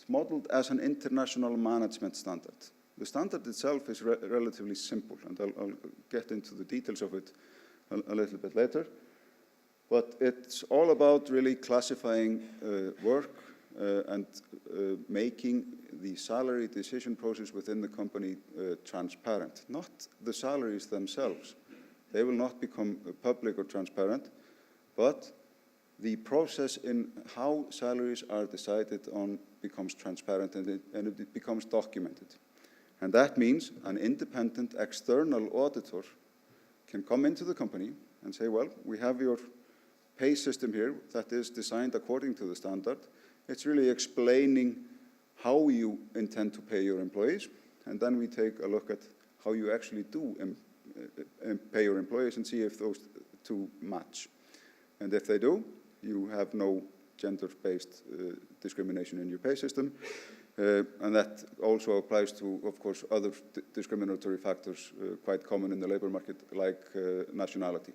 modeled as an international management standard. The standard itself is relatively simple, and I'll get into the details of it a little bit later. But it's all about really classifying work and making the salary decision process within the company transparent, not the salaries themselves. They will not become public or transparent, but the process in how salaries are decided on becomes transparent and it becomes documented. And that means an independent external auditor can come into the company and say, well, we have your pay system here that is designed according to the standard. It's really explaining how you intend to pay your employees, and then we take a look at how you actually do pay your employees and see if those two match. And if they do, you have no gender-based discrimination in your pay system. And that also applies to, of course, other discriminatory factors quite common in the labor market, like nationality.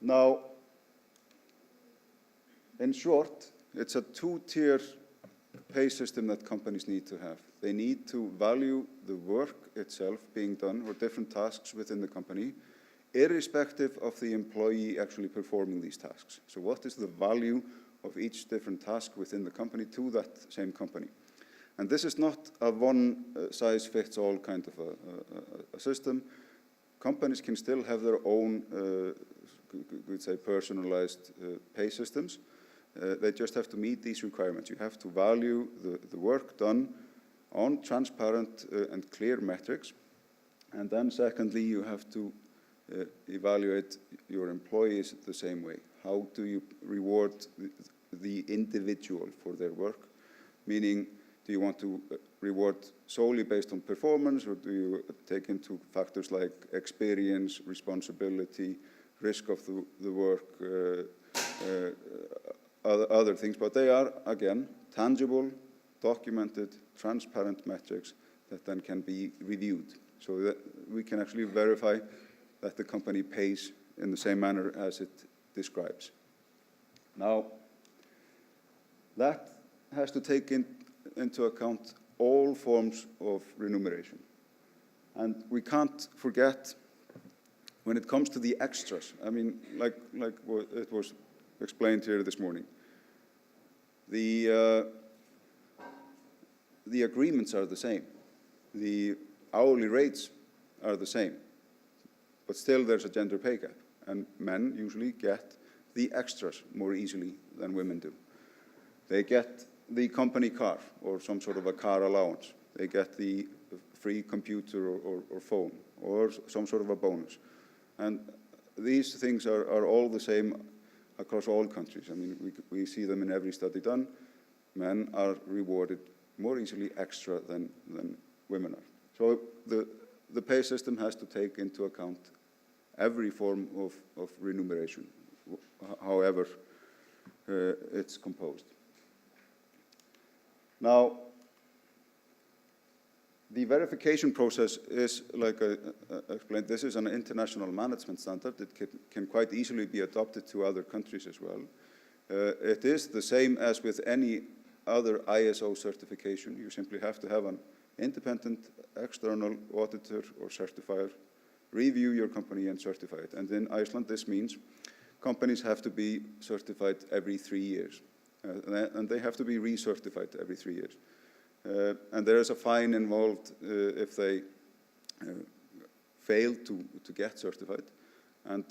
Now, in short, it's a two-tier pay system that companies need to have. They need to value the work itself being done or different tasks within the company, irrespective of the employee actually performing these tasks. So what is the value of each different task within the company to that same company? And this is not a one-size-fits-all kind of a system. Companies can still have their own, we'd say, personalized pay systems. They just have to meet these requirements. You have to value the work done on transparent and clear metrics. And then secondly, you have to evaluate your employees the same way. How do you reward the individual for their work? Meaning, do you want to reward solely based on performance, or do you take into factors like experience, responsibility, risk of the work, other things? But they are, again, tangible, documented, transparent metrics that then can be reviewed, so that we can actually verify that the company pays in the same manner as it describes. Now, that has to take into account all forms of remuneration. And we can't forget, when it comes to the extras, I mean, like it was explained here this morning, the agreements are the same. The hourly rates are the same. But still there's a gender pay gap. And men usually get the extras more easily than women do. They get the company car or some sort of a car allowance. They get the free computer or phone or some sort of a bonus. And these things are all the same across all countries. I mean, we see them in every study done. Men are rewarded more easily extra than women are. So the pay system has to take into account every form of remuneration, however it's composed. Now, the verification process is, like I explained, this is an international management standard. It can quite easily be adopted to other countries as well. It is the same as with any other ISO certification. You simply have to have an independent external auditor or certifier review your company and certify it. And in Iceland, this means companies have to be certified every 3 years. And they have to be recertified every 3 years. And there is a fine involved if they fail to get certified. And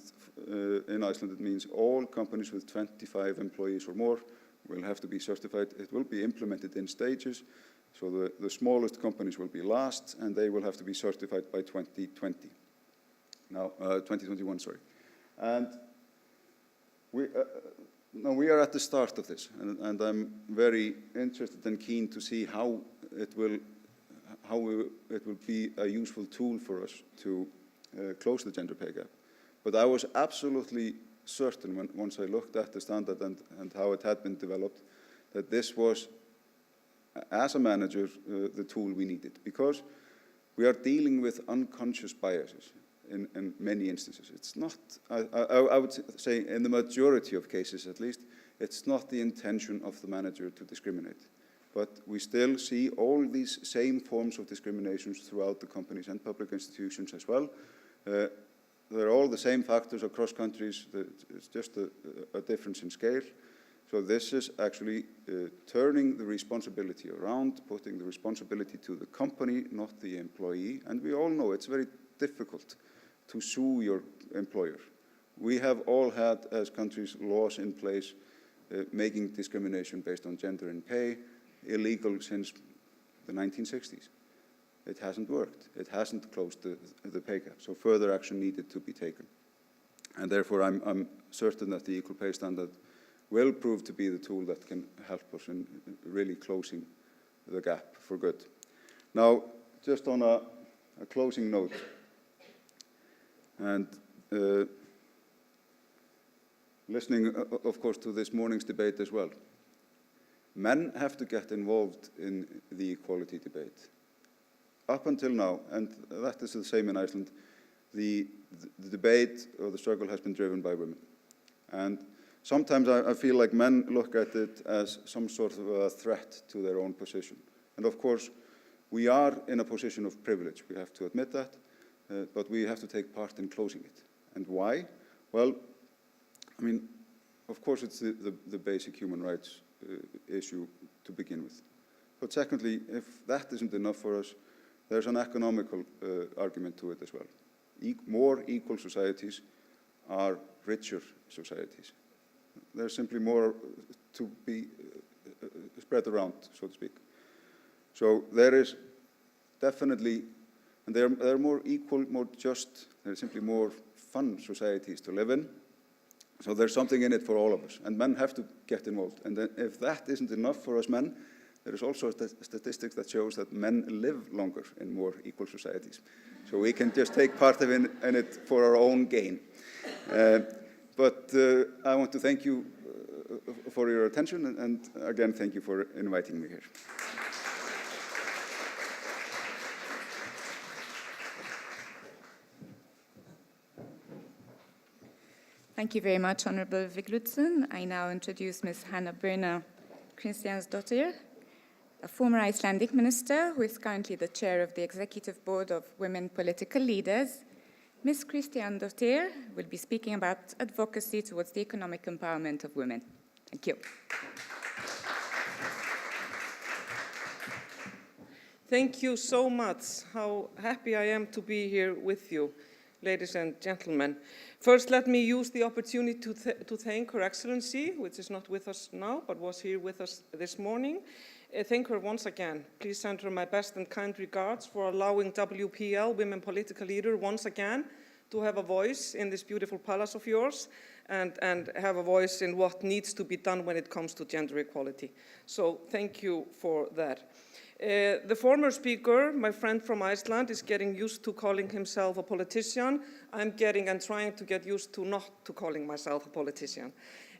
in Iceland, it means all companies with 25 employees or more will have to be certified. It will be implemented in stages. So the smallest companies will be last, and they will have to be certified by 2020. Now, 2021, sorry. And we are at the start of this, and I'm very interested and keen to see how it will be a useful tool for us to close the gender pay gap. But I was absolutely certain once I looked at the standard and how it had been developed, that this was, as a manager, the tool we needed, because we are dealing with unconscious biases in many instances. It's not, I would say, in the majority of cases at least, it's not the intention of the manager to discriminate. But we still see all these same forms of discriminations throughout the companies and public institutions as well. They're all the same factors across countries. It's just a difference in scale. So this is actually turning the responsibility around, putting the responsibility to the company, not the employee. And we all know it's very difficult to sue your employer. We have all had, as countries, laws in place making discrimination based on gender and pay illegal since the 1960s. It hasn't worked. It hasn't closed the pay gap. So further action needed to be taken. And therefore, I'm certain that the equal pay standard will prove to be the tool that can help us in really closing the gap for good. Now, just on a closing note, and listening, of course, to this morning's debate as well, men have to get involved in the equality debate. Up until now, and that is the same in Iceland, the debate or the struggle has been driven by women. And sometimes I feel like men look at it as some sort of a threat to their own position. And of course, we are in a position of privilege. We have to admit that, but we have to take part in closing it. And why? Well, I mean, of course, it's the basic human rights issue to begin with. But secondly, if that isn't enough for us, there's an economical argument to it as well. More equal societies are richer societies. There's simply more to be spread around, so to speak. So there is definitely, and they're more equal, more just, they're simply more fun societies to live in. So there's something in it for all of us, and men have to get involved. And then if that isn't enough for us men, there is also statistics that shows that men live longer in more equal societies. So we can just take part in it for our own gain. But I want to thank you for your attention, and again, thank you for inviting me here. Thank you very much, Honourable Vigludsen. I now introduce Ms. Hanna Birna Kristjansdottir, a former Icelandic minister who is currently the chair of the Executive Board of Women Political Leaders. Ms. Kristjansdottir will be speaking about advocacy towards the economic empowerment of women. Thank you. Thank you so much. How happy I am to be here with you, ladies and gentlemen. First, let me use the opportunity to thank Her Excellency, which is not with us now, but was here with us this morning. Thank her once again. Please send her my best and kind regards for allowing WPL, Women Political Leader, once again to have a voice in this beautiful palace of yours and have a voice in what needs to be done when it comes to gender equality. So thank you for that. The former speaker, my friend from Iceland, is getting used to calling himself a politician. I'm trying to get used to not to calling myself a politician.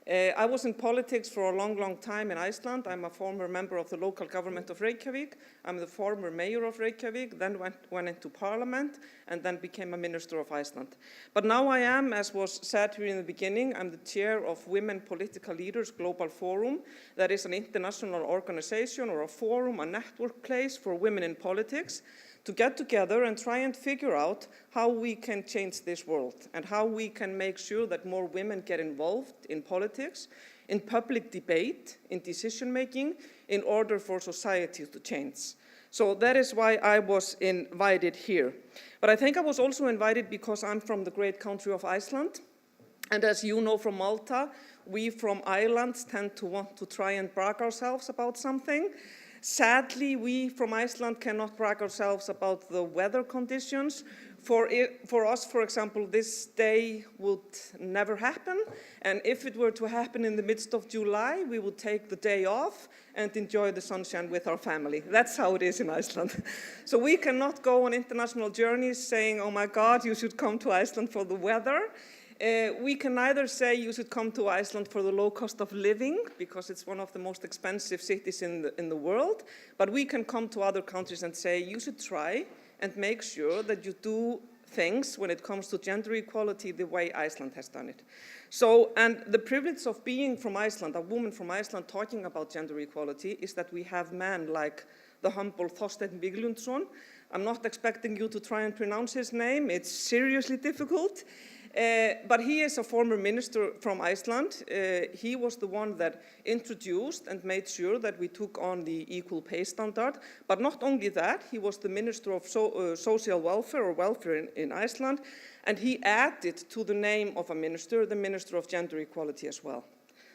I was in politics for a long, long time in Iceland. I'm a former member of the local government of Reykjavik. I'm the former mayor of Reykjavik, then went into parliament, and then became a minister of Iceland. But now I am, as was said here in the beginning, I'm the chair of Women Political Leaders Global Forum. That is an international organization or a forum, a network place for women in politics, to get together and try and figure out how we can change this world and how we can make sure that more women get involved in politics, in public debate, in decision-making, in order for society to change. So that is why I was invited here. But I think I was also invited because I'm from the great country of Iceland. And as you know from Malta, we from Ireland tend to want to try and brag ourselves about something. Sadly, we from Iceland cannot brag ourselves about the weather conditions. For us, for example, this day would never happen. And if it were to happen in the midst of July, we would take the day off and enjoy the sunshine with our family. That's how it is in Iceland. So we cannot go on international journeys saying, oh my God, you should come to Iceland for the weather. We can neither say you should come to Iceland for the low cost of living, because it's one of the most expensive cities in the world, but we can come to other countries and say you should try and make sure that you do things when it comes to gender equality the way Iceland has done it. So, and the privilege of being from Iceland, a woman from Iceland talking about gender equality, is that we have men like the humble Þorsteinn Víglundsson. I'm not expecting you to try and pronounce his name, it's seriously difficult. But he is a former minister from Iceland. He was the one that introduced and made sure that we took on the equal pay standard. But not only that, he was the minister of social welfare or welfare in Iceland, and he added to the name of a minister, the Minister of Gender Equality as well.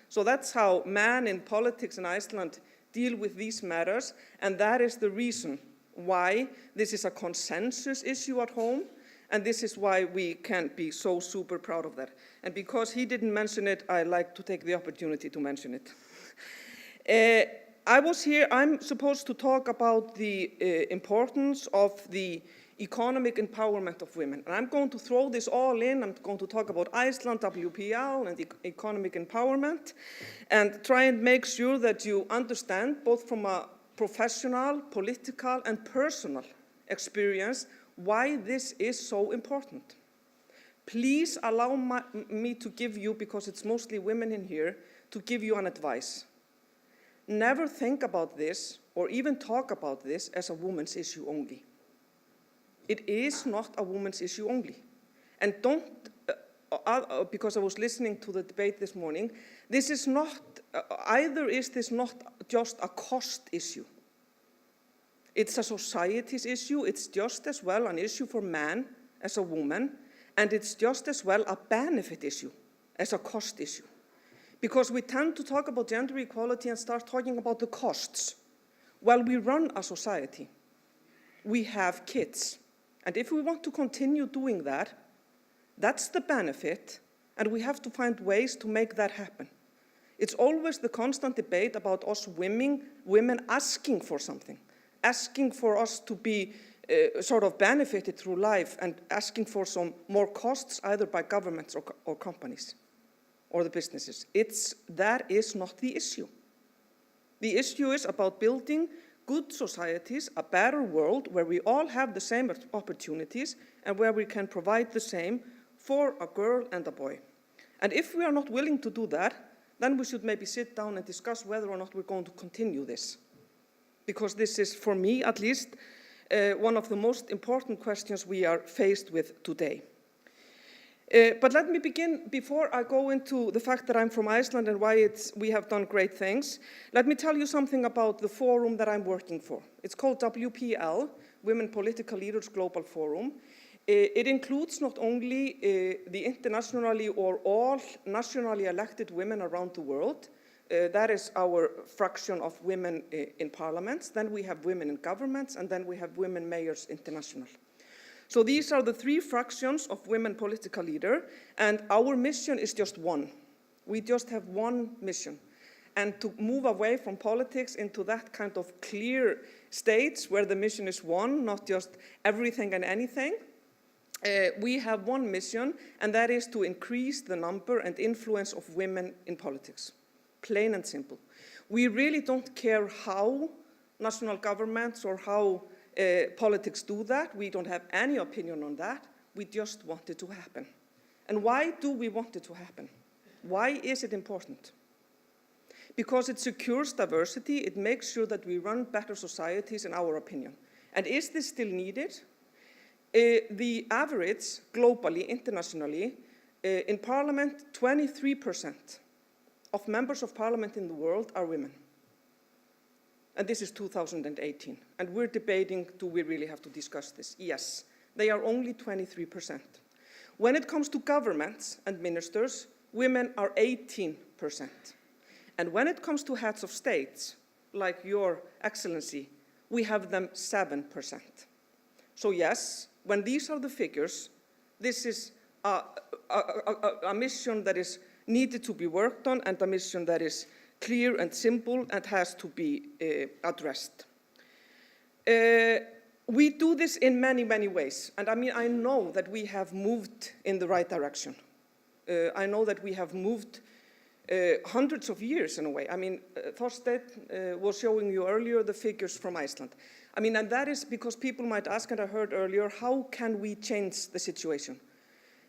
So that's how men in politics in Iceland deal with these matters, and that is the reason why this is a consensus issue at home. And this is why we can be so super proud of that. And because he didn't mention it, I like to take the opportunity to mention it. I was here, I'm supposed to talk about the importance of the economic empowerment of women. And I'm going to throw this all in. I'm going to talk about Iceland, WPL, and economic empowerment, and try and make sure that you understand, both from a professional, political, and personal experience, why this is so important. Please allow me to give you, because it's mostly women in here, to give you an advice. Never think about this or even talk about this as a woman's issue only. It is not a woman's issue only. And don't, because I was listening to the debate this morning, this is not, either is this not just a cost issue. It's a society's issue. It's just as well an issue for man as a woman, and it's just as well a benefit issue as a cost issue. Because we tend to talk about gender equality and start talking about the costs. While we run a society, we have kids. And if we want to continue doing that, that's the benefit, and we have to find ways to make that happen. It's always the constant debate about us women asking for something, asking for us to be sort of benefited through life, and asking for some more costs either by governments or companies or the businesses. That is not the issue. The issue is about building good societies, a better world where we all have the same opportunities and where we can provide the same for a girl and a boy. And if we are not willing to do that, then we should maybe sit down and discuss whether or not we're going to continue this. Because this is, for me at least, one of the most important questions we are faced with today. But let me begin, before I go into the fact that I'm from Iceland and why we have done great things, let me tell you something about the forum that I'm working for. It's called WPL, Women Political Leaders Global Forum. It includes not only the internationally or all nationally elected women around the world. That is our fraction of women in parliaments. Then we have women in governments, and then we have women mayors international. So these are the three fractions of women political leader, and our mission is just one. We just have one mission. And to move away from politics into that kind of clear states where the mission is one, not just everything and anything, we have one mission, and that is to increase the number and influence of women in politics. Plain and simple. We really don't care how national governments or how politics do that. We don't have any opinion on that. We just want it to happen. And why do we want it to happen? Why is it important? Because it secures diversity. It makes sure that we run better societies, in our opinion. And is this still needed? The average globally, internationally, in parliament, 23% of members of parliament in the world are women. And this is 2018. And we're debating, do we really have to discuss this? Yes, they are only 23%. When it comes to governments and ministers, women are 18%. And when it comes to heads of states, like Your Excellency, we have them 7%. So yes, when these are the figures, this is a mission that is needed to be worked on, and a mission that is clear and simple and has to be addressed. We do this in many, many ways. And I mean, I know that we have moved in the right direction. I know that we have moved hundreds of years in a way. I mean, Thorsteinn was showing you earlier the figures from Iceland. I mean, and that is because people might ask, and I heard earlier, how can we change the situation?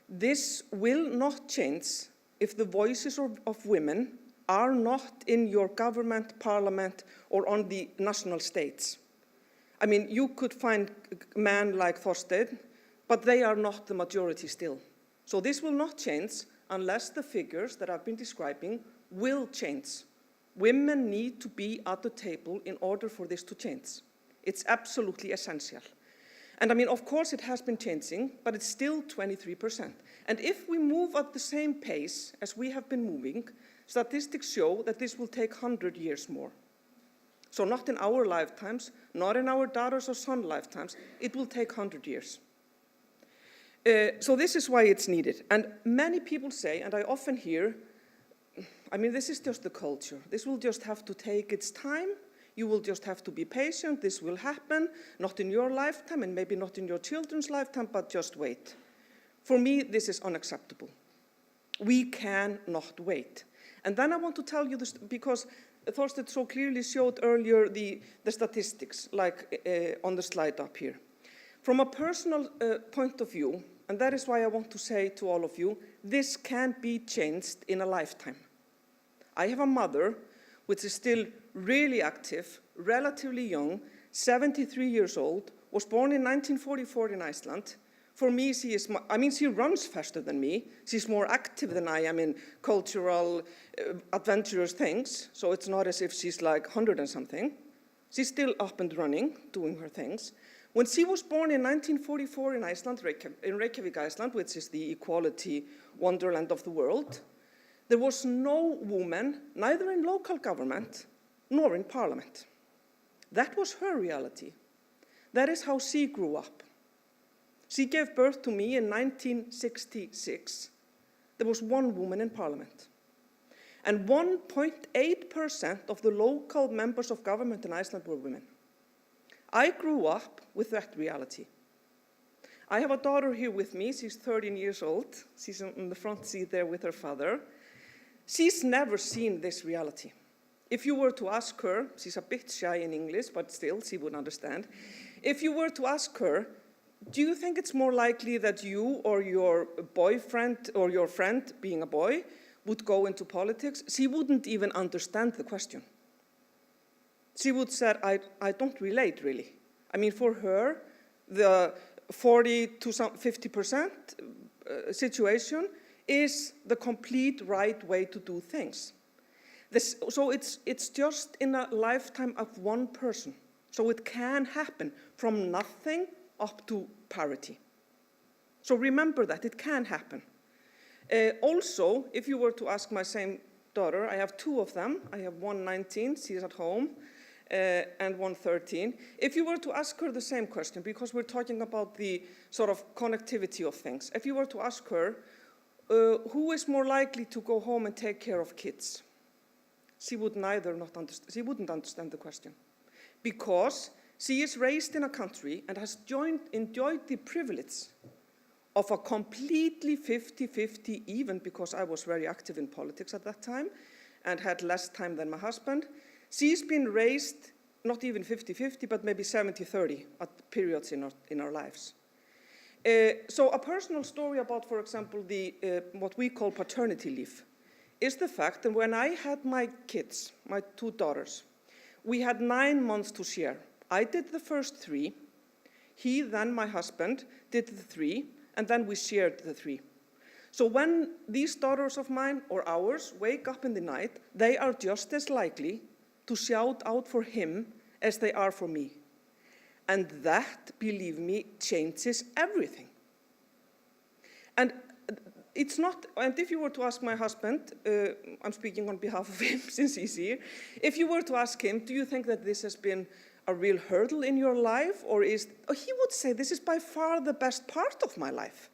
This will not change if the voices of women are not in your government, parliament, or on the national states. I mean, you could find men like Thorsteinn, but they are not the majority still. So this will not change unless the figures that I've been describing will change. Women need to be at the table in order for this to change. It's absolutely essential. And I mean, of course it has been changing, but it's still 23%. And if we move at the same pace as we have been moving, statistics show that this will take 100 years more. So not in our lifetimes, not in our daughters' or sons' lifetimes, it will take 100 years. So this is why it's needed. And many people say, and I often hear, I mean, this is just the culture. This will just have to take its time. You will just have to be patient. This will happen, not in your lifetime and maybe not in your children's lifetime, but just wait. For me, this is unacceptable. We cannot wait. And then I want to tell you this, because Thorstein so clearly showed earlier the statistics, like on the slide up here. From a personal point of view, and that is why I want to say to all of you, this can't be changed in a lifetime. I have a mother which is still really active, relatively young, 73 years old, was born in 1944 in Iceland. For me, she runs faster than me. She's more active than I am in cultural, adventurous things. So it's not as if she's like 100 and something. She's still up and running, doing her things. When she was born in 1944 in Iceland, in Reykjavik, Iceland, which is the equality wonderland of the world, there was no woman, neither in local government nor in parliament. That was her reality. That is how she grew up. She gave birth to me in 1966. There was one woman in parliament. And 1.8% of the local members of government in Iceland were women. I grew up with that reality. I have a daughter here with me. She's 13 years old. She's in the front seat there with her father. She's never seen this reality. If you were to ask her, she's a bit shy in English, but still she would understand. If you were to ask her, do you think it's more likely that you or your boyfriend or your friend, being a boy, would go into politics? She wouldn't even understand the question. She would say, I don't relate, really. I mean, for her, the 40 to 50% situation is the complete right way to do things. So it's just in a lifetime of one person. So it can happen from nothing up to parity. So remember that, it can happen. Also, if you were to ask my same daughter, I have two of them. I have one 19, she's at home, and one 13. If you were to ask her the same question, because we're talking about the sort of connectivity of things, if you were to ask her, who is more likely to go home and take care of kids? She would she wouldn't understand the question, because she is raised in a country and has enjoyed the privilege of a completely 50-50, even because I was very active in politics at that time and had less time than my husband. She's been raised not even 50-50, but maybe 70-30 at periods in our lives. So a personal story about, for example, what we call paternity leave is the fact that when I had my kids, my two daughters, we had 9 months to share. I did the first 3. He, then my husband, did the 3, and then we shared the 3. So when these daughters of mine or ours wake up in the night, they are just as likely to shout out for him as they are for me. And that, believe me, changes everything. And it's not, and if you were to ask my husband, I'm speaking on behalf of him since he's here, if you were to ask him, do you think that this has been a real he your life, or he would say, this is by far the best part of my life.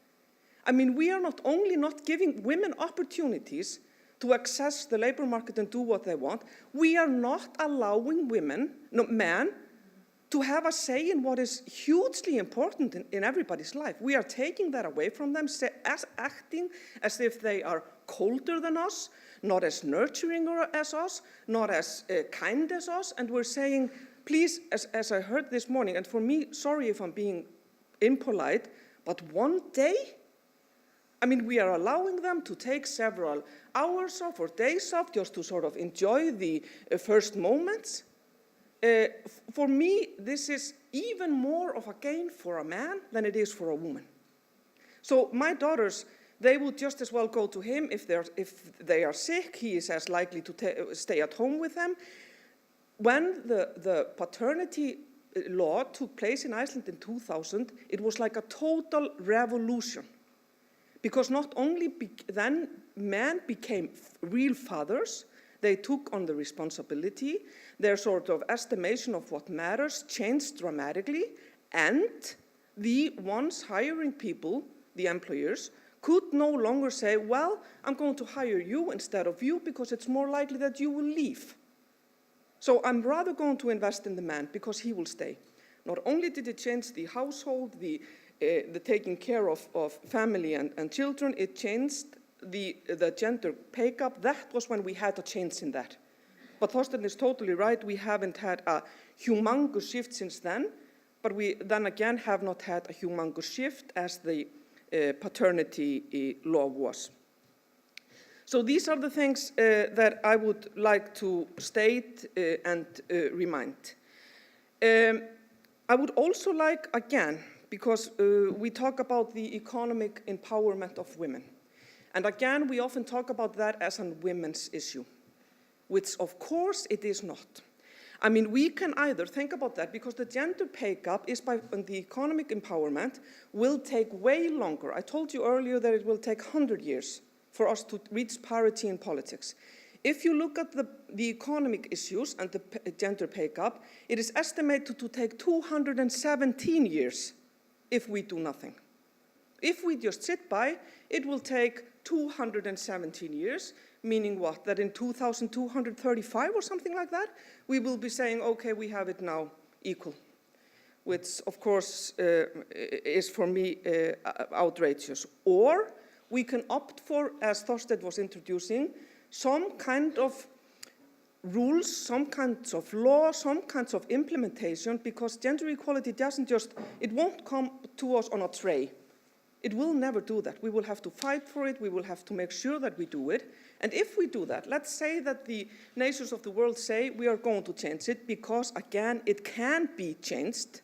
I mean, we are not only not giving women opportunities to access the labor market and do what they want, we are not allowing men, to have a say in what is hugely important in everybody's life. We are taking that away from them, acting as if they are colder than us, not as nurturing as us, not as kind as us, and we're saying, please, as I heard this morning, and for me, sorry if I'm being impolite, but one day, I mean, we are allowing them to take several hours off or days off just to sort of enjoy the first moments. For me, this is even more of a gain for a man than it is for a woman. So my daughters, they would just as well go to him if they are sick. He is as likely to stay at home with them. When the paternity law took place in Iceland in 2000, it was like a total revolution. Because not only then men became real fathers, they took on the responsibility, their sort of estimation of what matters changed dramatically, and the ones hiring people the employers, could no longer say, well, I'm going to hire you instead of you because it's more likely that you will leave. So I'm rather going to invest in the man because he will stay. Not only did it change the household, the taking care of family and children, it changed the gender pay gap. That was when we had a change in that. But Thorstein is totally right. We haven't had a humongous shift since then, but we then again have not had a humongous shift as the paternity law was. So these are the things that I would like to state and remind. I would also like, again, because we talk about the economic empowerment of women. And again, we often talk about that as a women's issue, which of course it is not. I mean, we can either think about that because the gender pay gap is and the economic empowerment will take way longer. I told you earlier that it will take 100 years for us to reach parity in politics. If you look at the economic issues and the gender pay gap, it is estimated to take 217 years if we do nothing. If we just sit by, it will take 217 years, meaning what? That in 2235 or something like that, we will be saying, okay, we have it now equal, which of course is for me outrageous. Or we can opt for, as Thorstein was introducing, some kind of rules, some kinds of law, some kinds of implementation, because gender equality doesn't just, it won't come to us on a tray. It will never do that. We will have to fight for it. We will have to make sure that we do it. And if we do that, let's say that the nations of the world say we are going to change it because, again, it can be changed.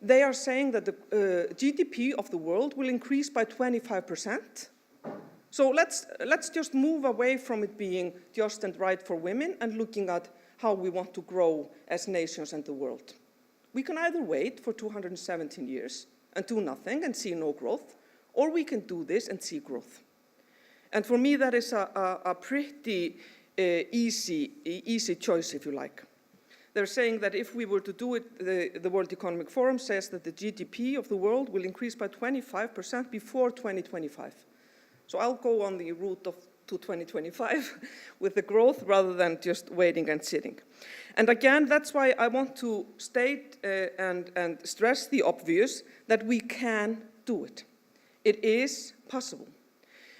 They are saying that the GDP of the world will increase by 25%. So let's just move away from it being just and right for women and looking at how we want to grow as nations and the world. We can either wait for 217 years and do nothing and see no growth, or we can do this and see growth. And for me, that is a pretty easy choice, if you like. They're saying that if we were to do it, the World Economic Forum says that the GDP of the world will increase by 25% before 2025. So I'll go on the route to 2025 with the growth rather than just waiting and sitting. And again, that's why I want to state and stress the obvious that we can do it. It is possible.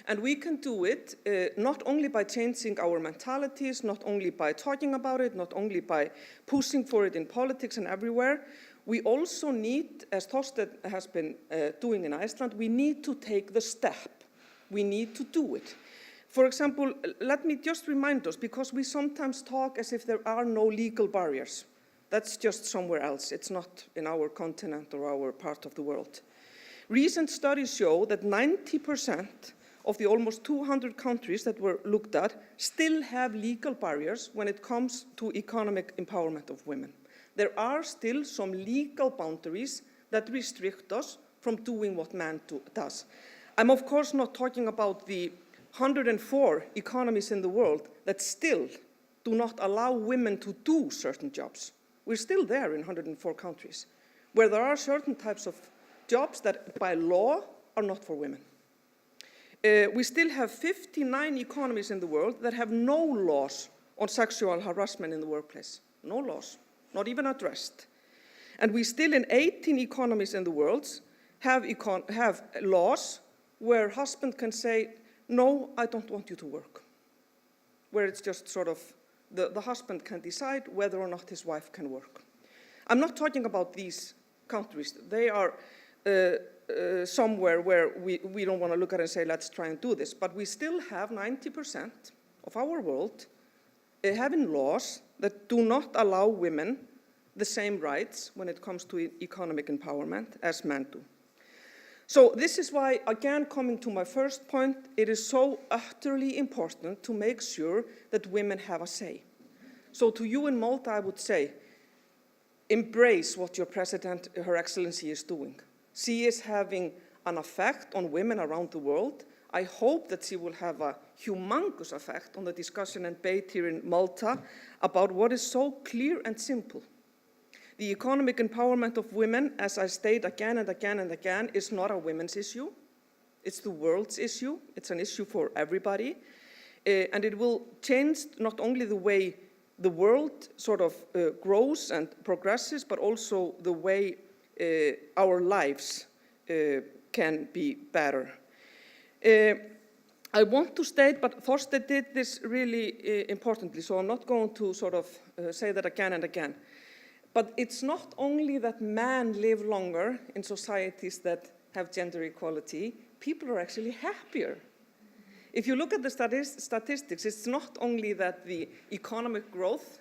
And we can do it not only by changing our mentalities, not only by talking about it, not only by pushing for it in politics and everywhere. We also need, as Thorstein has been doing in Iceland, we need to take the step. We need to do it. For example, let me just remind us, because we sometimes talk as if there are no legal barriers. That's just somewhere else. It's not in our continent or our part of the world. Recent studies show that 90% of the almost 200 countries that were looked at still have legal barriers when it comes to economic empowerment of women. There are still some legal boundaries that restrict us from doing what man does. I'm of course not talking about the 104 economies in the world that still do not allow women to do certain jobs. We're still there in 104 countries, where there are certain types of jobs that by law are not for women. We still have 59 economies in the world that have no laws on sexual harassment in the workplace. No laws, not even addressed. And we still in 18 economies in the world have laws where husband can say, no, I don't want you to work. Where it's just sort of, the husband can decide whether or not his wife can work. I'm not talking about these countries. They are somewhere where we don't want to look at it and say, let's try and do this. But we still have 90% of our world having laws that do not allow women the same rights when it comes to economic empowerment as men do. So this is why, again, coming to my first point, it is so utterly important to make sure that women have a say. So to you in Malta, I would say, embrace what your president, Her Excellency, is doing. She is having an effect on women around the world. I hope that she will have a humongous effect on the discussion and debate here in Malta about what is so clear and simple. The economic empowerment of women, as I state again and again and again, is not a women's issue. It's the world's issue. It's an issue for everybody. And it will change not only the way the world sort of grows and progresses, but also the way our lives can be better. I want to state, but Thorstein did this really importantly, so I'm not going to sort of say that again and again. But it's not only that men live longer in societies that have gender equality, people are actually happier. If you look at the statistics, it's not only that the economic growth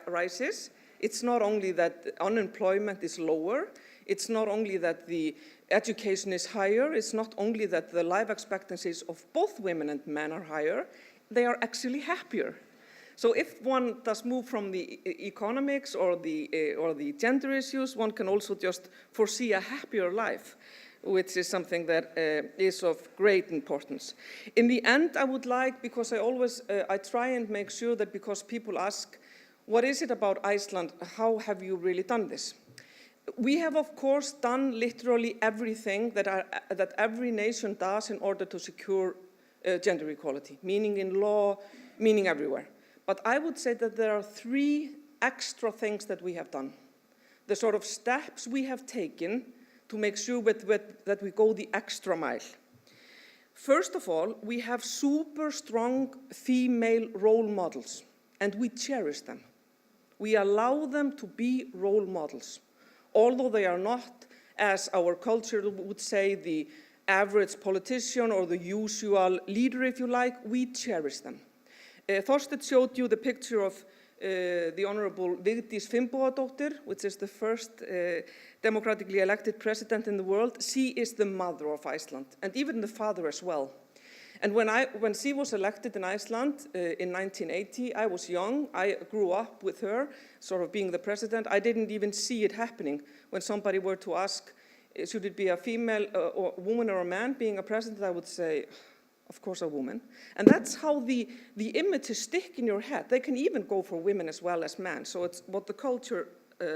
rises, it's not only that unemployment is lower, it's not only that the education is higher, it's not only that the life expectancies of both women and men are higher, they are actually happier. So if one does move from the economics or the gender issues, one can also just foresee a happier life, which is something that is of great importance. In the end, I would like, because I try and make sure that because people ask, what is it about Iceland? How have you really done this? We have, of course, done literally everything that every nation does in order to secure gender equality, meaning in law, meaning everywhere. But I would say that there are 3 extra things that we have done. The sort of steps we have taken to make sure that we go the extra mile. First of all, we have super strong female role models, and we cherish them. We allow them to be role models. Although they are not, as our culture would say, the average politician or the usual leader, if you like, we cherish them. Thorstein showed you the picture of the Honorable Vigdís Finnbogadóttir, which is the first democratically elected president in the world. She is the mother of Iceland, and even the father as well. And when she was elected in Iceland in 1980, I was young. I grew up with her, sort of being the president. I didn't even see it happening. When somebody were to ask, should it be a female or woman or a man being a president, I would say, of course, a woman. And that's how the images stick in your head. They can even go for women as well as men. So it's what the culture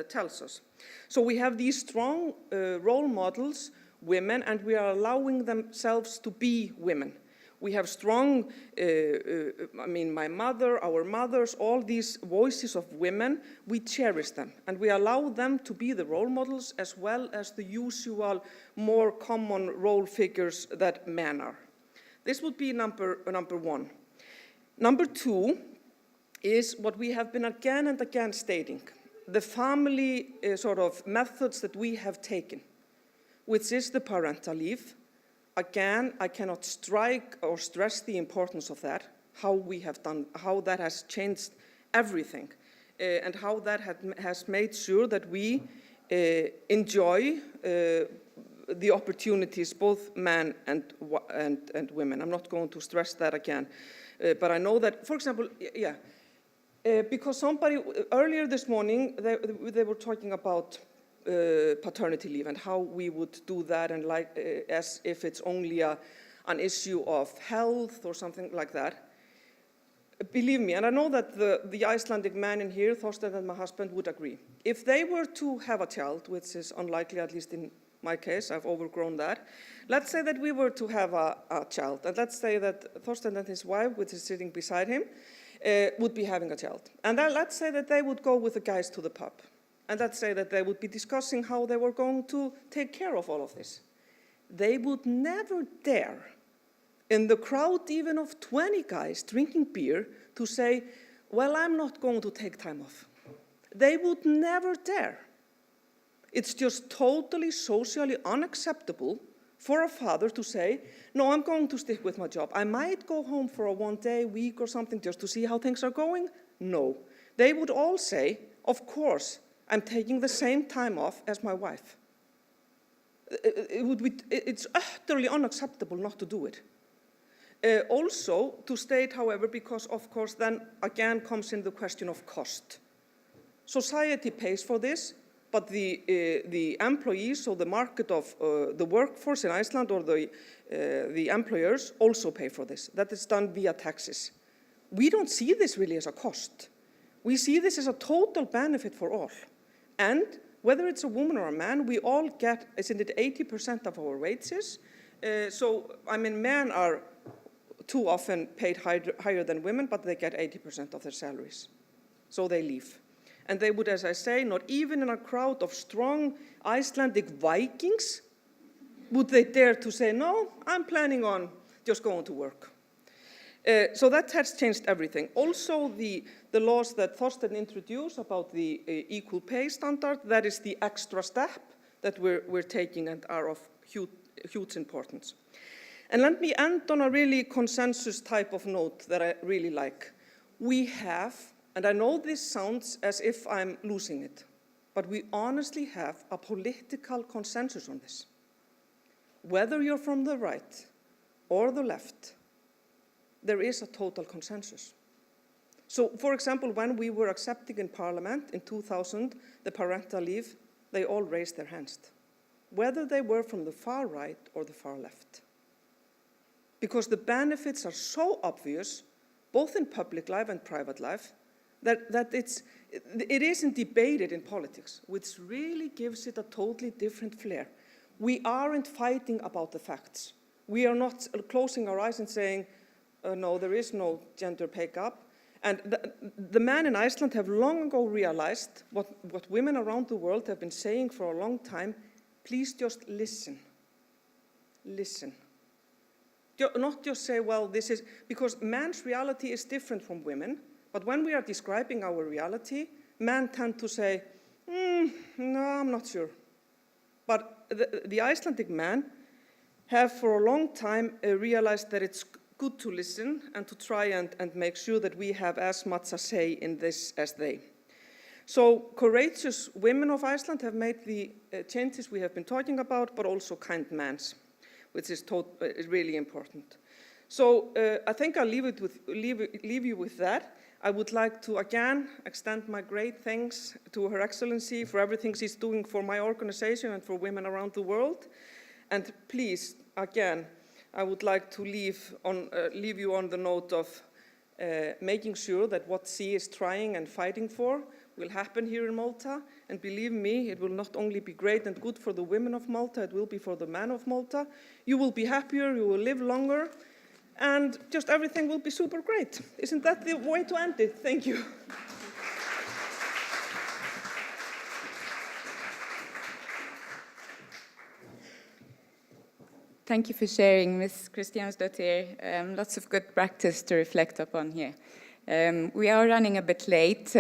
tells us. So we have these strong role models, women, and we are allowing themselves to be women. We have strong, my mother, our mothers, all these voices of women, we cherish them. And we allow them to be the role models as well as the usual, more common role figures that men are. This would be number 1. Number 2 is what we have been again and again stating, the family sort of methods that we have taken, which is the parental leave. Again, I cannot strike or stress the importance of that, how we have done, how that has changed everything, and how that has made sure that we enjoy the opportunities, both men and women. I'm not going to stress that again, but I know that, for example, because somebody earlier this morning they were talking about paternity leave and how we would do that, and as if it's only an issue of health or something like that. Believe me, and I know that the Icelandic man in here, Thorstein and my husband, would agree. If they were to have a child, which is unlikely, at least in my case, I've overgrown that. Let's say that we were to have a child, and let's say that Thorstein and his wife, which is sitting beside him, would be having a child. And then let's say that they would go with the guys to the pub. And let's say that they would be discussing how they were going to take care of all of this. They would never dare, in the crowd even of 20 guys drinking beer, to say, well, I'm not going to take time off. They would never dare. It's just totally socially unacceptable for a father to say, no, I'm going to stick with my job. I might go home for a 1 day, week or something just to see how things are going. No. They would all say, of course, I'm taking the same time off as my wife. It's utterly unacceptable not to do it. Also, to state, however, because of course then again comes in the question of cost. Society pays for this, but the employees, so the market of the workforce in Iceland or the employers also pay for this. That is done via taxes. We don't see this really as a cost. We see this as a total benefit for all. And whether it's a woman or a man, we all get, isn't it 80% of our wages Men are too often paid higher than women, but they get 80% of their salaries. So they leave. And they would, as I say, not even in a crowd of strong Icelandic Vikings, would they dare to say, no, I'm planning on just going to work. So that has changed everything. Also, the laws that Thorstein introduced about the equal pay standard, that is the extra step that we're taking and are of huge importance. And let me end on a really consensus type of note that I really like. We have, and I know this sounds as if I'm losing it, but we honestly have a political consensus on this. Whether you're from the right or the left, there is a total consensus. So, for example, when we were accepting in Parliament in 2000 the parental leave, they all raised their hands, whether they were from the far right or the far left. Because the benefits are so obvious, both in public life and private life, that it isn't debated in politics, which really gives it a totally different flair. We aren't fighting about the facts. We are not closing our eyes and saying, no, there is no gender pay gap. And the men in Iceland have long ago realized what women around the world have been saying for a long time. Please just listen. Listen. Not just say, well, this is, because man's reality is different from women, but when we are describing our reality, men tend to say, no, I'm not sure. But the Icelandic men have for a long time realized that it's good to listen and to try and make sure that we have as much a say in this as they. So courageous women of Iceland have made the changes we have been talking about, but also kind men, which is really important. So I think I'll leave you with that. I would like to again extend my great thanks to Her Excellency for everything she's doing for my organization and for women around the world. And please, again, I would like to leave you on the note of making sure that what she is trying and fighting for will happen here in Malta. And believe me, it will not only be great and good for the women of Malta, it will be for the men of Malta. You will be happier, you will live longer, and just everything will be super great. Isn't that the way to end it? Thank you. Thank you for sharing, Ms. Kristjánsdóttir. Lots of good practice to reflect upon here. We are running a bit late,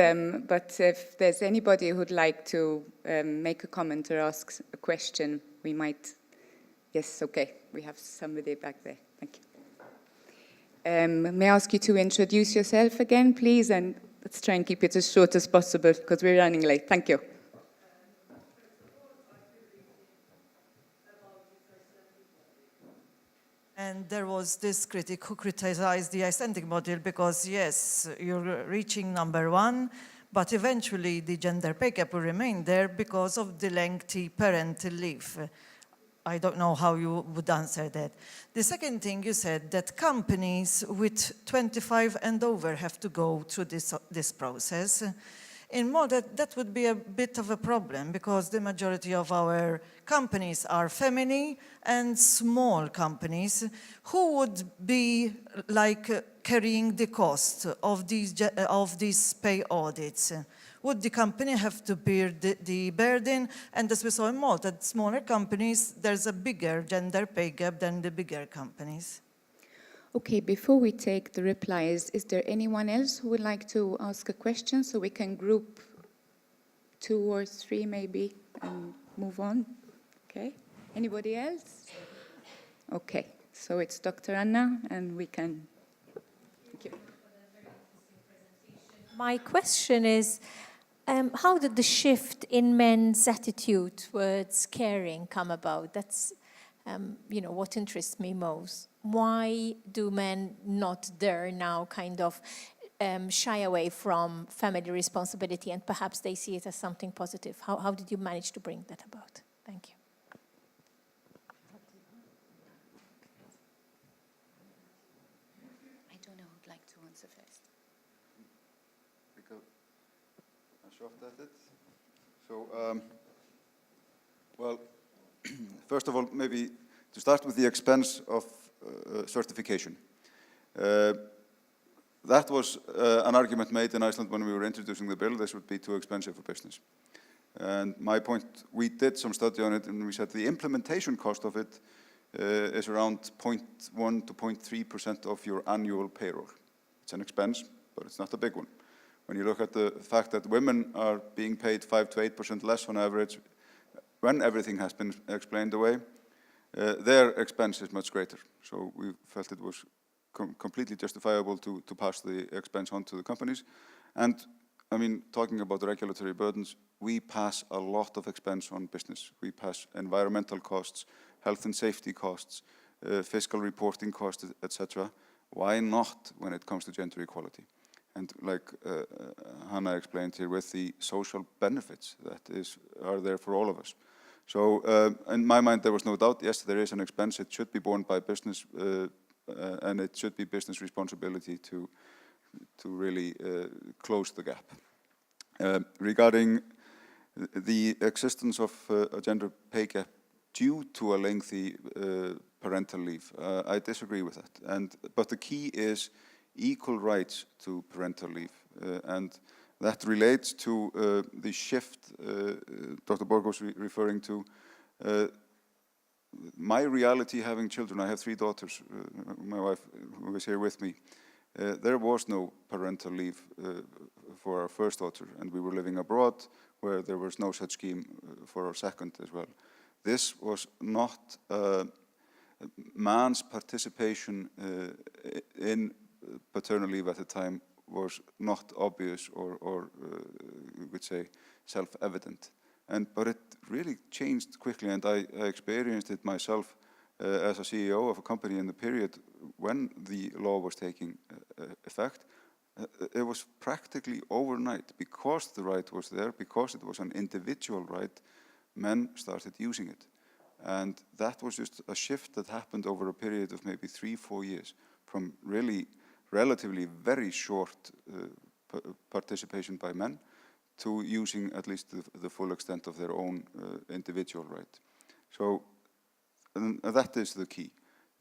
but if there's anybody who'd like to make a comment or ask a question, we might. Yes, okay. We have somebody back there. Thank you. May I ask you to introduce yourself again, please? And let's try and keep it as short as possible because we're running late. Thank you. And there was this critic who criticized the Icelandic model because, yes, you're reaching number one, but eventually the gender pay gap will remain there because of the lengthy parental leave. I don't know how you would answer that. The second thing you said, that companies with 25 and over have to go through this process. In Malta, that would be a bit of a problem because the majority of our companies are feminine and small companies. Who would be carrying the cost of these pay audits? Would the company have to bear the burden? And as we saw in Malta, smaller companies, there's a bigger gender pay gap than the bigger companies. Okay, before we take the replies, is there anyone else who would like to ask a question so we can group 2 or 3 maybe and move on? Okay, anybody else? Okay, so it's Dr. Anna and we can, thank you. My question is, how did the shift in men's attitude towards caring come about? That's what interests me most. Why do men not dare now kind of shy away from family responsibility and perhaps they see it as something positive? How did you manage to bring that about? Thank you. I don't know who'd like to answer first. Because I'm short at it. So, well, first of all, maybe To start with the expense of certification. That was an argument made in Iceland when we were introducing the bill. This would be too expensive for business. And my point, we did some study on it, and we said the implementation cost of it is around 0.1 to 0.3% of your annual payroll. It's an expense, but it's not a big one. When you look at the fact that women are being paid 5 to 8% less on average, when everything has been explained away, their expense is much greater. So we felt it was completely justifiable to pass the expense on to the companies. And I mean, talking about the regulatory burdens, we pass a lot of expense on business. We pass environmental costs, health and safety costs, fiscal reporting costs, etc. Why not when it comes to gender equality? And like Hannah explained here, with the social benefits that are there for all of us. So in my mind, there was no doubt, yes, there is an expense. It should be borne by business, and it should be business responsibility to really close the gap. Regarding the existence of a gender pay gap due to a lengthy parental leave, I disagree with that. But the key is equal rights to parental leave, and that relates to the shift Dr. Borg was referring to. My reality having children, I have 3 daughters, my wife who is here with me, there was no parental leave for our first daughter, and we were living abroad where there was no such scheme for our second as well. This was not man's participation in paternal leave at the time was not obvious or you could say self-evident. But it really changed quickly, and I experienced it myself as a CEO of a company in the period when the law was taking effect. It was practically overnight, because the right was there, because it was an individual right, men started using it. And that was just a shift that happened over a period of maybe 3-4 years, from really relatively very short participation by men to using at least the full extent of their own individual right. So that is the key.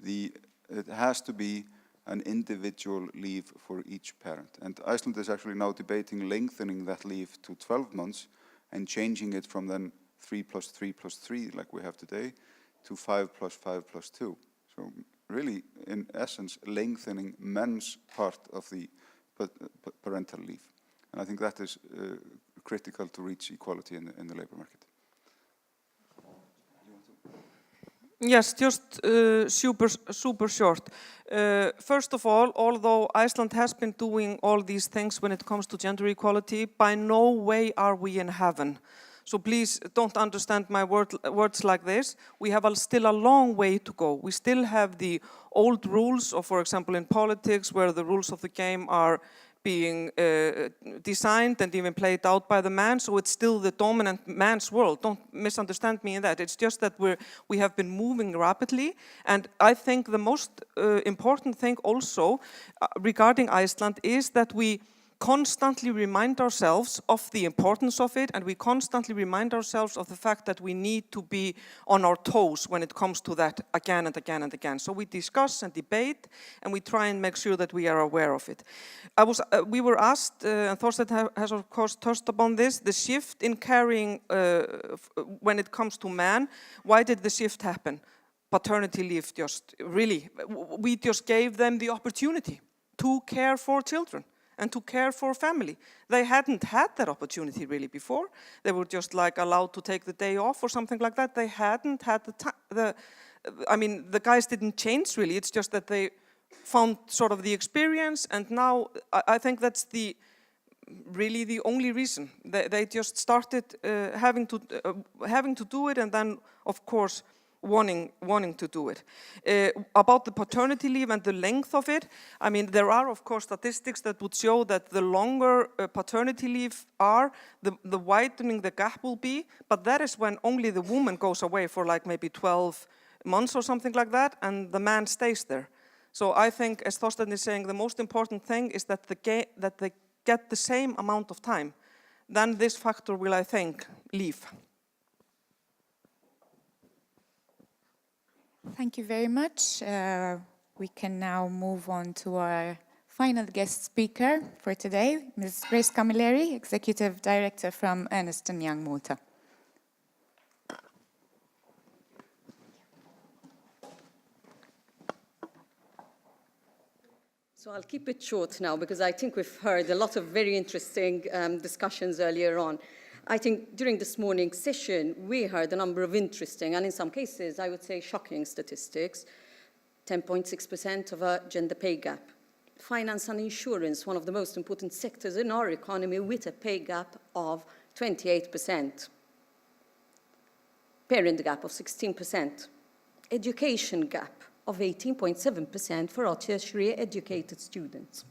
It has to be an individual leave for each parent. And Iceland is actually now debating lengthening that leave to 12 months and changing it from then 3 plus 3 plus 3, like we have today, to 5 plus 5 plus 2. So really, in essence, lengthening men's part of the parental leave. And I think that is critical to reach equality in the labor market. Yes, just super short. First of all, although Iceland has been doing all these things when it comes to gender equality, by no way are we in heaven. So please don't understand my words like this. We have still a long way to go. We still have the old rules of, for example, in politics, where the rules of the game are being designed and even played out by the man, so it's still the dominant man's world. Don't misunderstand me in that. It's just that we have been moving rapidly, and I think the most important thing also regarding Iceland is that we constantly remind ourselves of the importance of it, and we constantly remind ourselves of the fact that we need to be on our toes when it comes to that again and again and again. So we discuss and debate, and we try and make sure that we are aware of it. We were asked, and Thorsteinn has of course touched upon this, the shift in caring when it comes to man. Why did the shift happen? Paternity leave, we just gave them the opportunity to care for children and to care for family. They hadn't had that opportunity really before. They were just like allowed to take the day off or something like that. They hadn't had the guys didn't change really. It's just that they found sort of the experience, and now I think that's really the only reason. They just started having to do it, and then of course wanting to do it. About the paternity leave and the length of it, I mean, there are of course statistics that would show that the longer paternity leave are, the widening the gap will be, but that is when only the woman goes away for like maybe 12 months or something like that, and the man stays there. So I think, as Thorsteinn is saying, the most important thing is that they get the same amount of time. Then this factor will, I think, leave. Thank you very much. We can now move on to our final guest speaker for today, Ms. Grace Camilleri, Executive Director from Ernst Young, Malta. So I'll keep it short now because I think we've heard a lot of very interesting discussions earlier on. I think during this morning's session, we heard a number of interesting and in some cases, I would say shocking statistics. 10.6% of a gender pay gap. Finance and insurance, one of the most important sectors in our economy with a pay gap of 28%. Parent gap of 16%. Education gap of 18.7% for our tertiary educated students.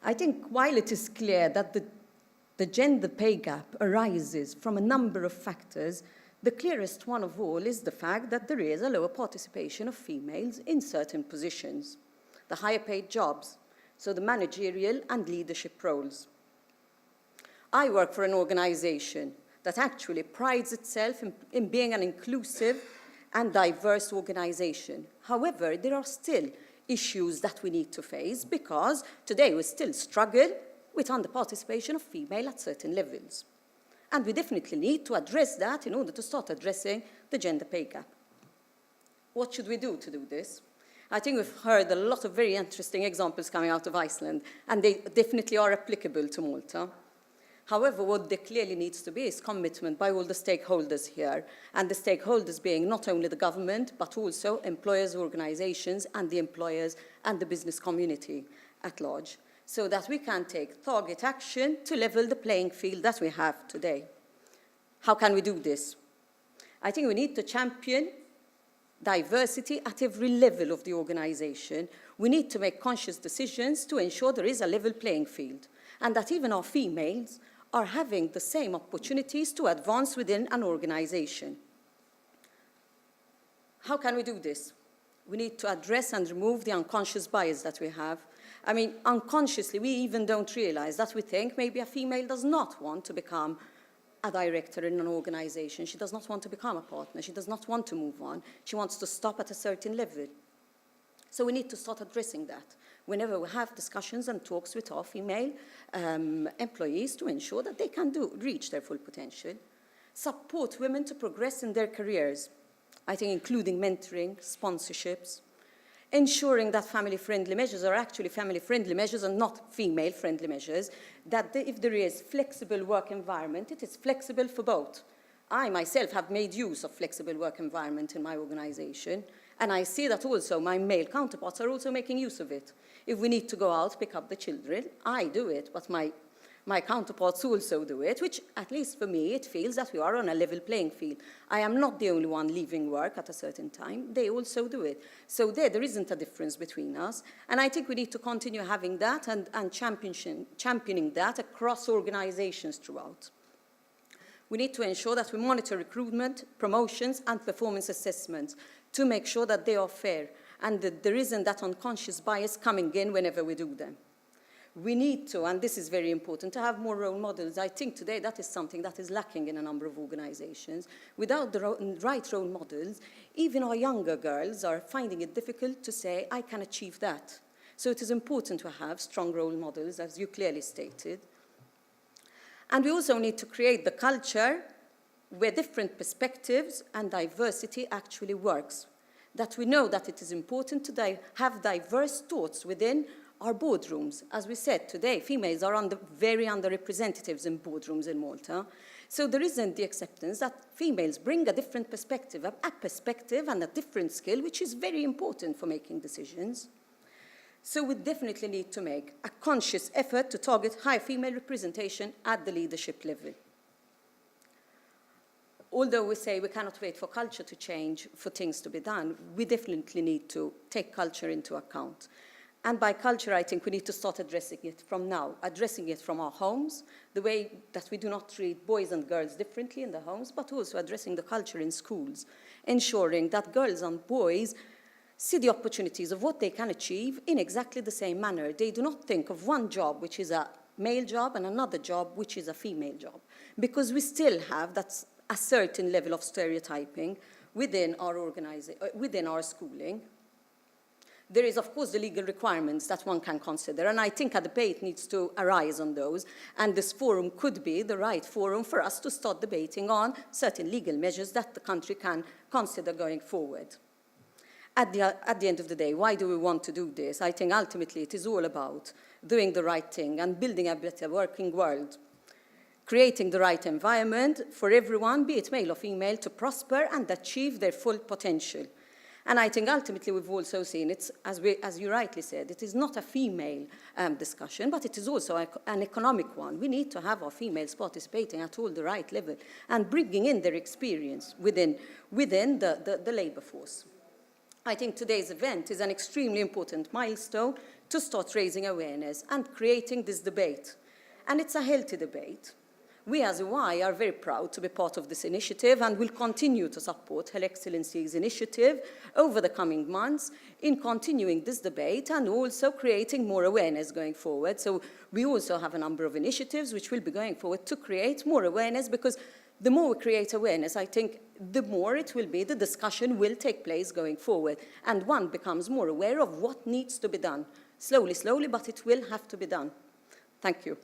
I think while it is clear that the gender pay gap arises from a number of factors, the clearest one of all is the fact that there is a lower participation of females in certain positions, the higher paid jobs, so the managerial and leadership roles. I work for an organization that actually prides itself in being an inclusive and diverse organization. However, there are still issues that we need to face because today we still struggle with under-participation of female at certain levels. And we definitely need to address that in order to start addressing the gender pay gap. What should we do to do this? I think we've heard a lot of very interesting examples coming out of Iceland, and they definitely are applicable to Malta. However, what there clearly needs to be is commitment by all the stakeholders here, and the stakeholders being not only the government, but also employers' organizations and the employers and the business community at large, so that we can take target action to level the playing field that we have today. How can we do this? I think we need to champion diversity at every level of the organization. We need to make conscious decisions to ensure there is a level playing field, and that even our females are having the same opportunities to advance within an organization. How can we do this? We need to address and remove the unconscious bias that we have. I mean, unconsciously, we even don't realize that we think maybe a female does not want to become a director in an organization. She does not want to become a partner. She does not want to move on. She wants to stop at a certain level. So we need to start addressing that whenever we have discussions and talks with our female employees to ensure that they can reach their full potential. Support women to progress in their careers, I think including mentoring, sponsorships, ensuring that family-friendly measures are actually family-friendly measures and not female-friendly measures, that if there is flexible work environment, it is flexible for both. I myself have made use of flexible work environment in my organization, and I see that also my male counterparts are also making use of it. If we need to go out, pick up the children, I do it, but my counterparts also do it, which, at least for me, it feels that we are on a level playing field. I am not the only one leaving work at a certain time. They also do it. So there isn't a difference between us. And I think we need to continue having that and championing that across organizations throughout. We need to ensure that we monitor recruitment, promotions, and performance assessments to make sure that they are fair and that there isn't that unconscious bias coming in whenever we do them. We need to, and this is very important, to have more role models. I think today that is something that is lacking in a number of organizations. Without the right role models, even our younger girls are finding it difficult to say, I can achieve that. So it is important to have strong role models, as you clearly stated. And we also need to create the culture where different perspectives and diversity actually works. That we know that it is important to have diverse thoughts within our boardrooms. As we said today, females are very underrepresented in boardrooms in Malta. So there isn't the acceptance that females bring a different perspective, a perspective and a different skill, which is very important for making decisions. So we definitely need to make a conscious effort to target high female representation at the leadership level. Although we say we cannot wait for culture to change, for things to be done, we definitely need to take culture into account. And by culture, I think we need to start addressing it from now, addressing it from our homes, the way that we do not treat boys and girls differently in the homes, but also addressing the culture in schools, ensuring that girls and boys see the opportunities of what they can achieve in exactly the same manner. They do not think of one job, which is a male job, and another job, which is a female job, because we still have a certain level of stereotyping within our schooling. There is, of course, the legal requirements that one can consider, and I think a debate needs to arise on those, and this forum could be the right forum for us to start debating on certain legal measures that the country can consider going forward. At the end of the day, why do we want to do this? I think ultimately it is all about doing the right thing and building a better working world, creating the right environment for everyone, be it male or female, to prosper and achieve their full potential. And I think ultimately we've also seen, as you rightly said, it is not a female discussion, but it is also an economic one. We need to have our females participating at all the right level and bringing in their experience within the labour force. I think today's event is an extremely important milestone to start raising awareness and creating this debate. And it's a healthy debate. We as EY are very proud to be part of this initiative and will continue to support Her Excellency's initiative over the coming months in continuing this debate and also creating more awareness going forward. So we also have a number of initiatives which will be going forward to create more awareness, because the more we create awareness, I think the more it will be, the discussion will take place going forward, and one becomes more aware of what needs to be done. Slowly, slowly, but it will have to be done. Thank you.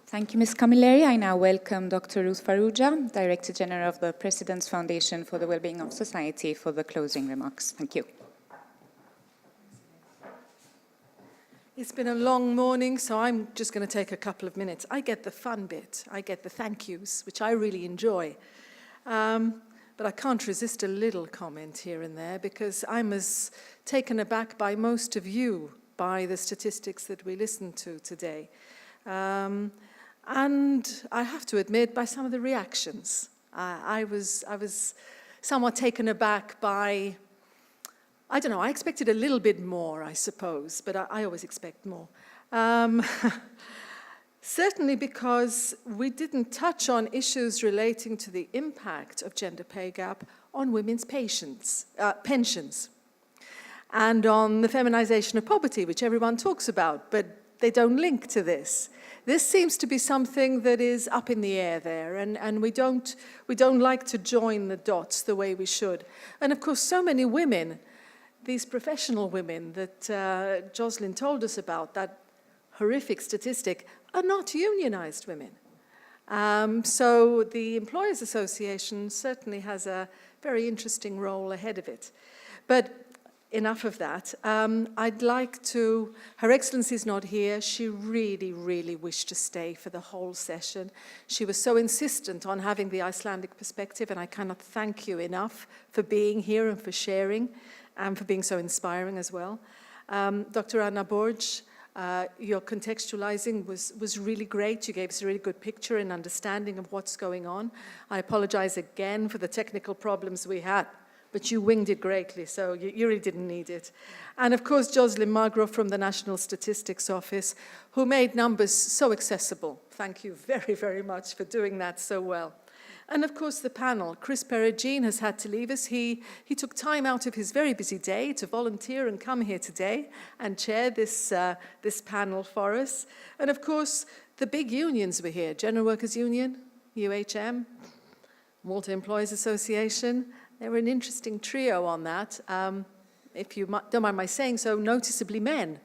Thank you, Ms. Camilleri. I now welcome Dr. Ruth Farrugia, Director General of the President's Foundation for the Wellbeing of Society, for the closing remarks. Thank you. It's been a long morning, so I'm just going to take a couple of minutes. I get the fun bit. I get the thank yous, which I really enjoy. But I can't resist a little comment here and there, because I'm as taken aback by most of you by the statistics that we listened to today. And I have to admit, by some of the reactions. I was somewhat taken aback by, I don't know, I expected a little bit more, I suppose, but I always expect more. Certainly because we didn't touch on issues relating to the impact of gender pay gap on women's pensions, and on the feminization of poverty, which everyone talks about, but they don't link to this. This seems to be something that is up in the air there, and we don't like to join the dots the way we should. And of course, so many women, these professional women that Jocelyn told us about, that horrific statistic, are not unionized women. So the Employers Association certainly has a very interesting role ahead of it. But enough of that. I'd like to, Her Excellency's not here. She really, really wished to stay for the whole session. She was so insistent on having the Icelandic perspective, and I cannot thank you enough for being here and for sharing, and for being so inspiring as well. Dr. Anna Borg, your contextualizing was really great. You gave us a really good picture and understanding of what's going on. I apologize again for the technical problems we had, but you winged it greatly, so you really didn't need it. And of course, Jocelyn Magro from the National Statistics Office, who made numbers so accessible. Thank you very, very much for doing that so well. And of course, the panel. Chris Perugine has had to leave us. He took time out of his very busy day to volunteer and come here today and chair this panel for us. And of course, the big unions were here. General Workers Union, UHM, Malta Employees Association. They were an interesting trio on that. If you don't mind my saying so, noticeably men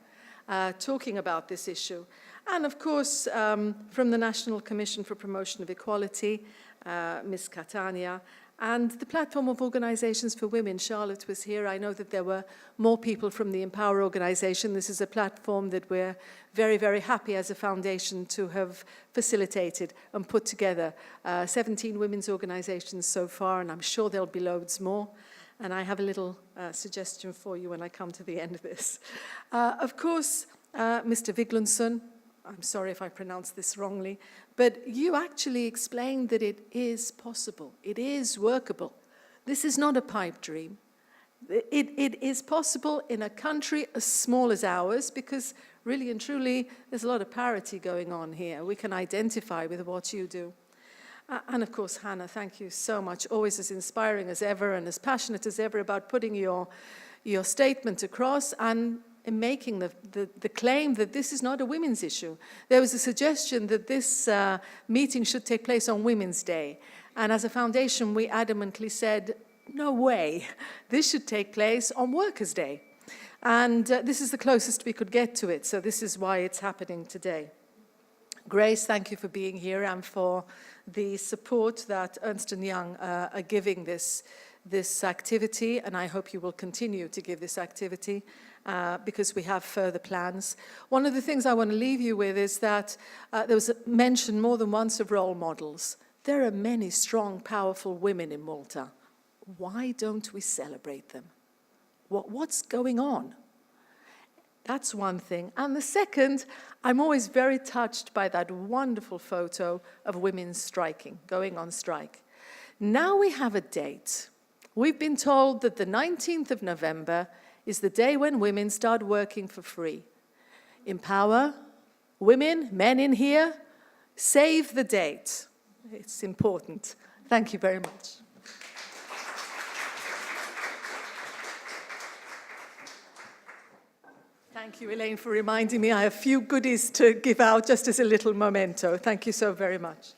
talking about this issue. And of course, from the National Commission for Promotion of Equality, Ms. Catania, and the Platform of Organizations for Women. Charlotte was here. I know that there were more people from the Empower organization. This is a platform that we're very, very happy as a foundation to have facilitated and put together. 17 women's organizations so far, and I'm sure there'll be loads more. And I have a little suggestion for you when I come to the end of this. Of course, Mr. Viglundsson, I'm sorry if I pronounced this wrongly, but you actually explained that it is possible. It is workable. This is not a pipe dream. It is possible in a country as small as ours, because really and truly, there's a lot of parity going on here. We can identify with what you do. And of course, Hannah, thank you so much. Always as inspiring as ever and as passionate as ever about putting your statement across, and in making the claim that this is not a women's issue. There was a suggestion that this meeting should take place on Women's Day. And as a foundation, we adamantly said, no way, this should take place on Workers' Day. And this is the closest we could get to it, so this is why it's happening today. Grace, thank you for being here and for the support that Ernst Young are giving this activity, and I hope you will continue to give this activity because we have further plans. One of the things I want to leave you with is that there was mention more than once of role models. There are many strong, powerful women in Malta. Why don't we celebrate them? What's going on? That's one thing. And the second, I'm always very touched by that wonderful photo of women striking, going on strike. Now we have a date. We've been told that the 19th of November is the day when women start working for free. Empower women, men in here, save the date. It's important. Thank you very much. Thank you, Elaine, for reminding me I have a few goodies to give out just as a little memento. Thank you so very much.